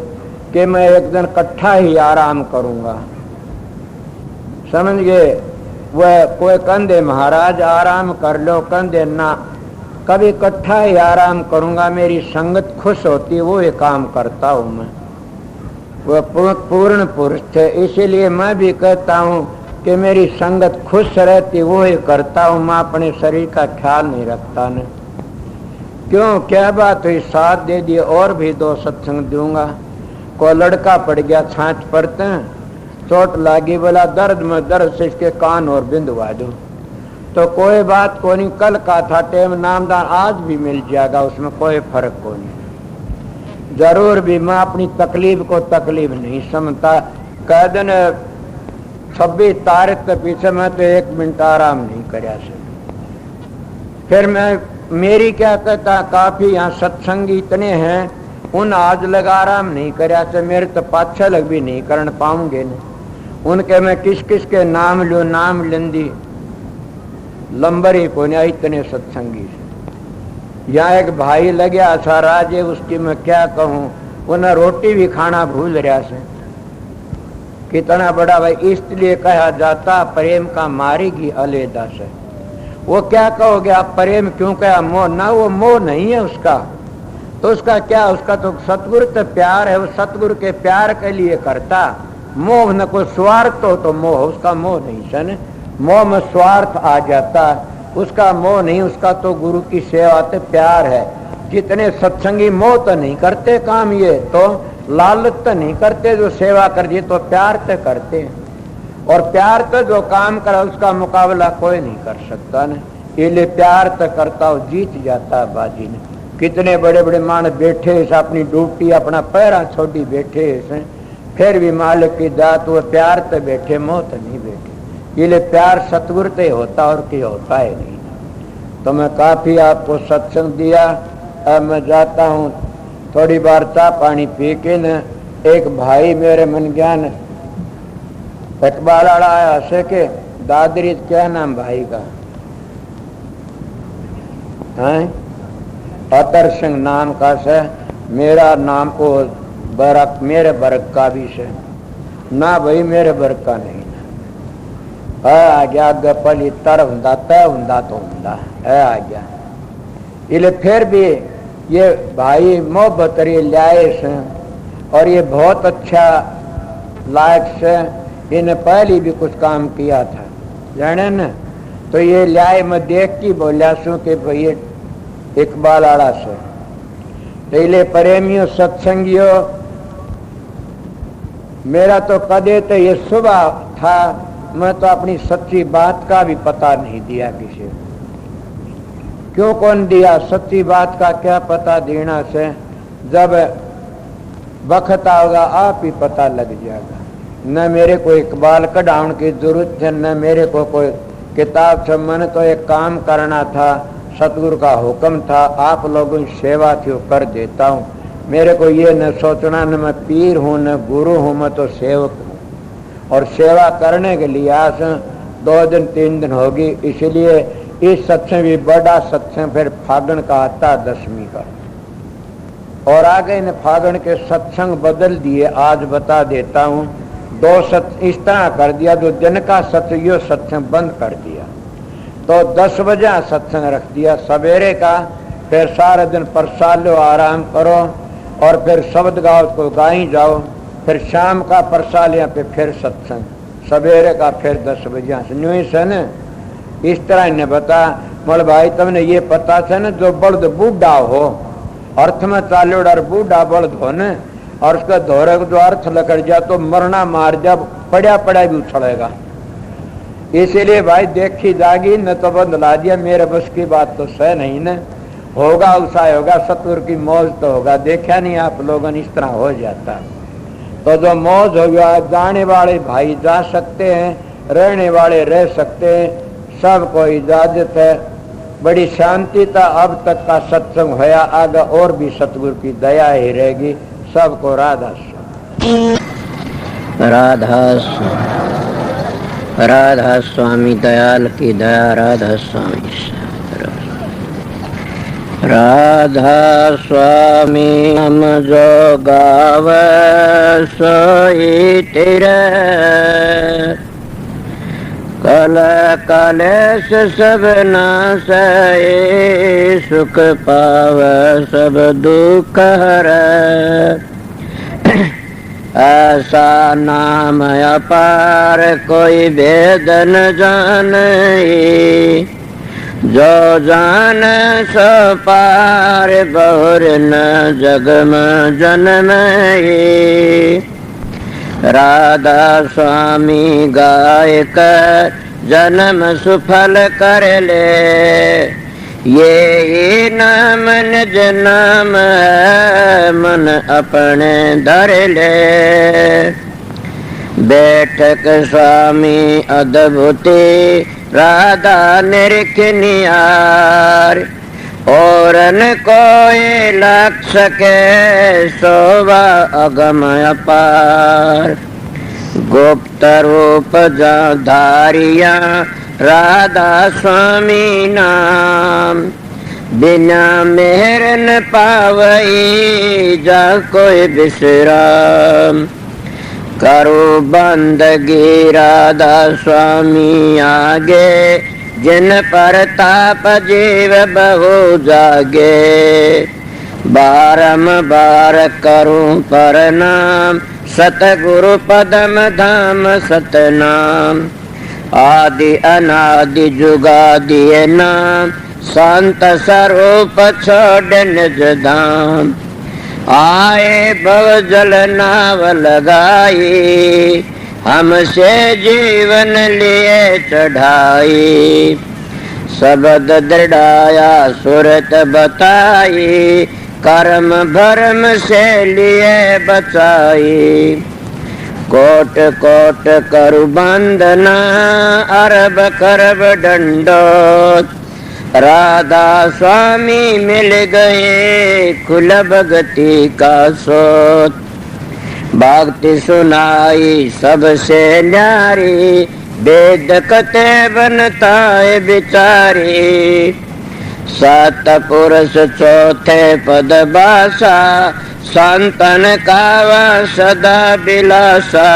कि मैं एक दिन इकट्ठा ही आराम करूंगा, समझ गए। वह कोई कंधे महाराज आराम कर लो, कंधे ना, कभी इकट्ठा ही आराम करूंगा, मेरी संगत खुश होती वो ये काम करता हूं मैं। वह पूर्ण पुरुष थे, इसीलिए मैं भी कहता हूं कि मेरी संगत खुश रहती वो ही करता हूं, मैं अपने शरीर का ख्याल नहीं रखता न। क्यों, क्या बात हुई, साथ दे दिए, और भी 2 सत्संग दूंगा। कोई लड़का पड़ गया, छाछ पड़ते हैं, चोट लागी, बोला दर्द में दर्द से इसके कान और बिंदवा दो। तो कोई बात को नहीं, कल का था टेम, नामदान आज भी मिल जाएगा, उसमें कोई फर्क को नहीं। जरूर भी मैं अपनी तकलीफ को तकलीफ नहीं समझता। कह दिन 26 तारीख के पीछे मैं तो 1 मिनट आराम नहीं कर सकता। फिर मैं मेरी क्या कहता, काफी यहाँ सत्संगी इतने हैं, उन आज लगा आराम नहीं कर, मेरे तो पाछा लग भी नहीं कर पाऊंगे न। उनके मैं किस किस के नाम लूँ, नाम लेंदी लंबर ही को नहीं, इतने सत्संगी से। यहाँ एक भाई लगे था राजे, उसकी मैं क्या कहूँ, उन्हें रोटी भी खाना भूल रहा से। कितना बड़ा भाई, इसलिए कहा जाता प्रेम का मारेगी अलेदा से। वो क्या कहोगे आप, प्रेम क्यों कहा, मोह ना, वो मोह नहीं है उसका, तो उसका क्या, उसका तो सतगुरु तो प्यार है, वो सतगुरु के प्यार के लिए करता। मोह न कोई स्वार्थ हो तो मोह, उसका मोह नहीं सन, मोह में स्वार्थ आ जाता, उसका मोह नहीं, उसका तो गुरु की सेवा से प्यार है। जितने सत्संगी मोह तो नहीं करते काम, ये तो लालच तो नहीं करते, जो सेवा कर दिए तो प्यार तो करते हैं। और प्यार तो जो काम करे उसका मुकाबला कोई नहीं कर सकता न, इसलिए प्यार तो करता हो, जीत जाता है बाजी ने। कितने बड़े बड़े मान बैठे हैं, अपनी ड्यूटी अपना पैरा छोड़ी बैठे हैं, फिर भी मालिक की दात, वो प्यार तो बैठे, मोह तो नहीं बैठे। इसलिए प्यार सतगुरु से होता और क्या होता है नहीं। तो मैं काफी आपको सत्संग दिया, अब मैं जाता हूँ, थोड़ी बार चाय पानी पी के न। एक भाई मेरे मन ज्ञान इकबाल वाला आया से के दादरी, क्या नाम भाई का है, अतर सिंह नाम का से, मेरा नाम को बरक, मेरे बरक का भी से ना भाई, मेरे बरक का नहीं आ गया गपली तर हुंदा तय हुंदा तो हुंदा है आ गया। इसलिए फिर भी ये भाई मोहब्बत लाए से, और ये बहुत अच्छा लायक से, इन्हें पहले भी कुछ काम किया था जाने न। तो ये लाए, मैं देख की बोलिया सू कि भाई ये इकबाल आड़ा से। तो इसलिए प्रेमियों सत्संगियों, मेरा तो कदे तो ये सुबह था, मैं तो अपनी सच्ची बात का भी पता नहीं दिया किसी को। क्यों कौन दिया, सच्ची बात का क्या पता देना से, जब वक्त आओगा आप ही पता लग जाएगा। न मेरे को इकबाल कढ़ाउन की जरूरत है, न मेरे को कोई किताब से, मैंने तो एक काम करना था, सतगुरु का हुक्म था, आप लोगों की सेवा थी वो कर देता हूँ। मेरे को ये न सोचना न मैं पीर हूँ न गुरु हूँ, मैं तो सेवक हूँ। और सेवा करने के लिए आज 2 दिन 3 दिन होगी, इसलिए इस सत्संग भी बड़ा सत्संग फिर फागण का आता 10वीं का। और आगे इन फागण के सत्संग बदल दिए, आज बता देता हूँ। 2 सत्संग इस तरह कर दिया, जो दिन का सत्संग यो सत्संग बंद कर दिया, तो 10 बजे सत्संग रख दिया सवेरे का, फिर सारा दिन प्रसाद लो, आराम करो, और फिर शब्द गाओ को गाई जाओ, फिर शाम का प्रसाद यहाँ पे फिर सत्संग, सवेरे का फिर 10 बजे से न। इस तरह इन्हें बता, बोल भाई तुमने ये पता था न, जो बल्द बूढ़ा हो, अर्थ में चालो डर बूढ़ा बल्द हो न, और उसका धोरे को जो अर्थ लकड़ जा तो मरना मार, जब पड़ा पड़ा भी उछलेगा। इसीलिए भाई देखी जागी, न तो बंद ला दिया, मेरे बस की बात तो सह नहीं न, होगा उसा होगा, सतगुरु की मौज तो होगा। देखा नहीं आप लोगों ने इस तरह हो जाता। तो जो मौज हो गया, जाने वाले भाई जा सकते हैं, रहने वाले रह सकते हैं, सबको इजाजत है। बड़ी शांति था अब तक का सत्संग होया, आगे और भी सतगुरु की दया ही रहेगी। सबको राधा राधा राधा स्वामी दयाल की दया, राधा स्वामी राधा स्वामी हम जो गावे सोई तेरे, कल कलेश सब नासै सुख पावे सब दुख हरै। ऐसा नाम अपार कोई भेद न जाने, जो जान सो पार बहुर न जग में जन्मे। राधा स्वामी गाय कर जन्म सुफल कर ले, ये नाम निज नाम है मन अपने धर ले। बैठक स्वामी अद्भुति राधा निरख नियार, और न कोई लग सके शोभा अगम अपार। गुप्त रूप जा धारिया राधा स्वामी नाम, बिना मेहर न पावई जा कोई विश्राम। करो बंदगी राधा स्वामी आगे, जिन पर ताप जीव बहु जागे। बारंबार करूं प्रणाम सतगुरु पदम धाम सतनाम। आदि अनादि जुगादि नाम, शांत स्वरूप छोड़ निज धाम। आए भव जल नाव लगाई, हमसे जीवन लिए चढ़ाई। शब्द दृढ़ाया सुरत बताई, कर्म भरम से लिए बचाई। कोट कोट करु बंदना, अरब करब दंडोत। राधा स्वामी मिल गए कुल भगति का सोत। भक्ति सुनाई सबसे न्यारी, वेद कते बनता है बिचारी। सात पुरुष चौथे पद बासा, संतन कावा सदा बिलासा।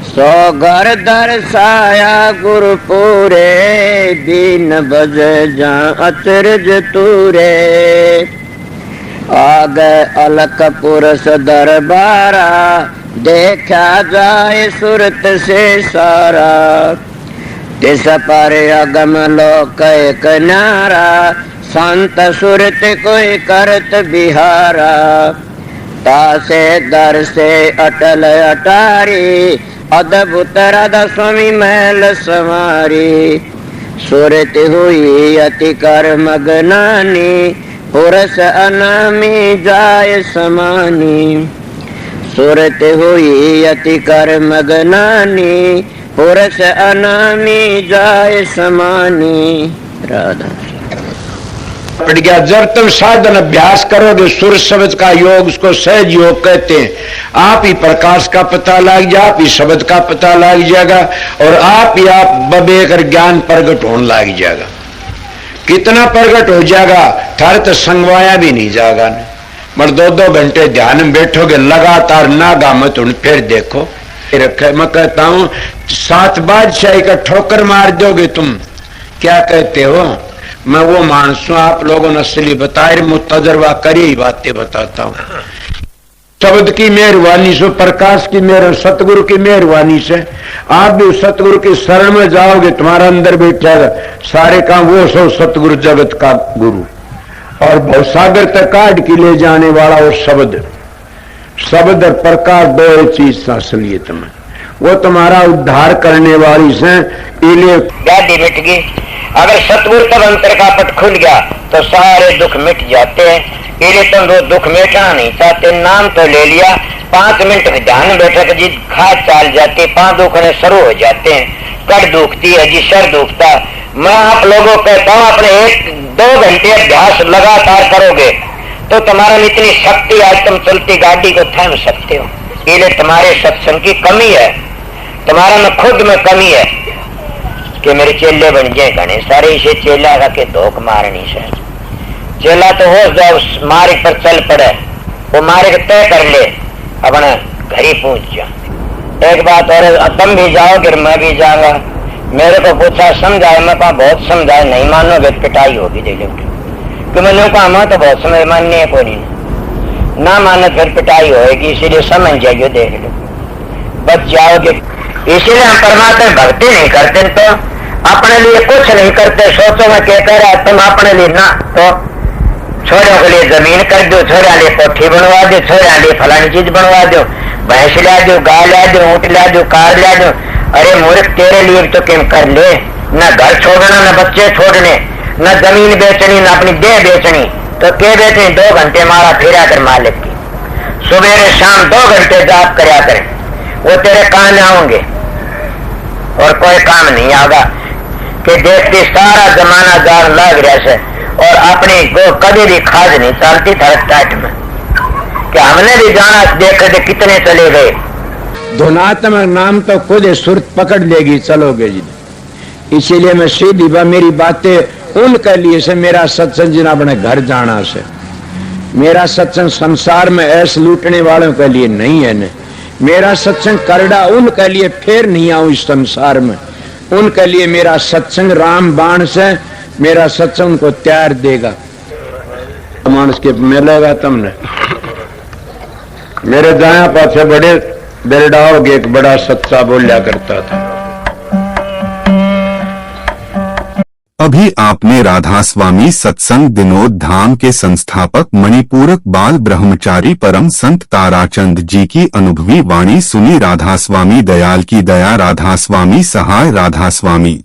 सो घर दर्शाया गुरु पूरे, दीन बज जा अचरज तूरे। आगे अलख पुरुष दरबारा, देखा जाए सुरत से सारा। तिस पर अगम लोक एक न्यारा, संत सुरत कोई करत बिहारा। तासे दर से अटल अटारी, अद्भुत राधा स्वामी महल संवारी। सुरत हुई अति कर मगनानी, पुरुष अनामी जाय समानी। सुरत हुई अति कर मगनानी, पुरुष अनामी जाय समानी। राधा पड़ गया। जब तुम साधन अभ्यास करोगे सुर शब्द का योग, उसको सहज योग कहते हैं। आप ही प्रकाश का पता लग जाए, आप ही शब्द का पता लग जाएगा, और आप ही आप बबेकर ज्ञान प्रगट होने लग जाएगा। कितना प्रगट हो जाएगा, थारे तो संगवाया भी नहीं जाएगा। मगर 2-2 घंटे ध्यान में बैठोगे लगातार, नागा मत उन फिर देखो रखे। मैं कहता हूं 7 बादशाही का ठोकर मार दोगे तुम। क्या कहते हो? मैं वो मानस हूं, आप लोगों ने असली बताए, मुझ तजर्बा करी ही बातें बताता हूं। शब्द की मेहरबानी से, प्रकाश की मेहर, सतगुरु की मेहरबानी से आप भी सतगुरु की शरण में जाओगे, तुम्हारा अंदर बैठेगा सारे काम वो सो सतगुरु जगत का गुरु, और भवसागर तक काट के ले जाने वाला वो शब्द। शब्द और प्रकाश दो चीज असलियत में, वो तुम्हारा उद्धार करने वाली से इले गाड़ी मिट गई। अगर सतगुरु तब अंतर का पट खुल गया तो सारे दुख मिट जाते हैं। इले तुम वो दुख मिटाना नहीं चाहते, नाम तो ले लिया, 5 मिनट में ध्यान बैठक जी खाद चाल जाते, 5 दुखने शुरू हो जाते हैं। कड़ दुखती है जी, सर दुखता। मैं आप लोगों को कहता हूँ अपने 1-2 घंटे अभ्यास लगातार करोगे तो तुम्हारा में इतनी शक्ति, आज तुम चलती गाड़ी को थाम सकते हो। इले तुम्हारे सत्संग की कमी है, तुम्हारा में खुद में कमी है कि मेरे चेले बन जाए घने सारे। इसे चेला का के धोख मारनी से चेला तो हो जाओ मार्ग पर चल पड़े, वो मार्ग तय कर ले, अपना घर ही पहुंच जा। एक बात और, तुम भी जाओगे मैं भी जाऊंगा। मेरे को पूछा समझाए, मैं कहा बहुत समझाए, नहीं मानोगे पिटाई होगी दे लोगे। कि मैंने कहा मैं तो बहुत समझ माननी है कोई नहीं, ना मानो फिर पिटाई होगी, इसीलिए समझ जाइए देख लो बच जाओगे। इसीलिए हम परमात्मा भक्ति नहीं करते तो अपने लिए कुछ नहीं करते। सोचो मैं क्या कह रहा है, तुम अपने लिए ना तो छोरों के लिए जमीन कर दो, छोरा लिए कोठी बनवा दो, छोरा लिए फलानी चीज बनवा दो, भैंस ला दो, गाय ला दो, ऊँट ला दो, कार ला दो। अरे मूर्ख तेरे लिए तो क्यों कर ले, न घर छोड़ना, न बच्चे छोड़ने, न जमीन बेचनी, न अपनी देह बेचनी, तो क्या बेचनी? 2 घंटे मारा फिरा कर मालिक की, सुबह शाम 2 घंटे जाप करया करें, वो तेरे काम आएंगे और कोई काम नहीं आगा। कि देखती सारा जमाना जान लग रहा है और अपनी को कभी भी खाद नहीं चलती था टाइट में, कि हमने भी जाना देख कर कितने चले गए। धुनात्मक नाम तो खुद सुरत पकड़ लेगी, चलोगे जी। इसीलिए मैं सीधी मेरी बातें उनके लिए से, मेरा सत्संग जिन्हें अपने घर जाना से, मेरा सत्संग संसार में ऐसे लूटने वालों के लिए नहीं है न। मेरा सत्संग करड़ा उनके लिए फिर नहीं आऊं इस संसार में, उनके लिए मेरा सत्संग राम बाण से, मेरा सत्संग उनको त्यार देगा। मानस के मिलेगा तुमने मेरे दाया पाछे बड़े बेरडाओगे, एक बड़ा सच्चा बोलिया करता था। अभी आपने राधा स्वामी सत्संग विनोद धाम के संस्थापक मणिपूरक बाल ब्रह्मचारी परम संत ताराचंद जी की अनुभवी वाणी सुनी। राधा स्वामी दयाल की दया, राधा स्वामी सहाय, राधा स्वामी।